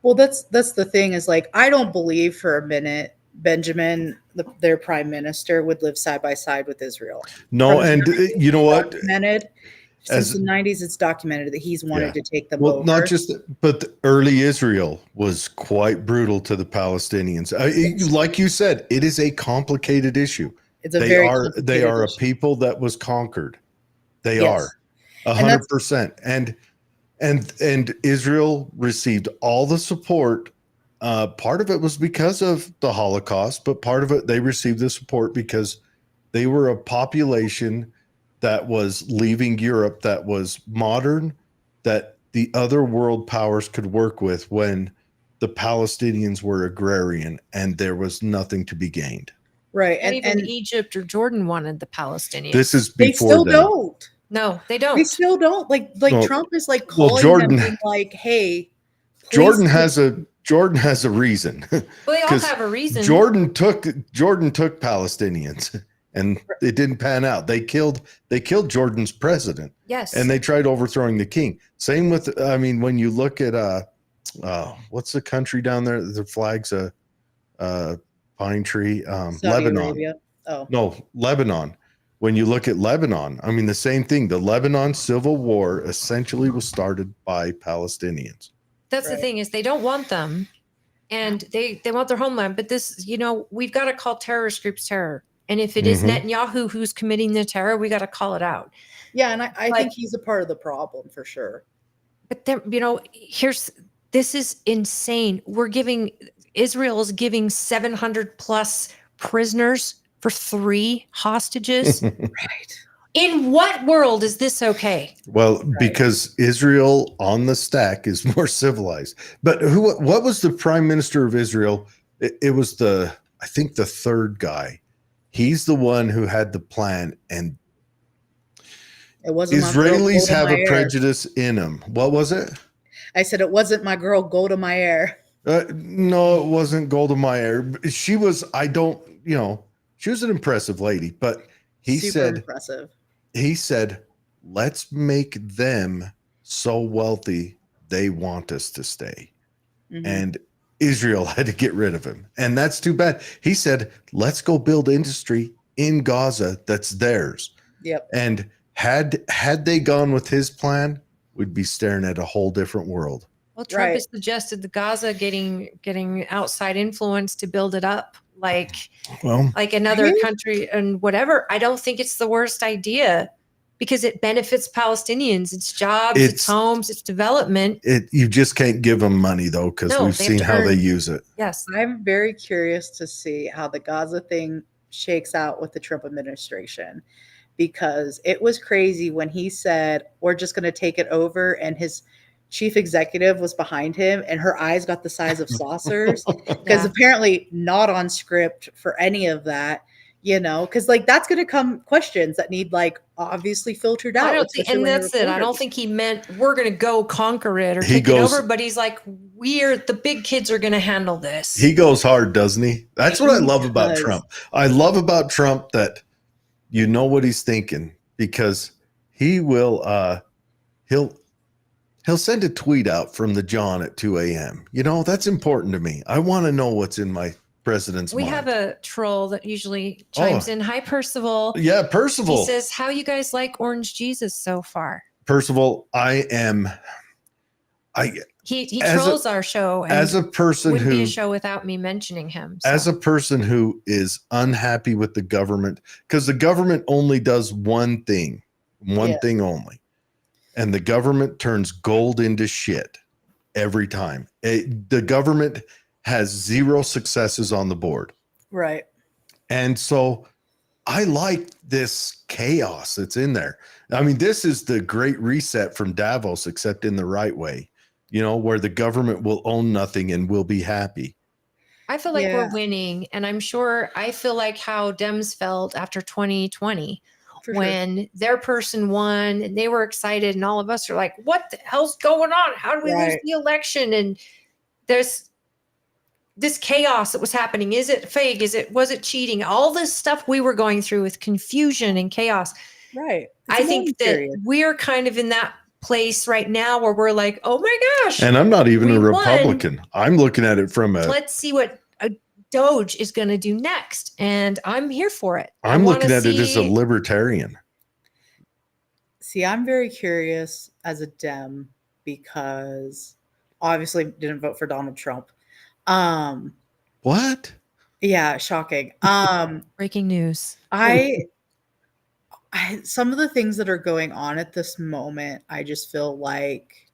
Well, that's the thing is, like, I don't believe for a minute Benjamin, their prime minister, would live side by side with Israel. No, and you know what? Since the 90s, it's documented that he's wanted to take them over. Not just, but the early Israel was quite brutal to the Palestinians. Like you said, it is a complicated issue. It's a they are a people that was conquered. They are 100%. And Israel received all the support. Part of it was because of the Holocaust, but part of it, they received the support because they were a population that was leaving Europe, that was modern, that the other world powers could work with when the Palestinians were agrarian and there was nothing to be gained. Right. And even And Egypt or Jordan wanted the Palestinians. This is they before still them. don't. No, they They don't. still don't. Like Well- Trump is like well, calling Jordan- them being like, hey, please Jordan has a reason. Well, they all 'Cause have a reason. Jordan took Palestinians and it didn't pan out. They killed Jordan's president Yes. and they tried overthrowing the king. Same with, I mean, when you look at what's the country down there? The flag's a pine tree. Saudi Lebanon. Arabia. Oh, No, Lebanon. When you look at Lebanon, I mean, the same thing. The Lebanon civil war essentially was started by Palestinians. That's the Right. thing, is they don't want them, and they want their homeland. But this, we've got to call terrorist groups terror. And if it is Mhm. Netanyahu who's committing the terror, we got to call it out. yeah. And I Like- think he's a part of the problem for sure. But then, this is insane. Israel is giving 700 plus prisoners for 3 hostages. Right. In what world is this okay? Well, because Israel on the stack is more civilized. But what was the prime minister of Israel? It was I think the third guy. He's the one who had the plan, and It wasn't my girl, Israelis Golda have a Meir. prejudice in them. What was it? I said it wasn't my girl Golda Meir. No, it wasn't Golda Meir. She was, she was an impressive lady, but Super impressive. he said, let's make them so wealthy they want us to stay. Mhm. And Israel had to get rid of him. And that's too bad. He said, let's go build industry in Gaza that's theirs. Yep. And had they gone with his plan, we'd be staring at a whole different world. Well, Trump Right. has suggested the Gaza getting outside influence to build it up, like Well, another Really? country and whatever. I don't think it's the worst idea because it benefits Palestinians. It's jobs, it's homes, it's development. you just can't give them money though, because No, we've they have seen to how they earn- use it. Yes. I'm very curious to see how the Gaza thing shakes out with the Trump administration, because it was crazy when he said, we're just going to take it over. And his chief executive was behind him and her eyes got the size of saucers, because Yeah. apparently not on script for any of that, because that's going to come questions that need obviously filtered out. I don't think, especially and when you're that's it. I don't reporters. think he meant we're going to go conquer it or He take goes- it over, but he's like, the big kids are going to handle this. He goes hard, doesn't he? That's what I He love about does. Trump. I love about Trump that you know what he's thinking, because he will he'll send a tweet out from the John at 2 a.m. That's important to me. I want to know what's in my president's We mind. have a troll that usually chimes in. Hi, Percival. Yeah, Percival. He says, how you guys like Orange Jesus so far? Percival, He As a- trolls our show and as a person wouldn't be who a show without me mentioning him. So. as a person who is unhappy with the government, because the government only does one thing Yeah. only, and the government turns gold into shit every time. The government has 0 successes on the board, Right. and so I like this chaos that's in there. I mean, this is the great reset from Davos, except in the right way, where the government will own nothing and will be happy. I feel like Yeah. we're winning. And I feel like how Dems felt after 2020 For sure. when their person won and they were excited. And all of us are like, what the hell's going on? How do we lose Right. the election? And there's this chaos that was happening. Is it fake? Was it cheating? All this stuff we were going through with confusion and chaos. Right. It's I a think learning that period. we're kind of in that place right now where we're like, oh my gosh, And I'm not even We a won. Republican. I'm looking at it from let's see what a DOGE is going to do next. And I'm here for it. I I'm wanna looking at it as a see- libertarian. See, I'm very curious as a Dem, because obviously didn't vote for Donald Trump. What? Yeah, shocking. breaking news. I some of the things that are going on at this moment, I just feel like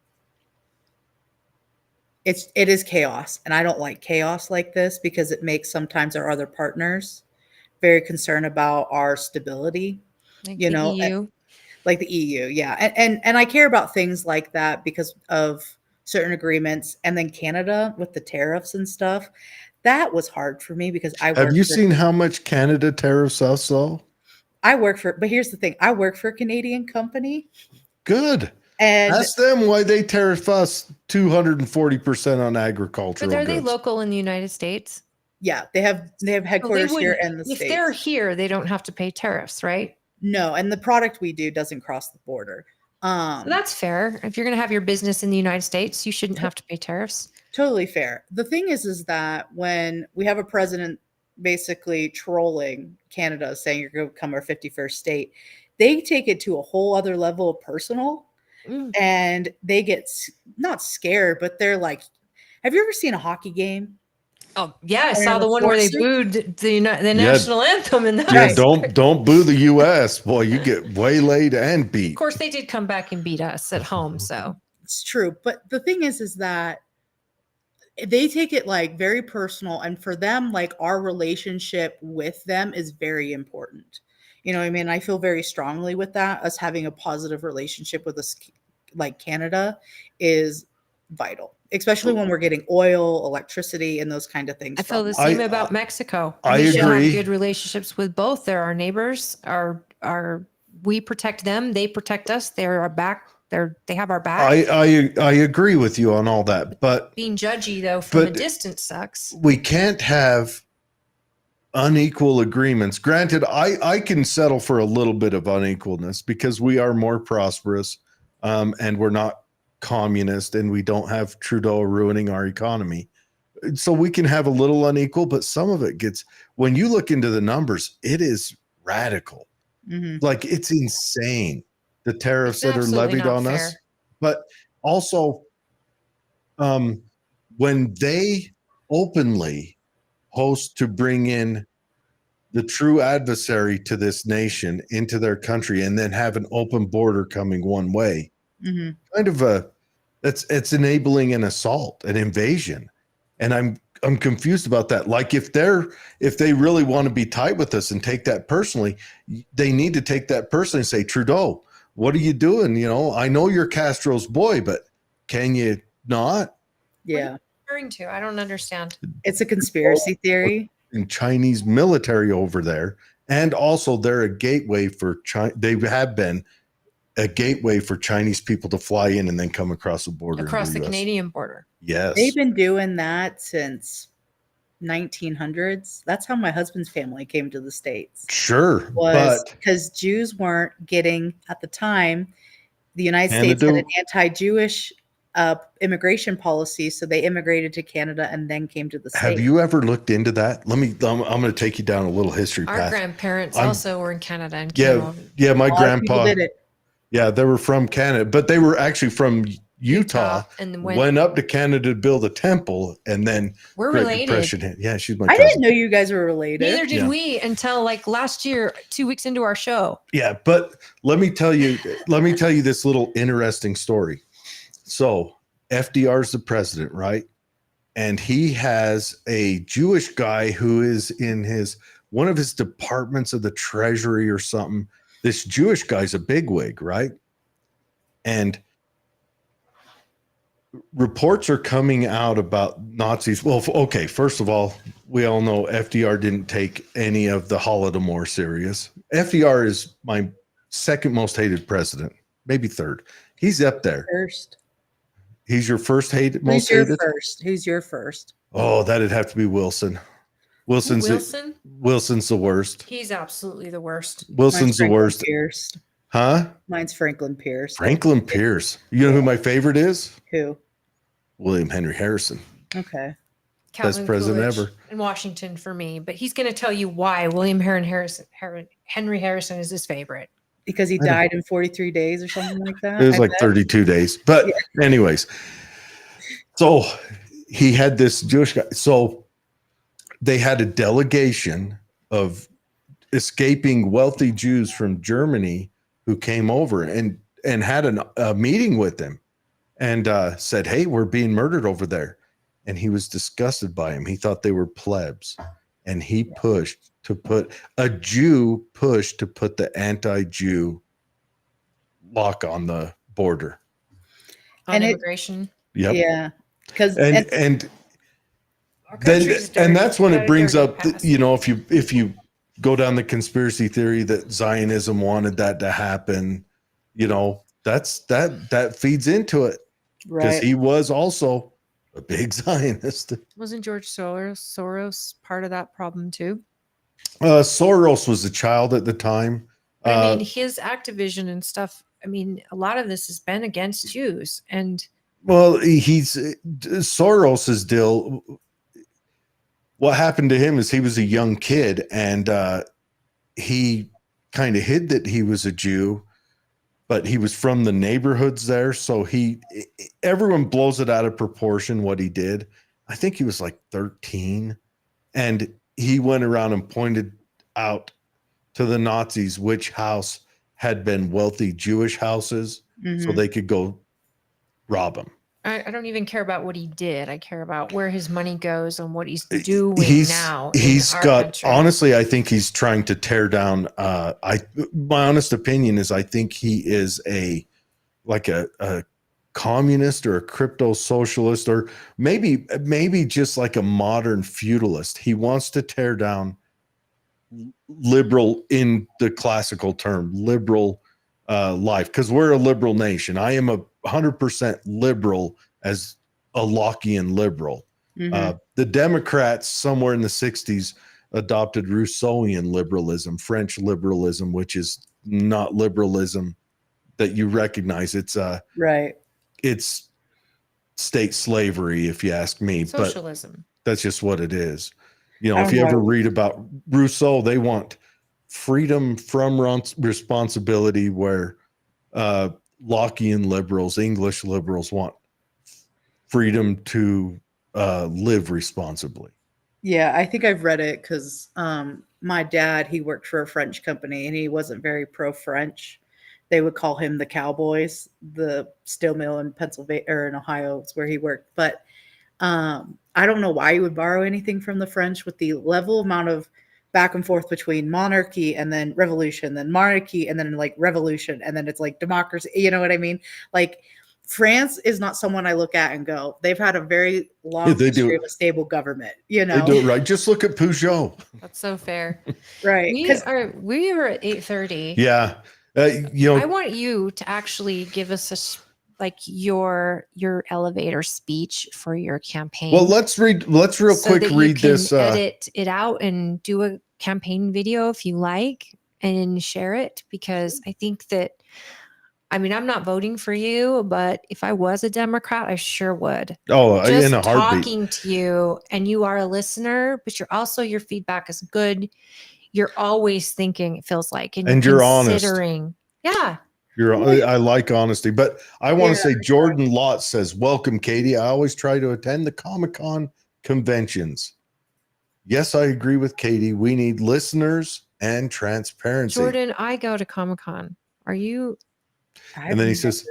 it is chaos, and I don't like chaos like this, because it makes sometimes our other partners very concerned about our stability, Like You the know, EU. like the EU. Yeah. And I care about things like that because of certain agreements. And then Canada with the tariffs and stuff, that was hard for me because Have you seen how much Canada tariffs us though? but here's the thing, I work for a Canadian company. Good. And ask them why they tariff us 240% on agricultural But are they goods. local in the United States? yeah, they have headquarters here in the If States. they're here, they don't have to pay tariffs, right? No, and the product we do doesn't cross the border. So that's fair. If you're going to have your business in the United States, you shouldn't have to pay tariffs. Totally fair. The thing is that when we have a president basically trolling Canada, saying you're going to become our 51st state, they take it to a whole other level of personal, and they get not scared, but they're like, have you ever seen a hockey game? Oh yeah, I saw the one where they booed the national anthem, and yeah, don't boo the U.S. Boy, you get waylaid and beat. Of course, they did come back and beat us at home, so it's true. But the thing is that they take it like very personal, and for them, like our relationship with them is very important. You know what I mean? I feel very strongly with that. Us having a positive relationship with us, like Canada, is vital. Especially when we're getting oil, electricity, and those kind of things. I feel the same about Mexico. I should agree. Have good relationships with both. They're our neighbors. We protect them. They protect us. They're our back. They have our back. I agree with you on all that, but being judgy though from a distance sucks. We can't have unequal agreements. Granted, I can settle for a little bit of unequalness because we are more prosperous, and we're not communist, and we don't have Trudeau ruining our economy. So we can have a little unequal, but some of it gets, when you look into the numbers, it is radical. Like it's insane, the tariffs that are levied on us. But also, when they openly host to bring in the true adversary to this nation into their country and then have an open border coming one way, kind of it's enabling an assault, an invasion. And I'm confused about that. Like if they really want to be tight with us and take that personally, they need to take that personally and say, Trudeau, what are you doing? You know, I know you're Castro's boy, but can you not? Yeah. What are you referring to? I don't understand. It's a conspiracy theory. And Chinese military over there, and also they're a gateway for China. They have been a gateway for Chinese people to fly in and then come across the border. Across the Canadian border. Yes. They've been doing that since 1900s. That's how my husband's family came to the States. Sure. Was because Jews weren't getting, at the time, the United States had an anti-Jewish immigration policy, so they immigrated to Canada and then came to the States. Have you ever looked into that? I'm going to take you down a little history path. Our grandparents also were in Canada and yeah, my grandpa did it. Yeah, they were from Canada, but they were actually from Utah and went up to Canada to build a temple, and then we're related. Yeah, she's my cousin. I didn't know you guys were related. Neither did we until like last year, 2 weeks into our show. Yeah, but let me tell you this little interesting story. So FDR is the president, right? And he has a Jewish guy who is in one of his departments of the Treasury or something. This Jewish guy's a bigwig, right? And reports are coming out about Nazis. Well, okay, first of all, we all know FDR didn't take any of the Holodomor serious. FDR is my second most hated president, maybe third. He's up there. First. He's your first most hated? Who's your first? Oh, that'd have to be Wilson. Wilson's the worst. He's absolutely the worst. Wilson's the worst. Pierce. Huh? Mine's Franklin Pierce. Franklin Pierce. You know who my favorite is? Who? William Henry Harrison. Okay. Best president ever. In Washington for me, but he's going to tell you why William Henry Harrison is his favorite. Because he died in 43 days or something like that. It was like 32 days. But anyways, so he had this Jewish guy. So they had a delegation of escaping wealthy Jews from Germany who came over and had a meeting with him and said, hey, we're being murdered over there. And he was disgusted by him. He thought they were plebs. And he pushed to put the anti-Jew lock on the border. On immigration. Yep. Yeah. Because And Our then country's dirty. that's when Got it a brings dirty up past. if you go down the conspiracy theory that Zionism wanted that to happen, that feeds into it, because right. he was also a big Zionist. Wasn't George Soros part of that problem too? Soros was a child at the time. But I mean, his Activision and stuff. I mean, a lot of this has been against Jews, and Well, he's Soros's deal. What happened to him is he was a young kid, and he kind of hid that he was a Jew, but he was from the neighborhoods there. So everyone blows it out of proportion what he did. I think he was like 13, and he went around and pointed out to the Nazis which house had been wealthy Jewish houses, so they could go rob him. I don't even care about what he did. I care about where his money goes and what he's doing now. He's in our got country. honestly, I think he's trying to tear down. My honest opinion is I think he is a communist or a crypto socialist, or maybe just like a modern feudalist. He wants to tear down liberal in the classical term, liberal life, because we're a liberal nation. I am 100% liberal as a Lockean liberal. The Democrats somewhere in the 60s adopted Rousseauian liberalism, French liberalism, which is not liberalism that you recognize. It's Right. it's state slavery, if you ask me. Socialism. But that's just what it is. I If you don't ever know. read about Rousseau, they want freedom from responsibility, where Lockean liberals, English liberals, want freedom to live responsibly. Yeah, I think I've read it because my dad, he worked for a French company and he wasn't very pro-French. They would call him the Cowboys, the steel mill in Pennsylvania or in Ohio is where he worked. But I don't know why you would borrow anything from the French with the level amount of back and forth between monarchy and then revolution, then monarchy and then like revolution, and then it's like democracy. You know what I mean? Like France is not someone I look at and go, they've had a very long they do. history of a stable government. They do it right. Just look at Peugeot. That's so fair. Right. We are at 8:30. Yeah. I want you to actually give us your elevator speech for your campaign. Well, let's real quick that read you can this. Edit it out and do a campaign video if you like, and share it, because I think that, I mean, I'm not voting for you, but if I was a Democrat, I sure would. Oh, Just in a heartbeat. talking to you, and you are a listener, but your feedback is good. You're always thinking, it feels like, and you're honest. considering. Yeah. I like honesty, but I want to say Jordan Lott says, "Welcome, Katie. I always try to attend the Comic-Con conventions." Yes, I agree with Katie. We need listeners and transparency. Jordan, I go to Comic-Con. Are you? And then he says,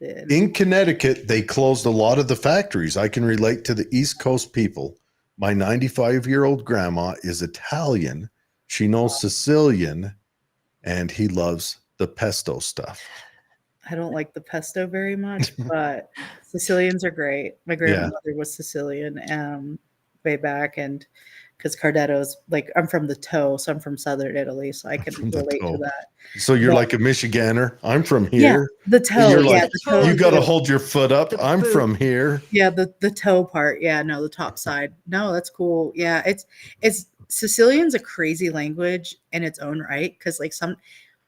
in Connecticut, they closed a lot of the factories. I can relate to the East Coast people. My 95-year-old grandma is Italian. She knows Sicilian, and he loves the pesto stuff. I don't like the pesto very much, but Sicilians are great. My grandmother was Sicilian way back, and because Cardetto's, like, I'm from the toe, so I'm from southern Italy, so I can relate to that. So you're like a Michiganer. I'm from here. Yeah, the toe. You're Yeah, like, the toe. you got to hold your foot up. I'm from here. Yeah, the toe part. Yeah, no, the top side. No, that's cool. Yeah, it's Sicilian's a crazy language in its own right, because like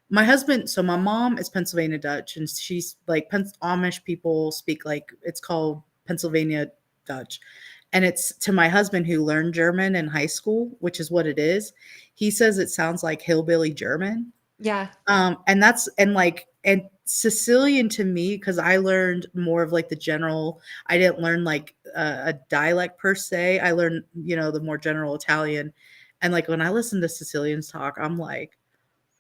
my husband, so my mom is Pennsylvania Dutch, and she's like Amish people speak like, it's called Pennsylvania Dutch. And it's to my husband, who learned German in high school, which is what it is. He says it sounds like hillbilly German. Yeah. And Sicilian to me, because I learned more of like the general, I didn't learn like a dialect per se. I learned, the more general Italian. And like when I listen to Sicilians talk, I'm like,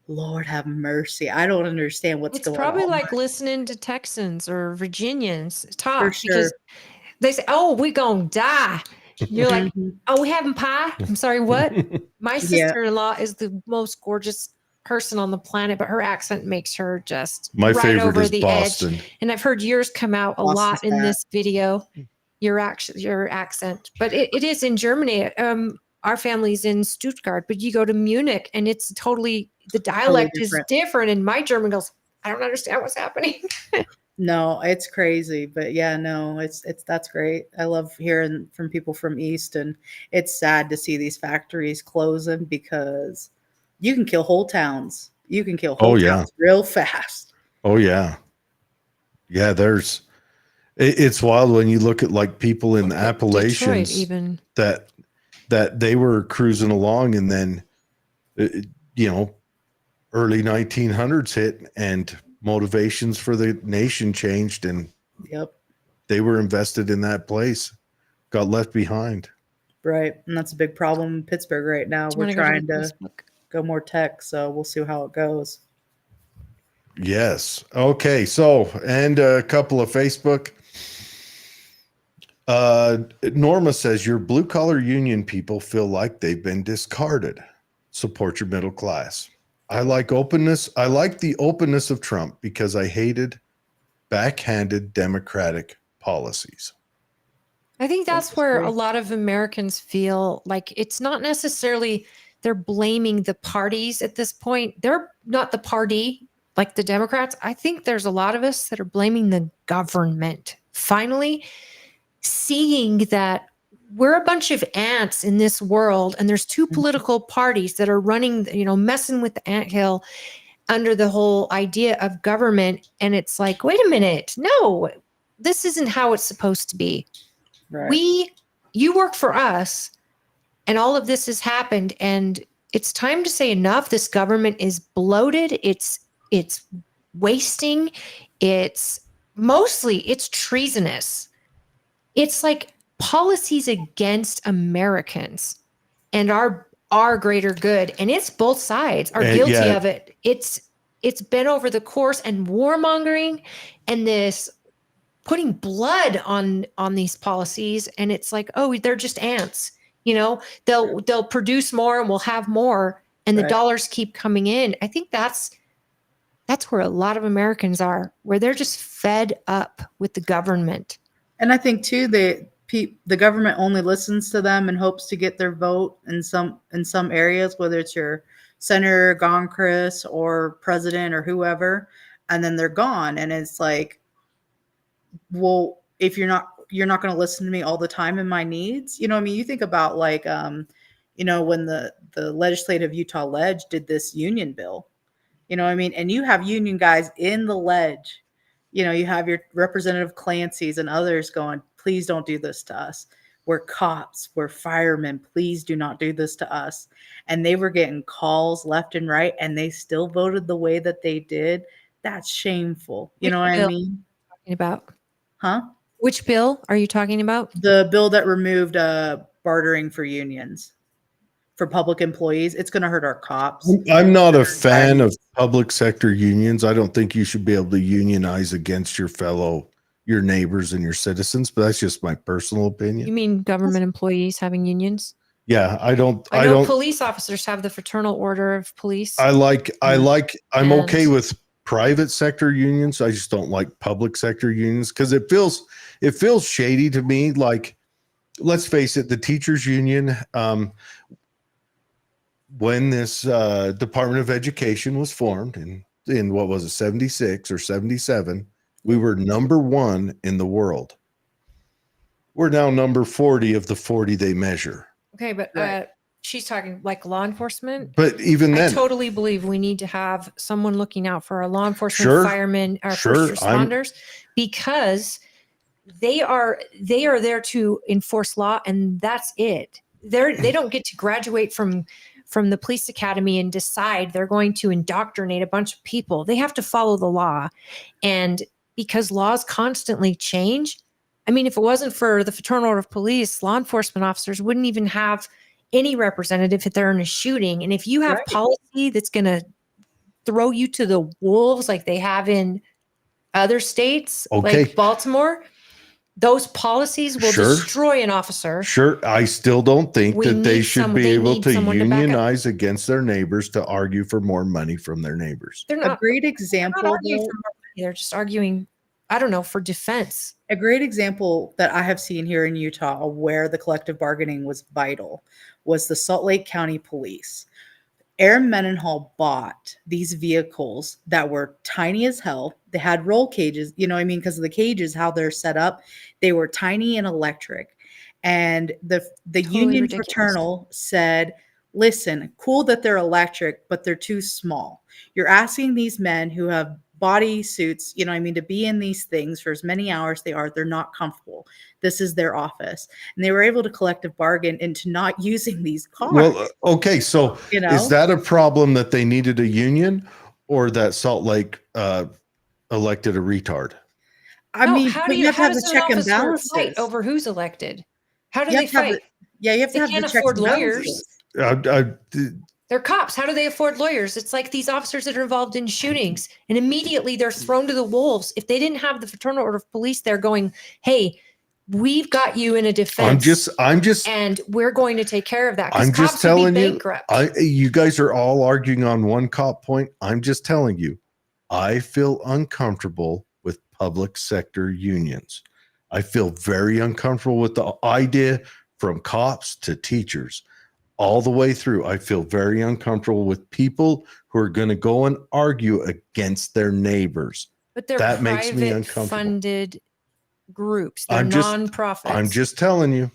Lord have mercy. I don't understand what's going on. It's probably like listening to Texans or Virginians talk, For sure. because they say, "Oh, we gonna die." You're like, "Oh, we having pie?" I'm sorry, what? My sister-in-law is the most gorgeous person on the planet, but her accent makes her just My right favorite over is the Boston. edge. And I've heard yours come out a lot Boston's in bad. this video. Your accent, but it is in Germany. Our family's in Stuttgart, but you go to Munich and it's totally, the dialect is different. different. And my German goes, I don't understand what's happening. No, it's crazy, but yeah, no, it's that's great. I love hearing from people from East, and it's sad to see these factories closing because you can kill whole towns. You can kill whole Oh, yeah. towns real fast. Oh yeah. Yeah, it's wild when you look at like people in the Detroit Appalachians even. that they were cruising along, and then you know, early 1900s hit and motivations for the nation changed, and Yep, they were invested in that place, got left behind. right. And that's a big problem in Pittsburgh right now. Do you We're wanna go trying the to Facebook? go more tech, so we'll see how it goes. Yes. Okay. So, and a couple of Facebook. Norma says your blue collar union people feel like they've been discarded. Support your middle class. I like openness. I like the openness of Trump because I hated backhanded Democratic policies. I think that's where a Interesting. lot of Americans feel like it's not necessarily they're blaming the parties at this point. They're not the party like the Democrats. I think there's a lot of us that are blaming the government. Finally, seeing that we're a bunch of ants in this world, and there's two political parties that are running, messing with the anthill under the whole idea of government. And it's like, wait a minute, no, this isn't how it's supposed to be. Right. You work for us, and all of this has happened, and it's time to say enough. This government is bloated. It's wasting. It's treasonous. It's like policies against Americans and our greater good, and it's both sides are guilty of it. It's been over the course, and warmongering and this putting blood on these policies, and it's like, oh, they're just ants. They'll produce more and we'll have more, and the Right. dollars keep coming in. I think that's where a lot of Americans are, where they're just fed up with the government. And I think too the government only listens to them and hopes to get their vote in some areas, whether it's your senator, Congress, or president, or whoever, and then they're gone. And it's like, well, if you're not going to listen to me all the time in my needs, I mean, you think about like, when the legislative Utah Ledge did this union bill, I mean, and you have union guys in the ledge, you have your Representative Clancy's and others going, please don't do this to us. We're cops, we're firemen. Please do not do this to us. And they were getting calls left and right, and they still voted the way that they did. That's shameful. You know what I mean? Talking about? Huh? Which bill are you talking about? The bill that removed bartering for unions, for public employees. It's going to hurt our cops. I'm not a fan of public sector unions. I don't think you should be able to unionize against your neighbors and your citizens, but that's just my personal opinion. You mean government employees having unions? Yeah, I don't. Police officers have the Fraternal Order of Police. I'm okay with private sector unions. I just don't like public sector unions because it feels shady to me. Like, let's face it, the teachers union, when this Department of Education was formed in what was it, 76 or 77, we were number 1 in the world. We're now number 40 of the 40 they measure. Okay, but she's talking like law enforcement. But even then, I totally believe we need to have someone looking out for our law enforcement, firemen, our first responders, because they are there to enforce law, and that's it. They don't get to graduate from the police academy and decide they're going to indoctrinate a bunch of people. They have to follow the law, and because laws constantly change. I mean, if it wasn't for the Fraternal Order of Police, law enforcement officers wouldn't even have any representative if they're in a shooting. And if you have policy that's going to throw you to the wolves like they have in other states, like Baltimore, Those policies will Sure. destroy an officer. Sure. I still don't think We that they need should some- be they able need to someone to back up. unionize against their neighbors to argue for more money from their neighbors. They're A not, great they're not example, arguing though, for more money. They're just arguing, I don't know, for defense. a great example that I have seen here in Utah where the collective bargaining was vital was the Salt Lake County Police. Aaron Mendenhall bought these vehicles that were tiny as hell. They had roll cages, you know what I mean? Because of the cages, how they're set up, they were tiny and electric. And the Totally union ridiculous. fraternal said, listen, cool that they're electric, but they're too small. You're asking these men who have body suits, you know what I mean, to be in these things for as many hours they're not comfortable. This is their office. And they were able to collective bargain into not using these cars. Well, okay. So You know? is that a problem that they needed a union or that Salt Lake elected a retard? I No, mean, how but do you you have to how have the does an check and officer balances. fight over who's elected? How do You they have to have fight? you have They to have the can't checks afford and lawyers. balances. They're cops. How do they afford lawyers? It's like these officers that are involved in shootings, and immediately they're thrown to the wolves. If they didn't have the Fraternal Order of Police, they're going, "Hey, we've got you in a defense, I'm just and we're going to take care of that." Because I'm just cops would telling be you, bankrupt. you guys are all arguing on one cop point. I'm just telling you, I feel uncomfortable with public sector unions. I feel very uncomfortable with the idea from cops to teachers all the way through. I feel very uncomfortable with people who are going to go and argue against their neighbors. But they're that makes me private uncomfortable. funded groups. They're I'm just- nonprofits. I'm just telling you.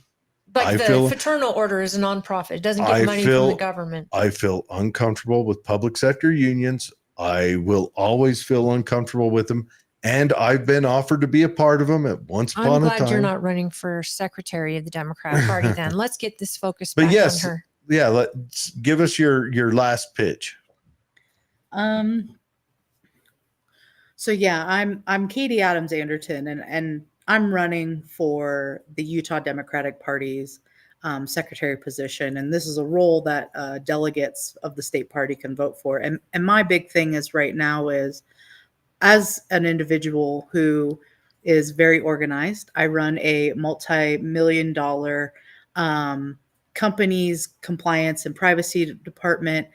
like I the feel- Fraternal Order is a nonprofit. It doesn't get I money from feel- the government. I feel uncomfortable with public sector unions. I will always feel uncomfortable with them. And I've been offered to be a part of them at once I'm upon a glad time. you're not running for secretary of the Democratic Party then. Let's get this focus But back yes, on her. yeah, let's give us your last pitch. So yeah, I'm Katie Adams-Anderton, and I'm running for the Utah Democratic Party's secretary position, and this is a role that delegates of the state party can vote for. And my big thing is right now is, as an individual who is very organized, I run a multi-million-dollar company's compliance and privacy department.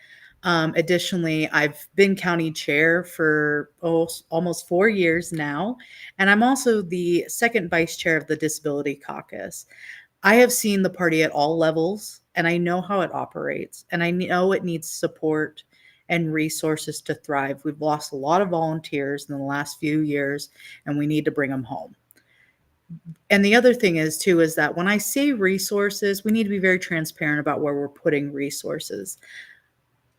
Additionally, I've been county chair for almost 4 years now, and I'm also the second vice chair of the Disability Caucus. I have seen the party at all levels, and I know how it operates, and I know it needs support and resources to thrive. We've lost a lot of volunteers in the last few years, and we need to bring them home. And the other thing is too, is that when I say resources, we need to be very transparent about where we're putting resources.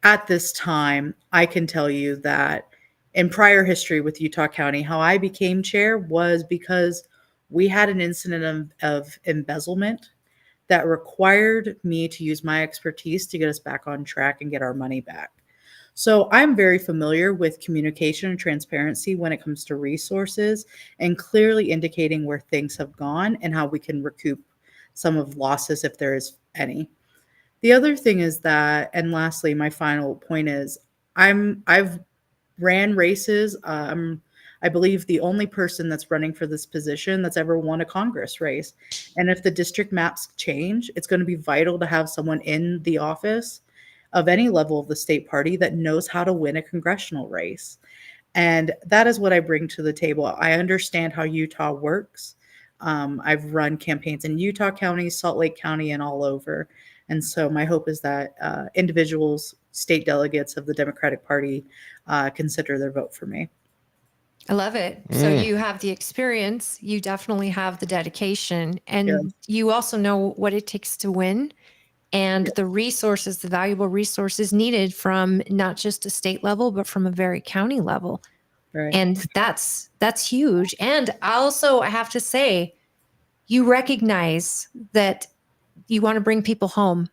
At this time, I can tell you that in prior history with Utah County, how I became chair was because we had an incident of embezzlement that required me to use my expertise to get us back on track and get our money back. So I'm very familiar with communication and transparency when it comes to resources and clearly indicating where things have gone and how we can recoup some of losses if there is any. The other thing is that, and lastly, my final point is I've ran races. I believe the only person that's running for this position that's ever won a Congress race. And if the district maps change, it's going to be vital to have someone in the office of any level of the state party that knows how to win a congressional race. And that is what I bring to the table. I understand how Utah works. I've run campaigns in Utah County, Salt Lake County, and all over. And so my hope is that individuals, state delegates of the Democratic Party consider their vote for me. I love it. So you have the experience, you definitely have the dedication, and you also know what it takes to win and the resources, the valuable resources needed from not just a state level, but from a very county level. Right. And that's huge. And also, I have to say, you recognize that you want to bring people home,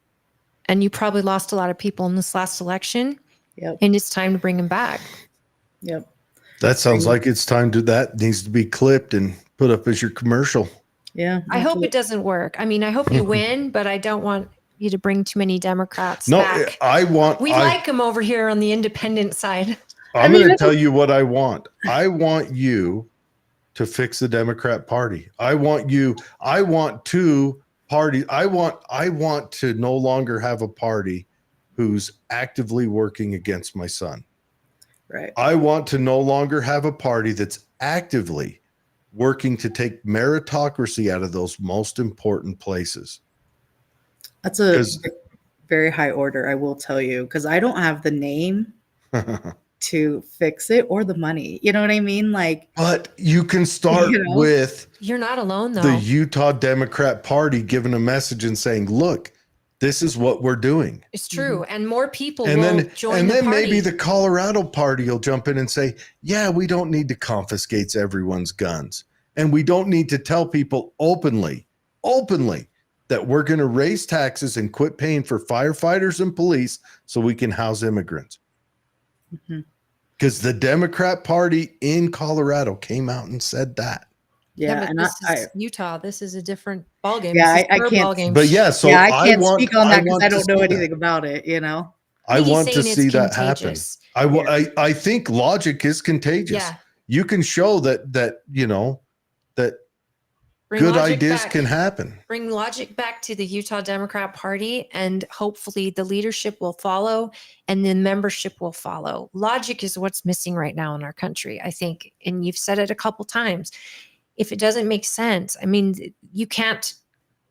and you probably lost a lot of people in this last election. Yep. And it's time to bring them back. Yep. That sounds like it's time to, that needs to be clipped and put up as your commercial. Yeah. I hope it doesn't work. I mean, I hope you win, but I don't want you to bring too many Democrats back. We like them over here on the independent side. I'm going to tell you what I want. I want you to fix the Democrat Party. I want two parties. I want to no longer have a party who's actively working against my son. Right. I want to no longer have a party that's actively working to take meritocracy out of those most important places. That's a very high order, I will tell you, because I don't have the name to fix it or the money. You know what I mean? Like, but you can start with you're not alone though. The Utah Democrat Party giving a message and saying, look, this is what we're doing. It's true. And more people And will then, join and the then party. maybe the Colorado Party will jump in and say, yeah, we don't need to confiscate everyone's guns. And we don't need to tell people openly that we're going to raise taxes and quit paying for firefighters and police so we can house immigrants. Because the Democrat Party in Colorado came out and said that. Yeah, but and this is Utah. This is a different ballgame. Yeah, I can't. Ballgame. But yeah, so I can't speak on that because I don't know that. anything about it. You know, I want to saying see it's that happen. contagious. I think logic is contagious. Yeah. You can show that Bring good logic ideas back. can happen. Bring logic back to the Utah Democrat Party, and hopefully the leadership will follow and the membership will follow. Logic is what's missing right now in our country, I think. And you've said it a couple times. If it doesn't make sense, I mean, you can't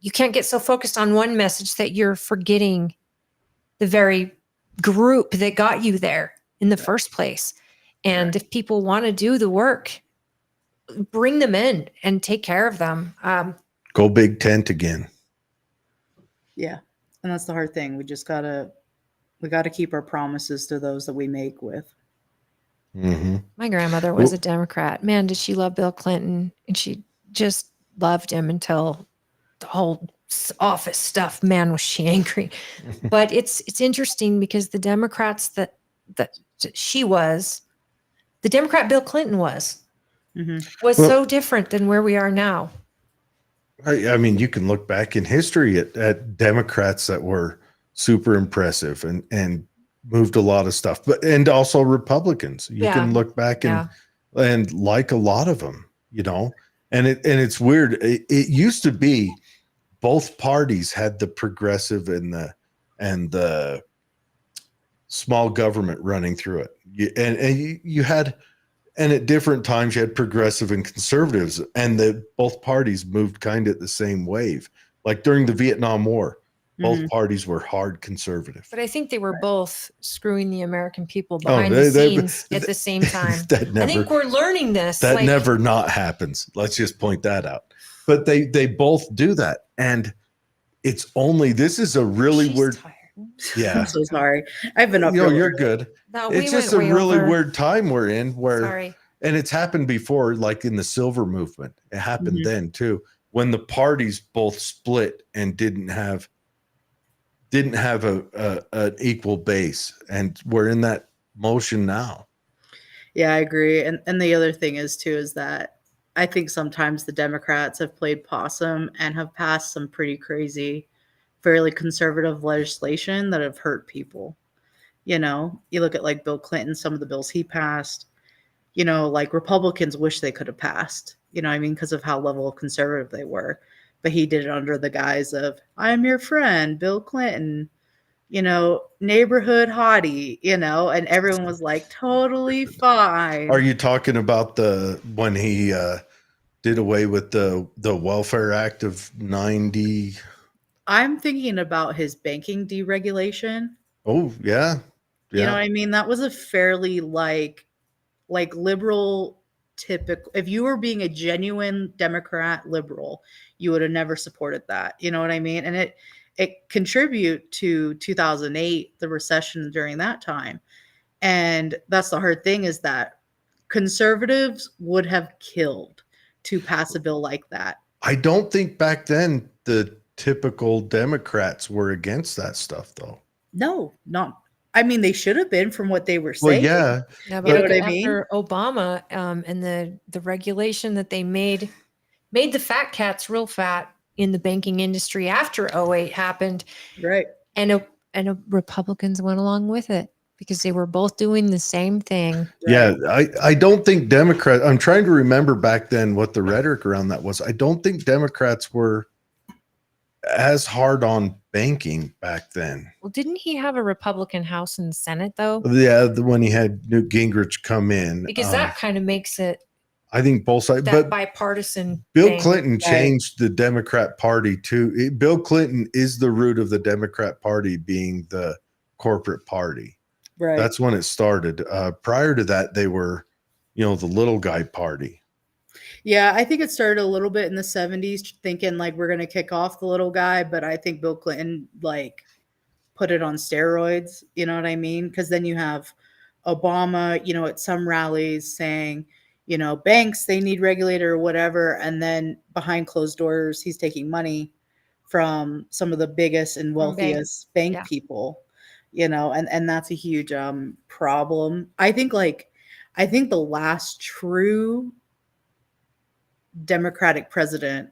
get so focused on one message that you're forgetting the very group that got you there in the first place. And if people want to do the work, bring them in and take care of them. Go big tent again. Yeah. And that's the hard thing. We gotta keep our promises to those that we make with. Mm-hmm. My grandmother was a Democrat. Man, did she love Bill Clinton, and she just loved him until the whole office stuff. Man, was she angry. But it's interesting because the Democrats that she was, the Democrat Bill Clinton was so different than where we are now. I mean, you can look back in history at Democrats that were super impressive and moved a lot of stuff, and also Republicans. You can look back and like a lot of them, and it's weird. It used to be both parties had the progressive and the small government running through it. You had, and at different times you had progressive and conservatives, and both parties moved kind of at the same wave. Like during the Vietnam War, both parties were hard conservative. But I think they were both screwing the American people behind the scenes at the same time. I think we're learning this. That never not happens. Let's just point that out. But they both do that. And it's only, this is a really weird. Tired. Yeah. I'm so sorry. I've been up. You're good. No, it's just a really weird time we're in and it's happened before, like in the Silver Movement. It happened then too, when the parties both split and didn't have an equal base, and we're in that motion now. Yeah, I agree. And the other thing is that I think sometimes the Democrats have played possum and have passed some pretty crazy, fairly conservative legislation that have hurt people. You look at like Bill Clinton, some of the bills he passed, like Republicans wish they could have passed, because of how level of conservative they were. But he did it under the guise of, I'm your friend, Bill Clinton, neighborhood hottie, and everyone was like, totally fine. Are you talking about when he did away with the Welfare Act of 90? I'm thinking about his banking deregulation. Oh, yeah. You know what I mean? That was a fairly like liberal typical. If you were being a genuine Democrat liberal, you would have never supported that. You know what I mean? And it contributed to 2008, the recession during that time. And that's the hard thing, is that conservatives would have killed to pass a bill like that. I don't think back then the typical Democrats were against that stuff, though. No, not. I mean, they should have been, from what they were saying. Well, yeah, but you know what I mean? After Obama and the regulation that they made the fat cats real fat in the banking industry after 2008 happened. Right. And Republicans went along with it. because they were both doing the same thing. Yeah, I don't think Democrats, I'm trying to remember back then what the rhetoric around that was. I don't think Democrats were as hard on banking back then. Well, didn't he have a Republican House and Senate though? Yeah, when he had Newt Gingrich come in. Because that kind of makes it I think both sides, that but bipartisan. Bill thing. Clinton changed the Democrat Party too. Bill Clinton is the root of the Democrat Party being the corporate party. Right. That's when it started. Prior to that, they were, the little guy party. Yeah, I think it started a little bit in the 70s, thinking like we're going to kick off the little guy, but I think Bill Clinton like put it on steroids, you know what I mean? Because then you have Obama, at some rallies saying, banks, they need regulator or whatever. And then behind closed doors, he's taking money from some of the biggest and wealthiest bank people, and that's a huge problem. I think the last true Democratic president,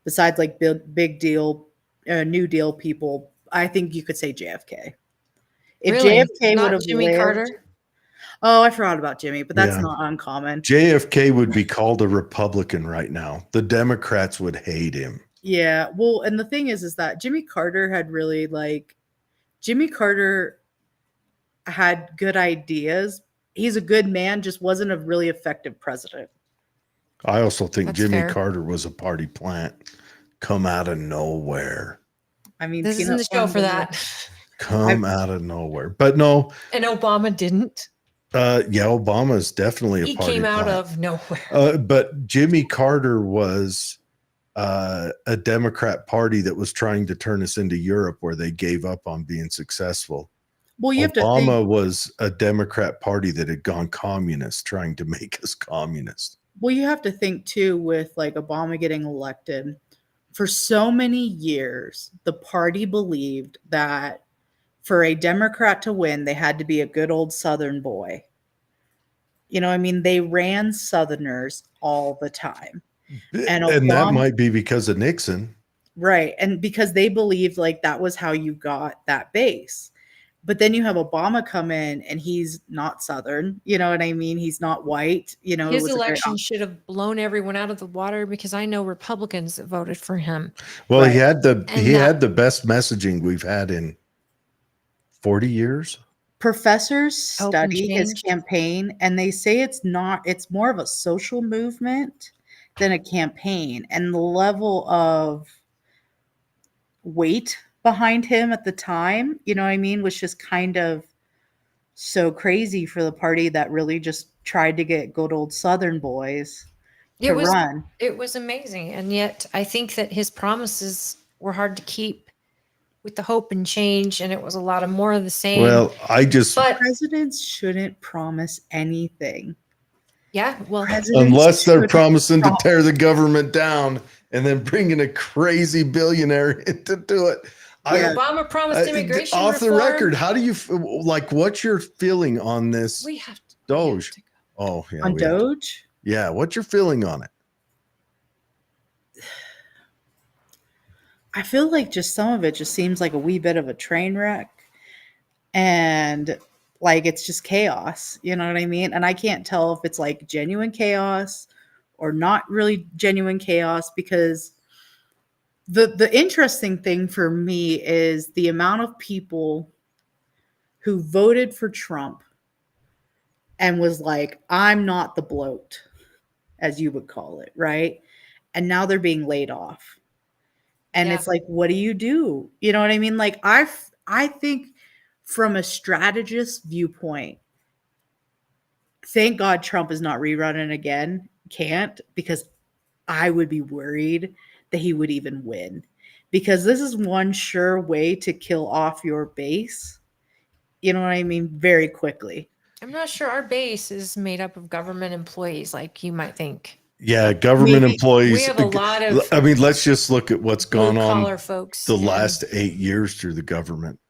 besides like big deal, New Deal people, I think you could say JFK. If really? JFK would have Jimmy lived, Carter. Oh, I forgot about Jimmy, but that's not uncommon. JFK would be called a Republican right now. The Democrats would hate him. Yeah. Well, and the thing is that Jimmy Carter had good ideas. He's a good man, just wasn't a really effective president. I also think That's Jimmy fair. Carter was a party plant. Come out of nowhere. I mean, This isn't the show for that. Come out of nowhere. But no. And Obama didn't. Obama is definitely a He party came out plant. of nowhere. But Jimmy Carter was a Democrat party that was trying to turn us into Europe, where they gave up on being successful. Well, Obama was a Democrat party that had gone communist, trying to make us communist. Well, you have to think too, with like Obama getting elected, for so many years, the party believed that for a Democrat to win, they had to be a good old Southern boy. They ran Southerners all the time. And that might be because of Nixon. Right. And because they believed like that was how you got that base. But then you have Obama come in and he's not Southern. You know what I mean? He's not white. His election should have blown everyone out of the water, because I know Republicans that voted for him. Well, Right. he had the best messaging we've had in 40 years. Professors Hope and study his change. campaign, and they say it's more of a social movement than a campaign. And the level of weight behind him at the time, was just kind of so crazy for the party that really just tried to get good old Southern boys to run. It was amazing. And yet I think that his promises were hard to keep, with the hope and change, and it was a lot of more of the same. Well, but presidents shouldn't promise anything. Yeah, well, unless they're promising to tear the government down and then bringing a crazy billionaire in to do it. Obama promised immigration off reform. the record. How do you what's your feeling on this? We have to DOGE. Oh, yeah. On DOGE? Yeah. What's your feeling on it? I feel like just some of it just seems like a wee bit of a train wreck, and like it's just chaos. You know what I mean? And I can't tell if it's like genuine chaos or not really genuine chaos, because the interesting thing for me is the amount of people who voted for Trump and was like, I'm not the bloat, as you would call it, right? And now they're being laid off. And it's like, what do? You know what I mean? Like, I think from a strategist viewpoint, thank God Trump is not rerunning again. Can't, because I would be worried that he would even win, because this is one sure way to kill off your base. You know what I mean? Very quickly. I'm not sure our base is made up of government employees like you might think. Yeah, government employees. We have a lot of. I mean, let's just look at what's gone on folks the last 8 years through the government.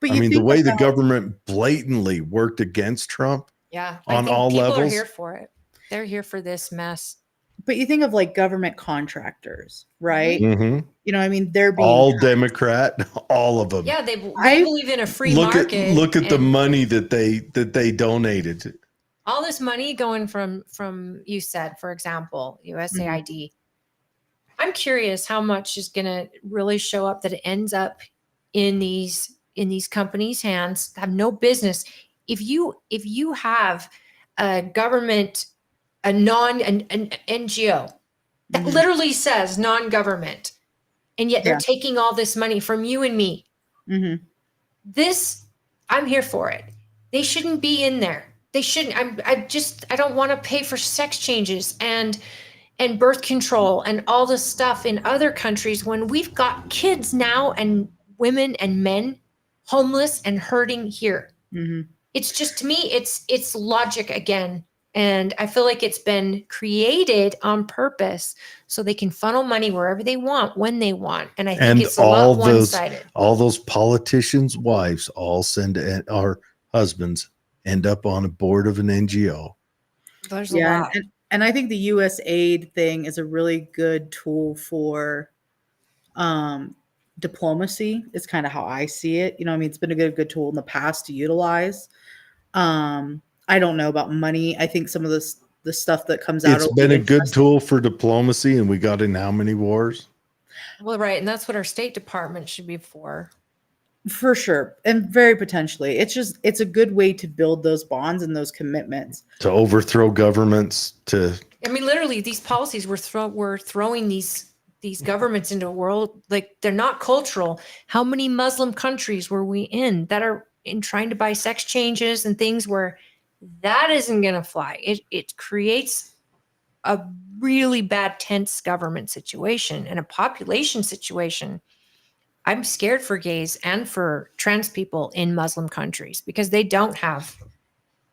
But I mean, the way the government blatantly worked against Trump. Yeah, on all levels. People are here for it. They're here for this mess. But you think of like government contractors, right? Mhm. You know, I mean, they're being All Democrat, all of them. Yeah, they I believe in a free Look market. at the and money that they donated. all this money going from you said, for example, USAID. I'm curious how much is going to really show up that it ends up in these companies' hands that have no business. If you have a government, an NGO that Mhm. literally says non-government, and yet they're Yeah. taking all this money from you and me. Mhm. This, I'm here for it. They shouldn't be in there. They shouldn't. I don't want to pay for sex changes and birth control and all this stuff in other countries when we've got kids now and women and men homeless and hurting here. Mhm. It's just, to me, it's logic again. And I feel like it's been created on purpose so they can funnel money wherever they want, when they want. And I think And it's a lot one-sided. all those politicians' wives all send our husbands end up on a board of an NGO. There's a Yeah, lot. and I think the US aid thing is a really good tool for diplomacy. Is kind of how I see it. You know, I mean, it's been a good tool in the past to utilize. I don't know about money. I think some of the stuff that comes out It's will be been a good interesting. tool for diplomacy, and we got in how many wars? Well, right. And that's what our State Department should be for. For sure, and very potentially. It's a good way to build those bonds and those commitments. To overthrow governments, to I mean, literally, these policies we're throwing these governments into a world like they're not cultural. How many Muslim countries were we in that are in trying to buy sex changes and things where that isn't going to fly? It creates a really bad, tense government situation and a population situation. I'm scared for gays and for trans people in Muslim countries because they don't have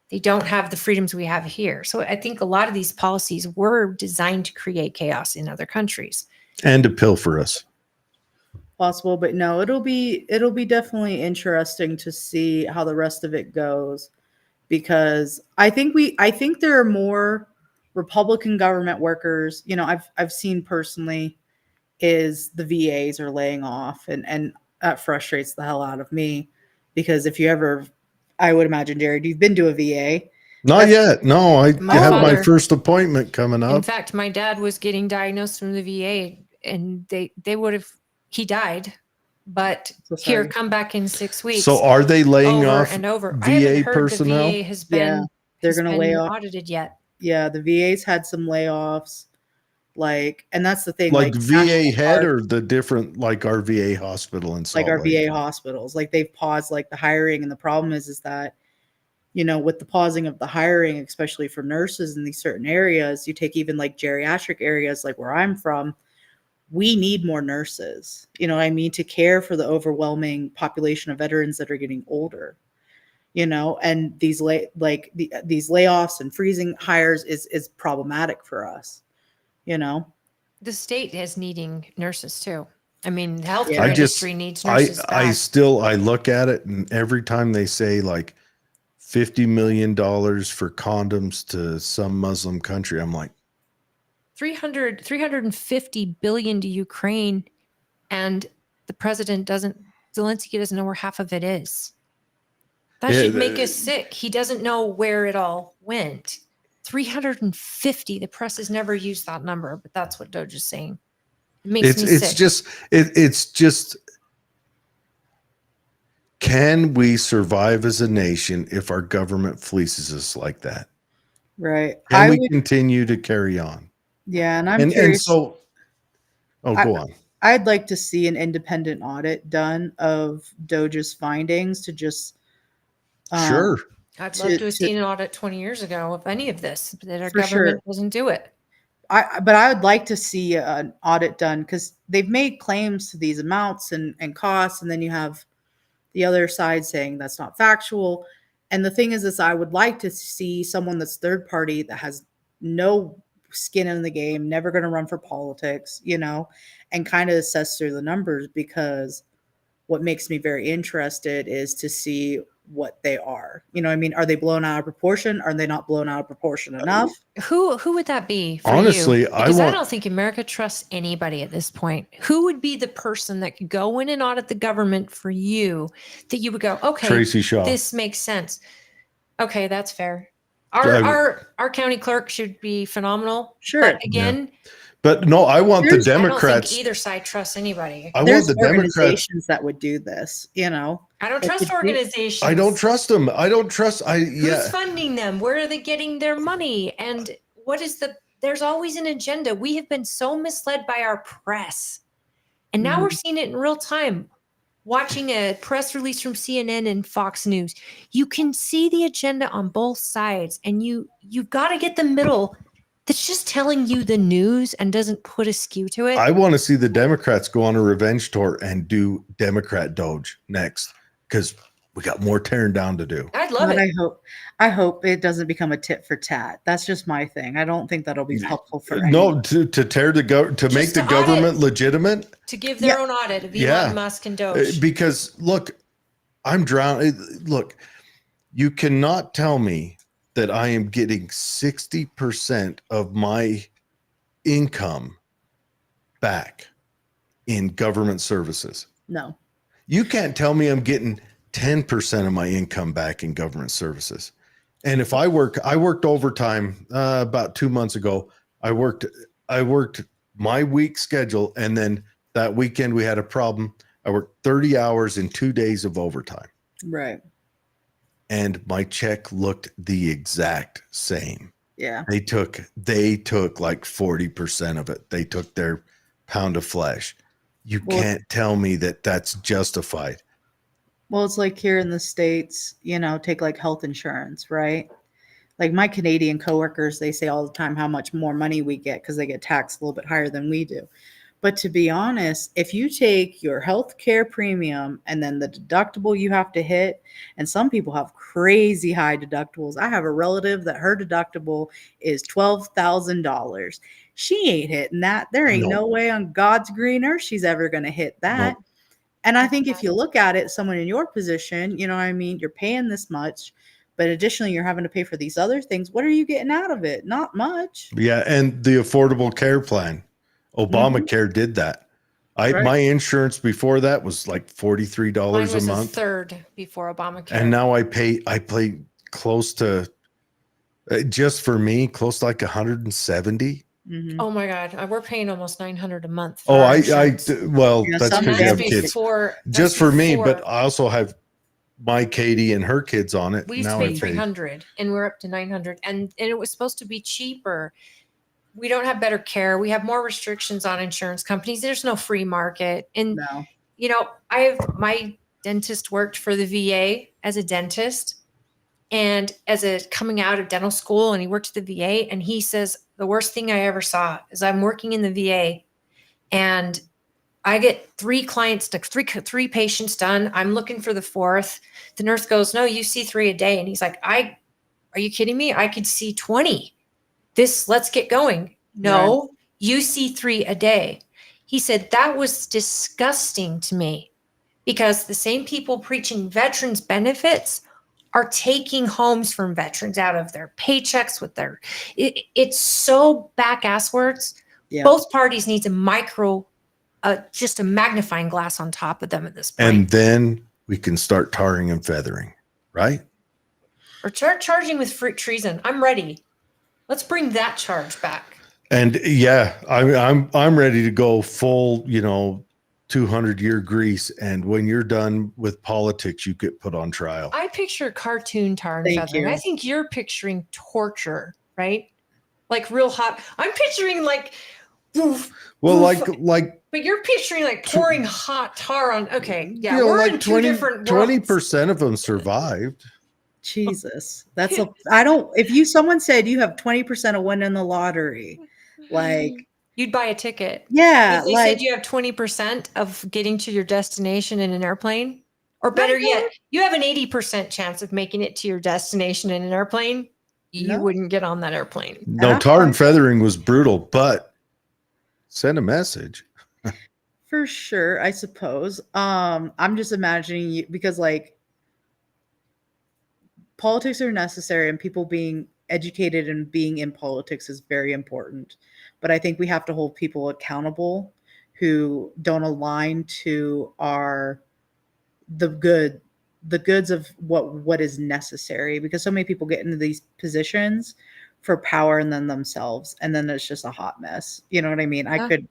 the freedoms we have here. So I think a lot of these policies were designed to create chaos in other countries. and to pilfer us. Possible, but no, it'll be definitely interesting to see how the rest of it goes, because I think there are more Republican government workers. You know, I've seen personally is the VAs are laying off, and that frustrates the hell out of me, because if you ever, I would imagine, Jared, you've been to a VA. Not That's yet. No, I My have my father- first appointment coming In up. fact, my dad was getting diagnosed from the VA and they would have, he died, but So here, sorry. come back in 6 weeks. So are they laying over off and over. I haven't VA heard personnel? the VA has Yeah, been they're gonna lay off. audited yet. Yeah, the VA's had some layoffs, like, and that's the thing, Like VA National head Guard, or the different, like our VA hospital in Salt like our Lake? VA hospitals, like they've paused like the hiring, and the problem is that, you know, with the pausing of the hiring, especially for nurses in these certain areas, you take even like geriatric areas like where I'm from, we need more nurses, you know what I mean, to care for the overwhelming population of veterans that are getting older, you know, and these these layoffs and freezing hires is problematic for us, you know. The state is needing nurses too. I mean, the healthcare Yeah. industry needs nurses I bad. look at it, and every time they say like $50 million for condoms to some Muslim country, I'm like, 350 billion to Ukraine, and the president Zelensky doesn't know where half of it is. That Yeah, should make us sick. He doesn't know where it all went. 350. The press has never used that number, but that's what DOGE is saying. It makes me it's sick. it's just, can we survive as a nation if our government fleeces us like that? Right. Can we continue to carry on? Yeah, and I'm And curious. so, go on. I'd like to see an independent audit done of DOGE's findings to just Sure. I'd love to have seen an audit 20 years ago of any of this, but our For sure. government doesn't do it. But I would like to see an audit done, because they've made claims to these amounts and costs, and then you have the other side saying that's not factual. And the thing is I would like to see someone that's third party, that has no skin in the game, never going to run for politics, you know, and kind of assess through the numbers, because what makes me very interested is to see what they are. You know what I mean? Are they blown out of proportion? Are they not blown out of proportion enough? Who would that be for Honestly, you? Because I don't think America trusts anybody at this point. Who would be the person that could go in and audit the government for you that you would go, okay, Tracy Shaw. this makes sense. Okay, that's fair. Our county clerk should be phenomenal. Sure. But again, But no, I want the There's- I don't Democrats. think either side trusts anybody. I want There's the Democrats. organizations that would do this, you know. I don't They trust could do- organizations. I don't trust them. I don't trust. Who's funding them? Where are they getting their money? And what is there's always an agenda. We have been so misled by our press. And now we're seeing it in real time. Watching a press release from CNN and Fox News, you can see the agenda on both sides, and you've got to get the middle that's just telling you the news and doesn't put a skew to it. I want to see the Democrats go on a revenge tour and do Democrat DOGE next, because we got more tearing down to do. I'd love But it. I hope it doesn't become a tit for tat. That's just my thing. I don't think that'll be helpful for No, anyone. to tear the to make Just the to government audit. legitimate. To give their own audit of Elon Musk and Doge. Because look, I'm drowning. Look, you cannot tell me that I am getting 60% of my income back in government services. No. You can't tell me I'm getting 10% of my income back in government services. And if I worked overtime about 2 months ago. I worked my week schedule, and then that weekend we had a problem. I worked 30 hours in 2 days of overtime. Right. And my check looked the exact same. Yeah. They took like 40% of it. They took their pound of flesh. You can't tell me that that's justified. Well, it's like here in the States, you know, take like health insurance, right? Like my Canadian coworkers, they say all the time how much more money we get because they get taxed a little bit higher than we do. But to be honest, if you take your health care premium and then the deductible you have to hit, and some people have crazy high deductibles. I have a relative that her deductible is $12,000. She ain't hitting that. There ain't no way on God's green earth she's ever going to hit that. Nope. And I think if you look at it, someone in your position, you know what I mean? You're paying this much, but additionally, you're having to pay for these other things. What are you getting out of it? Not much. Yeah, and the Affordable Care Plan, Obamacare did that. My insurance before that was like $43 Mine was a month, a third before Obamacare. and now I pay close to just for me close to like 170. Mhm. Oh my God, we're paying almost $900 a month. for Oh, our I insurance. well, Yeah, that's some because you have that's kids. That's Just for me, before. but I also have my Katie and her kids on it. We used Now to I pay 300 and we're up to 900, and it was supposed to be cheaper. We don't have better care. We have more restrictions on insurance companies. There's no free market. And No. you know, my dentist worked for the VA as a dentist and coming out of dental school, and he worked at the VA, and he says the worst thing I ever saw is I'm working in the VA and I get 3 patients done. I'm looking for the 4th. The nurse goes, "No, you see 3 a day." And he's like, "Are you kidding me? I could see 20. Let's get going." "No, you see 3 a day." He said, that was disgusting to me because the same people preaching veterans benefits are taking homes from veterans out of their paychecks with it's so back-asswards. Yeah. Both parties needs just a magnifying glass on top of them at this point. And then we can start tarring and feathering, right? Or charging with treason. I'm ready. Let's bring that charge back. And yeah, I'm ready to go full, 200-year Greece. And when you're done with politics, you get put on trial. I picture cartoon tar and Thank feathering. you. I think you're picturing torture, right? Like real hot. I'm picturing like, oof, Well, oof. like But you're picturing like pouring hot tar on. Okay, yeah, we're we're like in two different worlds. 20% of them survived. Jesus. If someone said you have 20% of winning the lottery, like, You'd buy a ticket. yeah, If they like said you have 20% of getting to your destination in an airplane, or better yet, you have an 80% chance of making it to your destination in an airplane, you No. wouldn't get on that airplane. No, tar and feathering was brutal, but send a message. for sure, I suppose. I'm just imagining you because like politics are necessary, and people being educated and being in politics is very important. But I think we have to hold people accountable who don't align to the goods of what is necessary, because so many people get into these positions for power and then themselves, and then it's just a hot mess. You know what I mean? I Yeah. could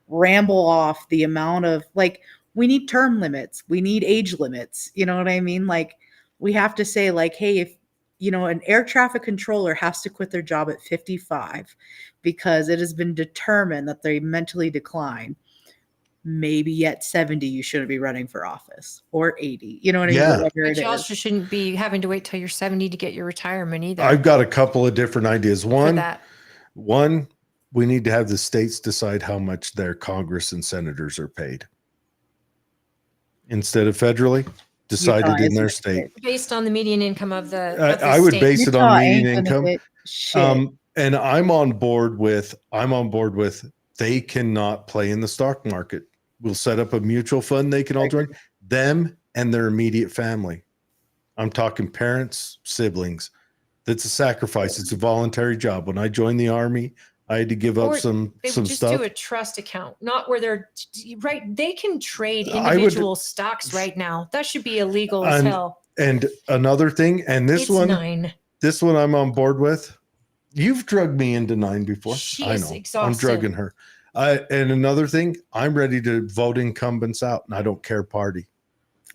ramble off the amount of, like, we need term limits, we need age limits, you know what I mean? Like, we have to say, like, hey, if an air traffic controller has to quit their job at 55 because it has been determined that they mentally decline, maybe at 70 you shouldn't be running for office, or 80, you know what I mean? Yeah. Whatever But it you is. also shouldn't be having to wait till you're 70 to get your retirement either. I've got a couple of different ideas. for One, that. we need to have the states decide how much their Congress and senators are paid instead of federally decided Utah in is their what state. Based on the median income of the, I would state. base it Utah on ain't median gonna income. get shit. And I'm on board with they cannot play in the stock market. We'll set up a mutual fund. They can all join, them and their immediate family. I'm talking parents, siblings. That's a sacrifice. It's a voluntary job. When I joined the Army, I had to give up Or some They would just stuff. do a trust account, not where they're right. They can trade I would- individual stocks right now. That should be illegal as And hell. And another thing, and this It's one, 9. this one I'm on board with. You've drugged me into 9 before. She I is know. I'm exhausted. drugging her. And another thing, I'm ready to vote incumbents out, and I don't care party.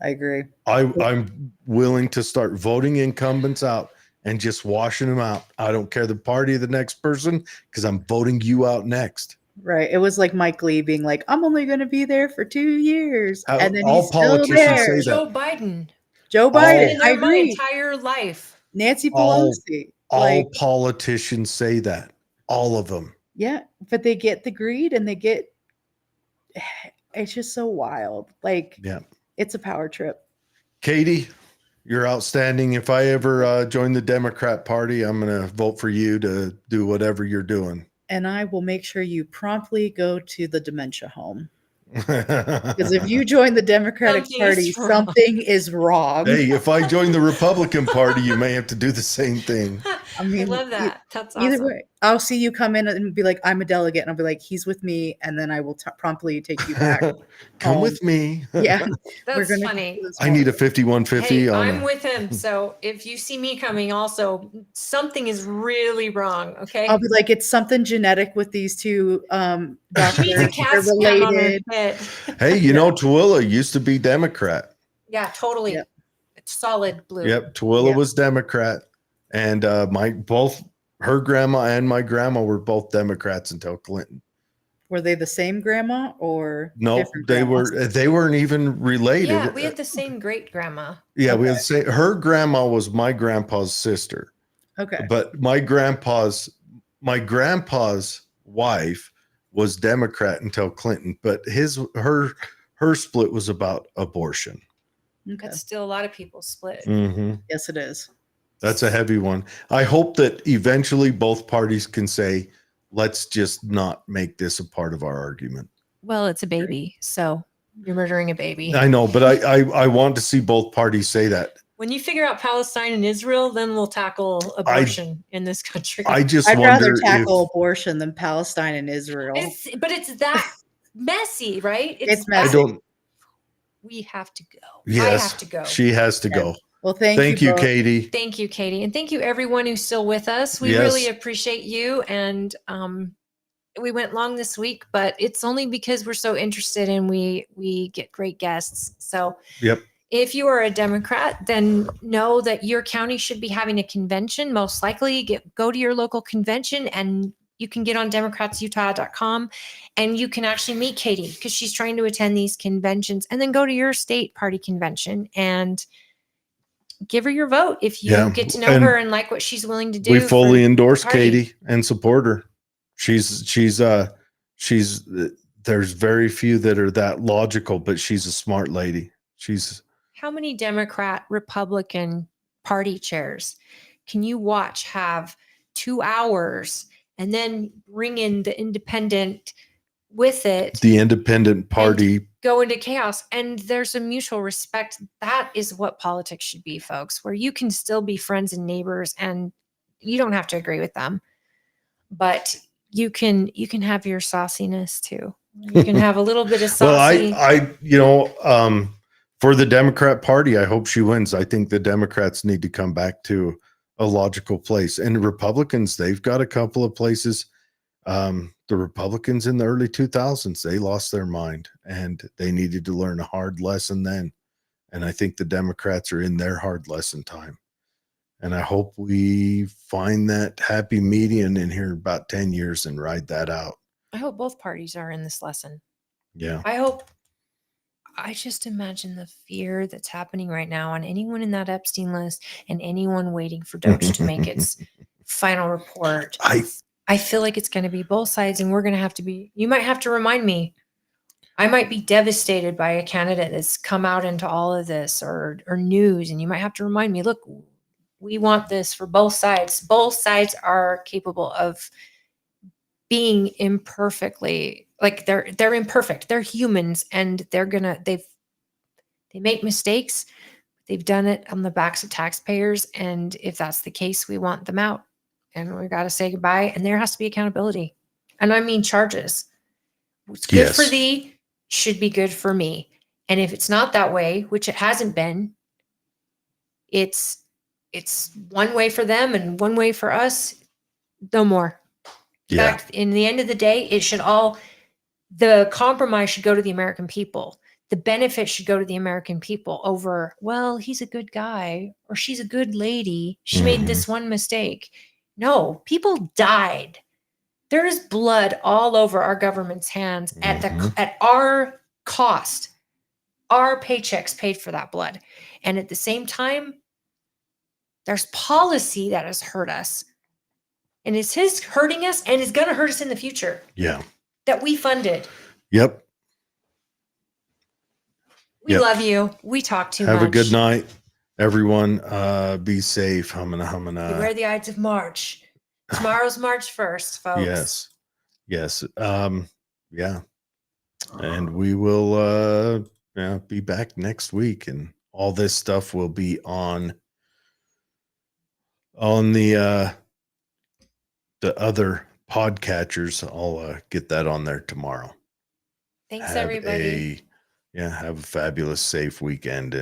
I agree. I'm willing to start voting incumbents out and just washing them out. I don't care the party of the next person, because I'm voting you out next. Right. It was like Mike Lee being like, I'm only going to be there for 2 years. How- And then all he's still politicians there. say that. Joe Biden. Joe Been Biden. in I there my agree. entire life. Nancy All- Pelosi. All politicians say that. All of them. Yeah. But they get the greed, and it's just so wild. Like, Yeah. it's a power trip. Katie, you're outstanding. If I ever join the Democrat Party, I'm going to vote for you to do whatever you're doing. And I will make sure you promptly go to the dementia home. Because if you join the Democratic Something Party, is wrong. something is wrong. Hey, if I join the Republican Party, you may have to do the same thing. I mean, I love that. That's Either awesome. way, I'll see you come in and be like, I'm a delegate. And I'll be like, he's with me. And then I will promptly take you back. Come home. with me. Yeah. That's gonna funny. do this I need a home. 5150 Hey, on I'm with him. So if you see me coming, also something is really wrong. Okay. I'll be like, it's something genetic with these two She needs a doctors. CAT They're scan on her related. head. Hey, you know, Tooele used to be Democrat. Yeah, totally. Yep. It's solid blue. Yep. Tooele Yep. was Democrat. And her grandma and my grandma were both Democrats until Clinton. Were they the same grandma or No, different they grandmas? they weren't even related. Yeah, we had the same great grandma. Yeah, we Okay. had the same. Her grandma was my grandpa's sister. Okay. But my grandpa's wife was Democrat until Clinton, but her split was about abortion. Okay. That's still a lot of people split. Mm-hmm. Yes, it is. That's a heavy one. I hope that eventually both parties can say, let's just not make this a part of our argument. Well, it's a baby, so you're murdering a baby. I know, but I want to see both parties say that. When you figure out Palestine and Israel, then we'll tackle abortion in this country. I just I'd wonder rather tackle if abortion than Palestine and Israel. But it's that messy, right? It's that- messy. I don't. We have to go. Yes, I have to go. she has to go. Well, thank Thank you, both. Katie. Thank you, Katie. And thank you, everyone who's still with us. We Yes. really appreciate you. And we went long this week, but it's only because we're so interested and we get great guests. So Yep. if you are a Democrat, then know that your county should be having a convention. Most likely go to your local convention, and you can get on democratsutah.com and you can actually meet Katie because she's trying to attend these conventions, and then go to your state party convention and give her your vote if you Yeah, get to know and her and like what she's willing to do. We fully for endorse the party. Katie and support her. She's there's very few that are that logical, but she's a smart lady. She's How many Democrat, Republican party chairs can you watch have 2 hours and then bring in the independent with it The independent party. go into chaos, and there's a mutual respect. That is what politics should be, folks, where you can still be friends and neighbors, and you don't have to agree with them, but you can have your sauciness too. You can have a little bit of Well, saucy. for the Democrat Party, I hope she wins. I think the Democrats need to come back to a logical place, and Republicans, they've got a couple of places. The Republicans in the early 2000s, they lost their mind, and they needed to learn a hard lesson then. And I think the Democrats are in their hard lesson time. And I hope we find that happy median in here about 10 years and ride that out. I hope both parties are in this lesson. Yeah. I just imagine the fear that's happening right now on anyone in that Epstein list and anyone waiting for DOGE to make its final report. I feel like it's going to be both sides, and we're going to have to be, you might have to remind me. I might be devastated by a candidate that's come out into all of this or news, and you might have to remind me, look, we want this for both sides. Both sides are capable of being imperfectly, like they're imperfect. They're humans, and they make mistakes. They've done it on the backs of taxpayers. And if that's the case, we want them out, and we got to say goodbye. And there has to be accountability. And I mean charges. What's good for thee should be good for me. And if it's not that way, which it hasn't been, it's one way for them and one way for us. No more. In fact, in the end of the day, the compromise should go to the American people. The benefit should go to the American people over, well, he's a good guy or she's a good lady. She made this one mistake. No, people died. There is blood all over our government's hands at our cost. Our paychecks paid for that blood. And at the same time, there's policy that has hurt us. And it's hurting us, and it's going to hurt us in the future. Yeah. That we funded. Yep. We love you. We talk too much. Have a good night, everyone. Be safe. Beware the Ides of March. Tomorrow's March 1st, folks. Yes. Yeah. And we will be back next week, and all this stuff will be on the other podcatchers. I'll get that on there tomorrow. Thanks, everybody. Have a fabulous, safe weekend.